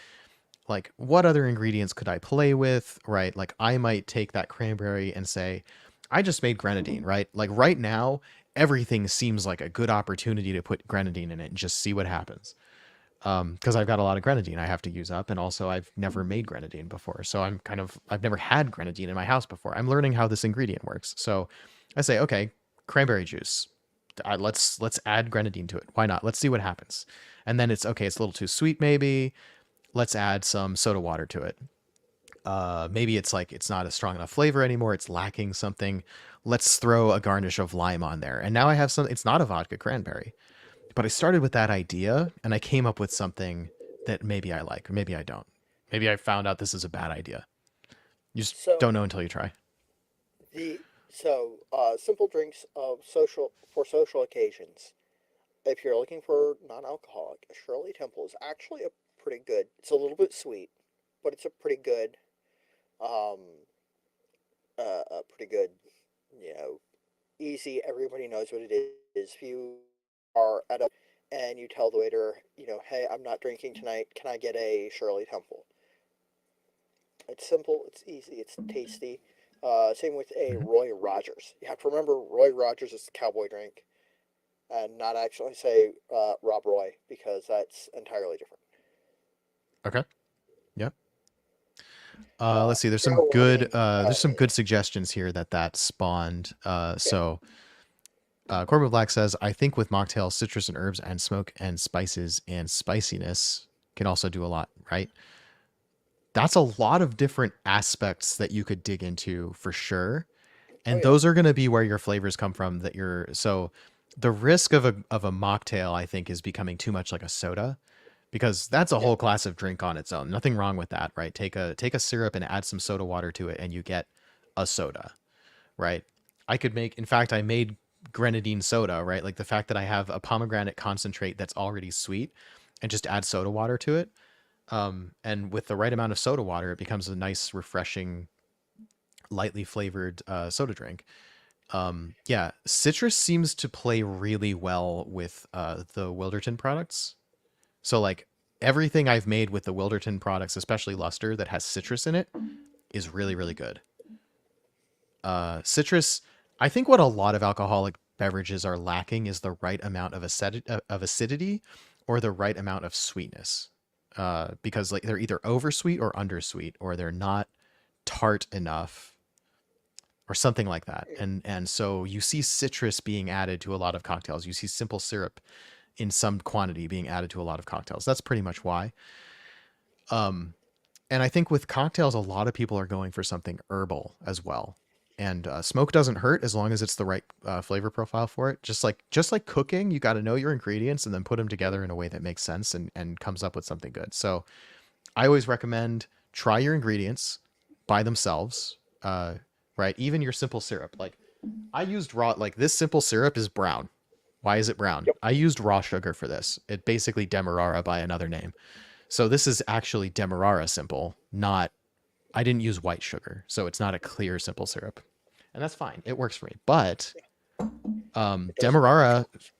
like what other ingredients could I play with? Right. Like I might take that cranberry and say, I just made grenadine, right? Like right now, everything seems like a good opportunity to put grenadine in it and just see what happens. Because I've got a lot of grenadine I have to use up, and also I've never made grenadine before, so I've never had grenadine in my house before. I'm learning how this ingredient works, so I say, okay, cranberry juice. Let's add grenadine to it. Why not? Let's see what happens. And then it's okay. It's a little too sweet, maybe. Let's add some soda water to it. Maybe it's like it's not a strong enough flavor anymore. It's lacking something. Let's throw a garnish of lime on there, and now I have some. It's not a vodka cranberry, but I started with that idea and I came up with something that maybe I like, or maybe I don't. Maybe I found out this is a bad idea. You just So don't know until you try. the simple drinks of social for social occasions. If you're looking for non-alcoholic, Shirley Temple is actually a pretty good. It's a little bit sweet, but it's a pretty good, um, a pretty good, you know, easy. Everybody knows what it is. If you are at a and you tell the waiter, hey, I'm not drinking tonight. Can I get a Shirley Temple? It's simple. It's easy. It's tasty. Same with a Hmm. Roy Rogers. You have to remember Roy Rogers is the cowboy drink, and not actually say Rob Roy because that's entirely different. Okay. Yep. Let's see. Fair warning. There's some good suggestions here that spawned. Yeah. Corbin Black says, I think with mocktails, citrus and herbs and smoke and spices and spiciness can also do a lot, right? That's a lot of different aspects that you could dig into for sure. Oh And yeah. those are going to be where your flavors come from that you're so the risk of a mocktail I think is becoming too much like a soda because that's a Yeah. whole class of drink on its own. Nothing wrong with that, right? Take a syrup and add some soda water to it and you get a soda, right? I could make in fact I made grenadine soda, right? Like the fact that I have a pomegranate concentrate that's already sweet and just add soda water to it. And with the right amount of soda water, it becomes a nice, refreshing, lightly flavored soda drink. Yeah, citrus seems to play really well with the Wilderton products. So like everything I've made with the Wilderton products, especially Luster, that has citrus in it, is really really good. Citrus, I think what a lot of alcoholic beverages are lacking is the right amount of acidity or the right amount of sweetness. because like they're either oversweet or undersweet, or they're not tart enough, or something like that. And so you see citrus being added to a lot of cocktails. You see simple syrup in some quantity being added to a lot of cocktails. That's pretty much why. Um, and I think with cocktails, a lot of people are going for something herbal as well. And smoke doesn't hurt as long as it's the right flavor profile for it. Just like cooking, you got to know your ingredients and then put them together in a way that makes sense and comes up with something good. So I always recommend try your ingredients by themselves. Right, even your simple syrup. Like I used raw. Like this simple syrup is brown. Why is it brown? Yep. I used raw sugar for this. It basically demerara by another name. So this is actually demerara simple, not I didn't use white sugar. So it's not a clear simple syrup. And that's fine. It works for me. But It does make a demerara challenge.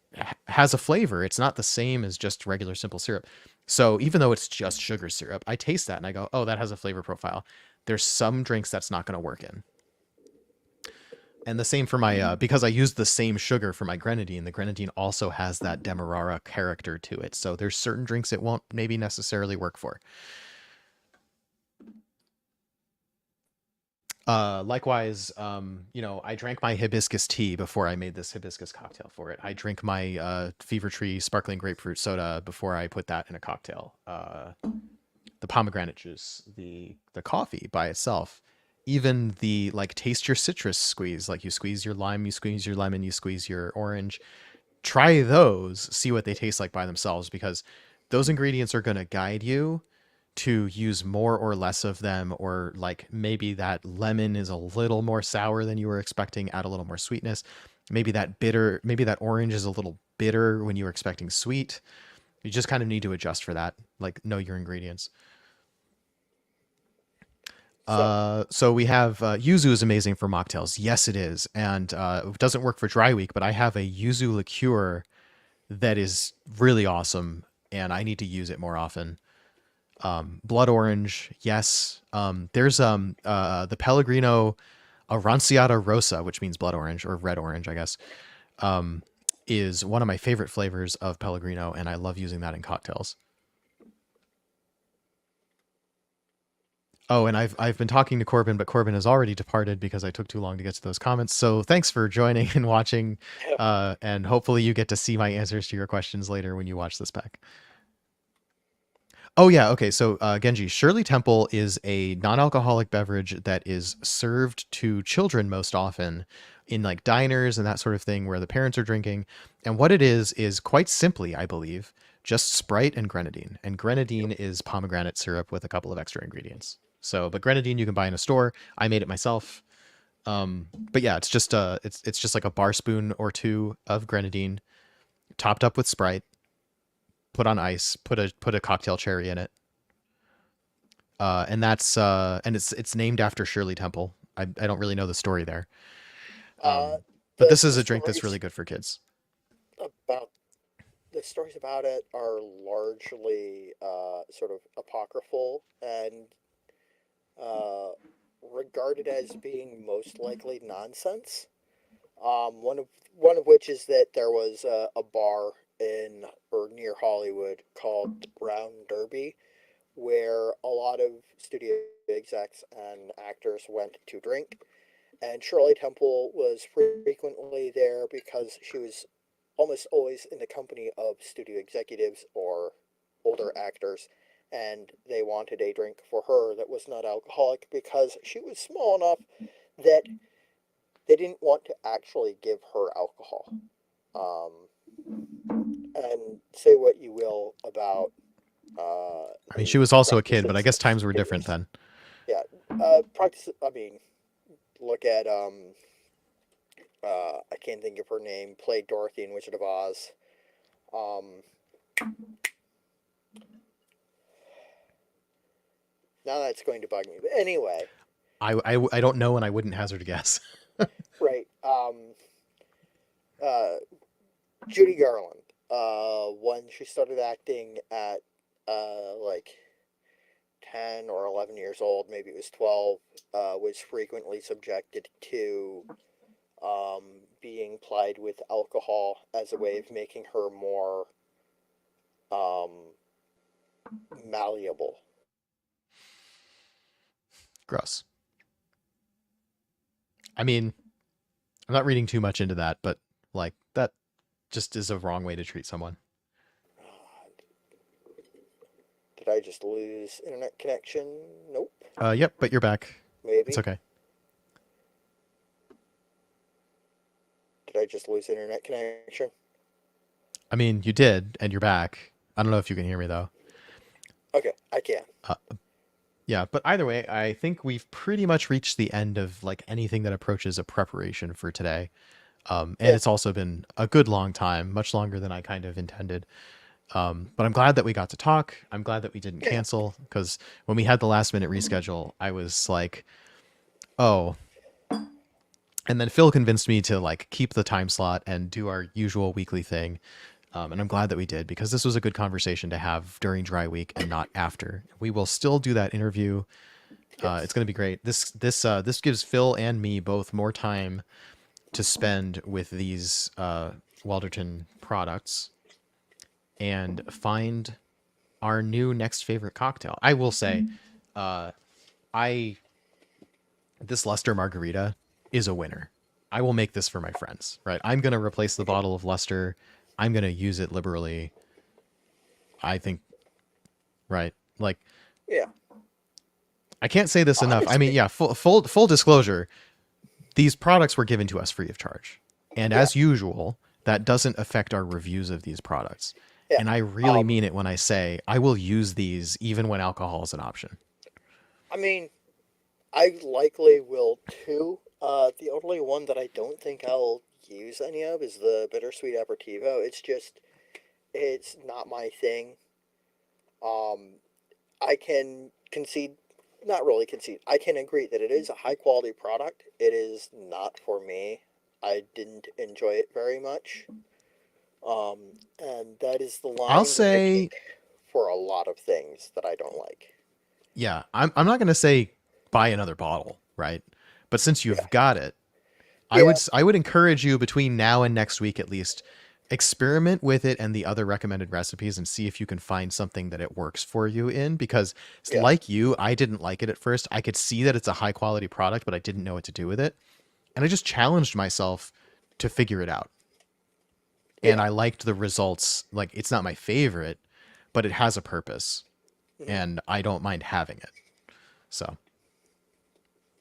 has a flavor. It's not the same as just regular simple syrup. So even though it's just sugar syrup, I taste that and I go, "Oh, that has a flavor profile." There's some drinks that's not going to work in. And the same for my because I used the same sugar for my grenadine. The grenadine also has that demerara character to it. So there's certain drinks it won't maybe necessarily work for. Likewise, I drank my hibiscus tea before I made this hibiscus cocktail for it. I drink my Fever Tree sparkling grapefruit soda before I put that in a cocktail. The pomegranate juice, the coffee by itself, even the like taste your citrus squeeze, like you squeeze your lime, you squeeze your lemon, you squeeze your orange. Try those, see what they taste like by themselves, because those ingredients are going to guide you to use more or less of them, or like maybe that lemon is a little more sour than you were expecting, add a little more sweetness. Maybe that orange is a little bitter when you were expecting sweet. You just kind of need to adjust for that, like know your ingredients. So, So we have yuzu is amazing for mocktails. Yes, it is, and it doesn't work for dry week. But I have a yuzu liqueur that is really awesome, and I need to use it more often. Blood orange, yes. There's the Pellegrino Aranciata Rosa, which means blood orange or red orange, I guess. Is one of my favorite flavors of Pellegrino, and I love using that in cocktails. Oh, and I've been talking to Corbin, but Corbin has already departed because I took too long to get to those comments. So thanks for joining and watching, and hopefully you get to see my answers to your questions later when you watch this back. Oh yeah, okay. So Genji, Shirley Temple is a non-alcoholic beverage that is served to children most often in like diners and that sort of thing where the parents are drinking. And what it is quite simply, I believe, just Sprite and grenadine. And yep. grenadine is pomegranate syrup with a couple of extra ingredients. So, but grenadine you can buy in a store. I made it myself. But yeah, it's just like a bar spoon or two of grenadine topped up with Sprite, put on ice, put a cocktail cherry in it, and it's named after Shirley Temple. I don't really know the story there, Uh, but the this is the a drink that's really stories good for kids. about the stories about it are largely sort of apocryphal and uh, regarded as being most likely nonsense. One of which is that there was a bar in or near Hollywood called Brown Derby, where a lot of studio execs and actors went to drink. And Shirley Temple was frequently there because she was almost always in the company of studio executives or older actors, and they wanted a drink for her that was not alcoholic because she was small enough that they didn't want to actually give her alcohol. Um, and say what you will about I mean, she the was also a kid, but I practices guess of times were different studios. then. Yeah, practice. I mean, look at I can't think of her name. Played Dorothy in Wizard of Oz. Um, now that's going to bug me. But anyway, I don't know, and I wouldn't hazard a guess. right. Uh, Judy Garland. When she started acting at like 10 or 11 years old, maybe it was 12, was frequently subjected to being plied with alcohol as a way of making her more um, malleable. Gross. I mean, I'm not reading too much into that, but like that just is a wrong way to treat someone. Did I just lose internet connection? Nope. Yep, but you're back. It's Maybe. okay. Did I just lose internet connection? I mean, you did, and you're back. I don't know if you can hear me though. Okay, I can. Uh, yeah, but either way, I think we've pretty much reached the end of like anything that approaches a preparation for today. And Yeah, it's also been a good long time, much longer than I kind of intended. But I'm glad that we got to talk. I'm glad that we didn't yeah, cancel because when we had the last minute reschedule, I was like, oh. And then Phil convinced me to like keep the time slot and do our usual weekly thing. And I'm glad that we did because this was a good conversation to have during dry week and not after. We will still do that interview. It's yes. going to be great. This gives Phil and me both more time to spend with these Walderton products and find our new next favorite cocktail. I will say, uh, I this Luster Margarita is a winner. I will make this for my friends. Right, I'm gonna replace the bottle of Luster. I'm gonna use it liberally. I think right. Like Yeah, I can't say this enough. I mean, honestly, yeah. Full disclosure. These products were given to us free of charge, and yeah, as usual, that doesn't affect our reviews of these products. yeah. And I really Um, mean it when I say I will use these even when alcohol is an option. I mean, I likely will too. The only one that I don't think I'll use any of is the bittersweet aperitivo. It's not my thing. Um, I can concede, not really concede. I can agree that it is a high quality product. It is not for me. I didn't enjoy it very much. And that is the I'll line that I say, take for a lot of things that I don't like. yeah, I'm not going to say buy another bottle, right? But since Yeah, you've got it, yeah, I would encourage you between now and next week at least experiment with it and the other recommended recipes and see if you can find something that it works for you in because yeah, like you, I didn't like it at first. I could see that it's a high quality product, but I didn't know what to do with it. And I just challenged myself to figure it out. And yeah. I liked the results. Like it's not my favorite, but it has a purpose Hmm. and I don't mind having it. So,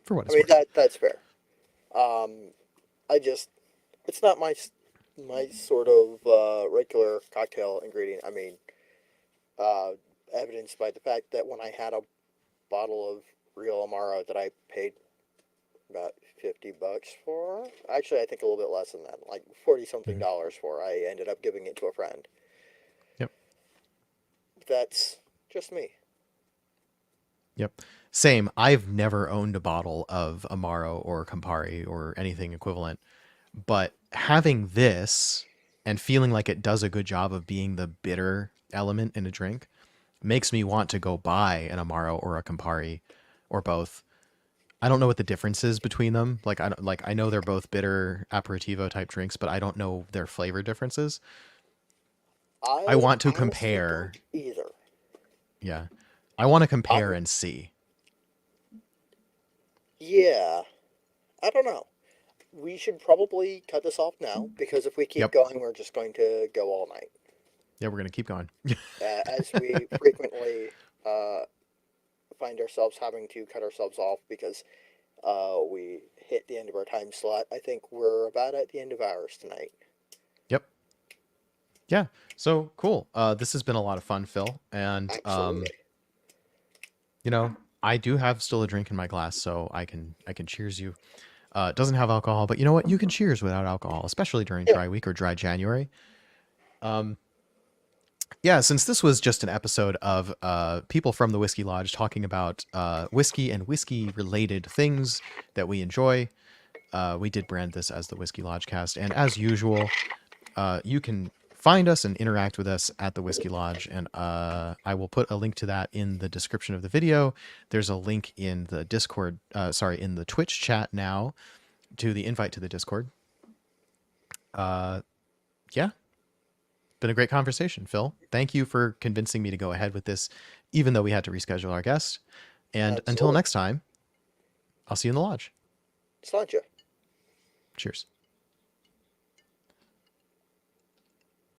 for what I it's mean worth. that's fair. Um, I just it's not my sort of regular cocktail ingredient. I mean, uh, evidenced by the fact that when I had a bottle of real Amaro that I paid about $50 for, actually I think a little bit less than that, like 40 something Mhm. dollars for, I ended up giving it to a friend. Yep. That's just me. Yep. Same. I've never owned a bottle of Amaro or Campari or anything equivalent, but having this and feeling like it does a good job of being the bitter element in a drink makes me want to go buy an Amaro or a Campari or both. I don't know what the difference is between them. Like I know they're both bitter aperitivo type drinks, but I don't know their flavor differences. I I want to honestly compare. don't either. Yeah. I want to I compare and see. Yeah, I don't know. We should probably cut this off now because if we keep Yep. going, we're just going to go all night. Yeah, we're going to keep going. As we frequently uh, find ourselves having to cut ourselves off because we hit the end of our time slot. I think we're about at the end of ours tonight. Yep. Yeah. So cool. This has been a lot of fun, Phil. And Absolutely. you know, I do have still a drink in my glass, so I can cheers you. It doesn't have alcohol, but you know what? You can cheers without alcohol, especially during Yeah. dry week or dry January. Um, yeah, since this was just an episode of people from the Whiskey Lodge talking about whiskey and whiskey related things that we enjoy, we did brand this as the Whiskey Lodge cast. And as usual, you can find us and interact with us at the Whiskey Lodge. And I will put a link to that in the description of the video. There's a link in the Discord, in the Twitch chat now to the invite to the Discord. Uh, yeah. Been a great conversation, Phil. Thank you for convincing me to go ahead with this, even though we had to reschedule our guest. And until Absolutely. next time, I'll see you in the lodge. Sláinte. Cheers.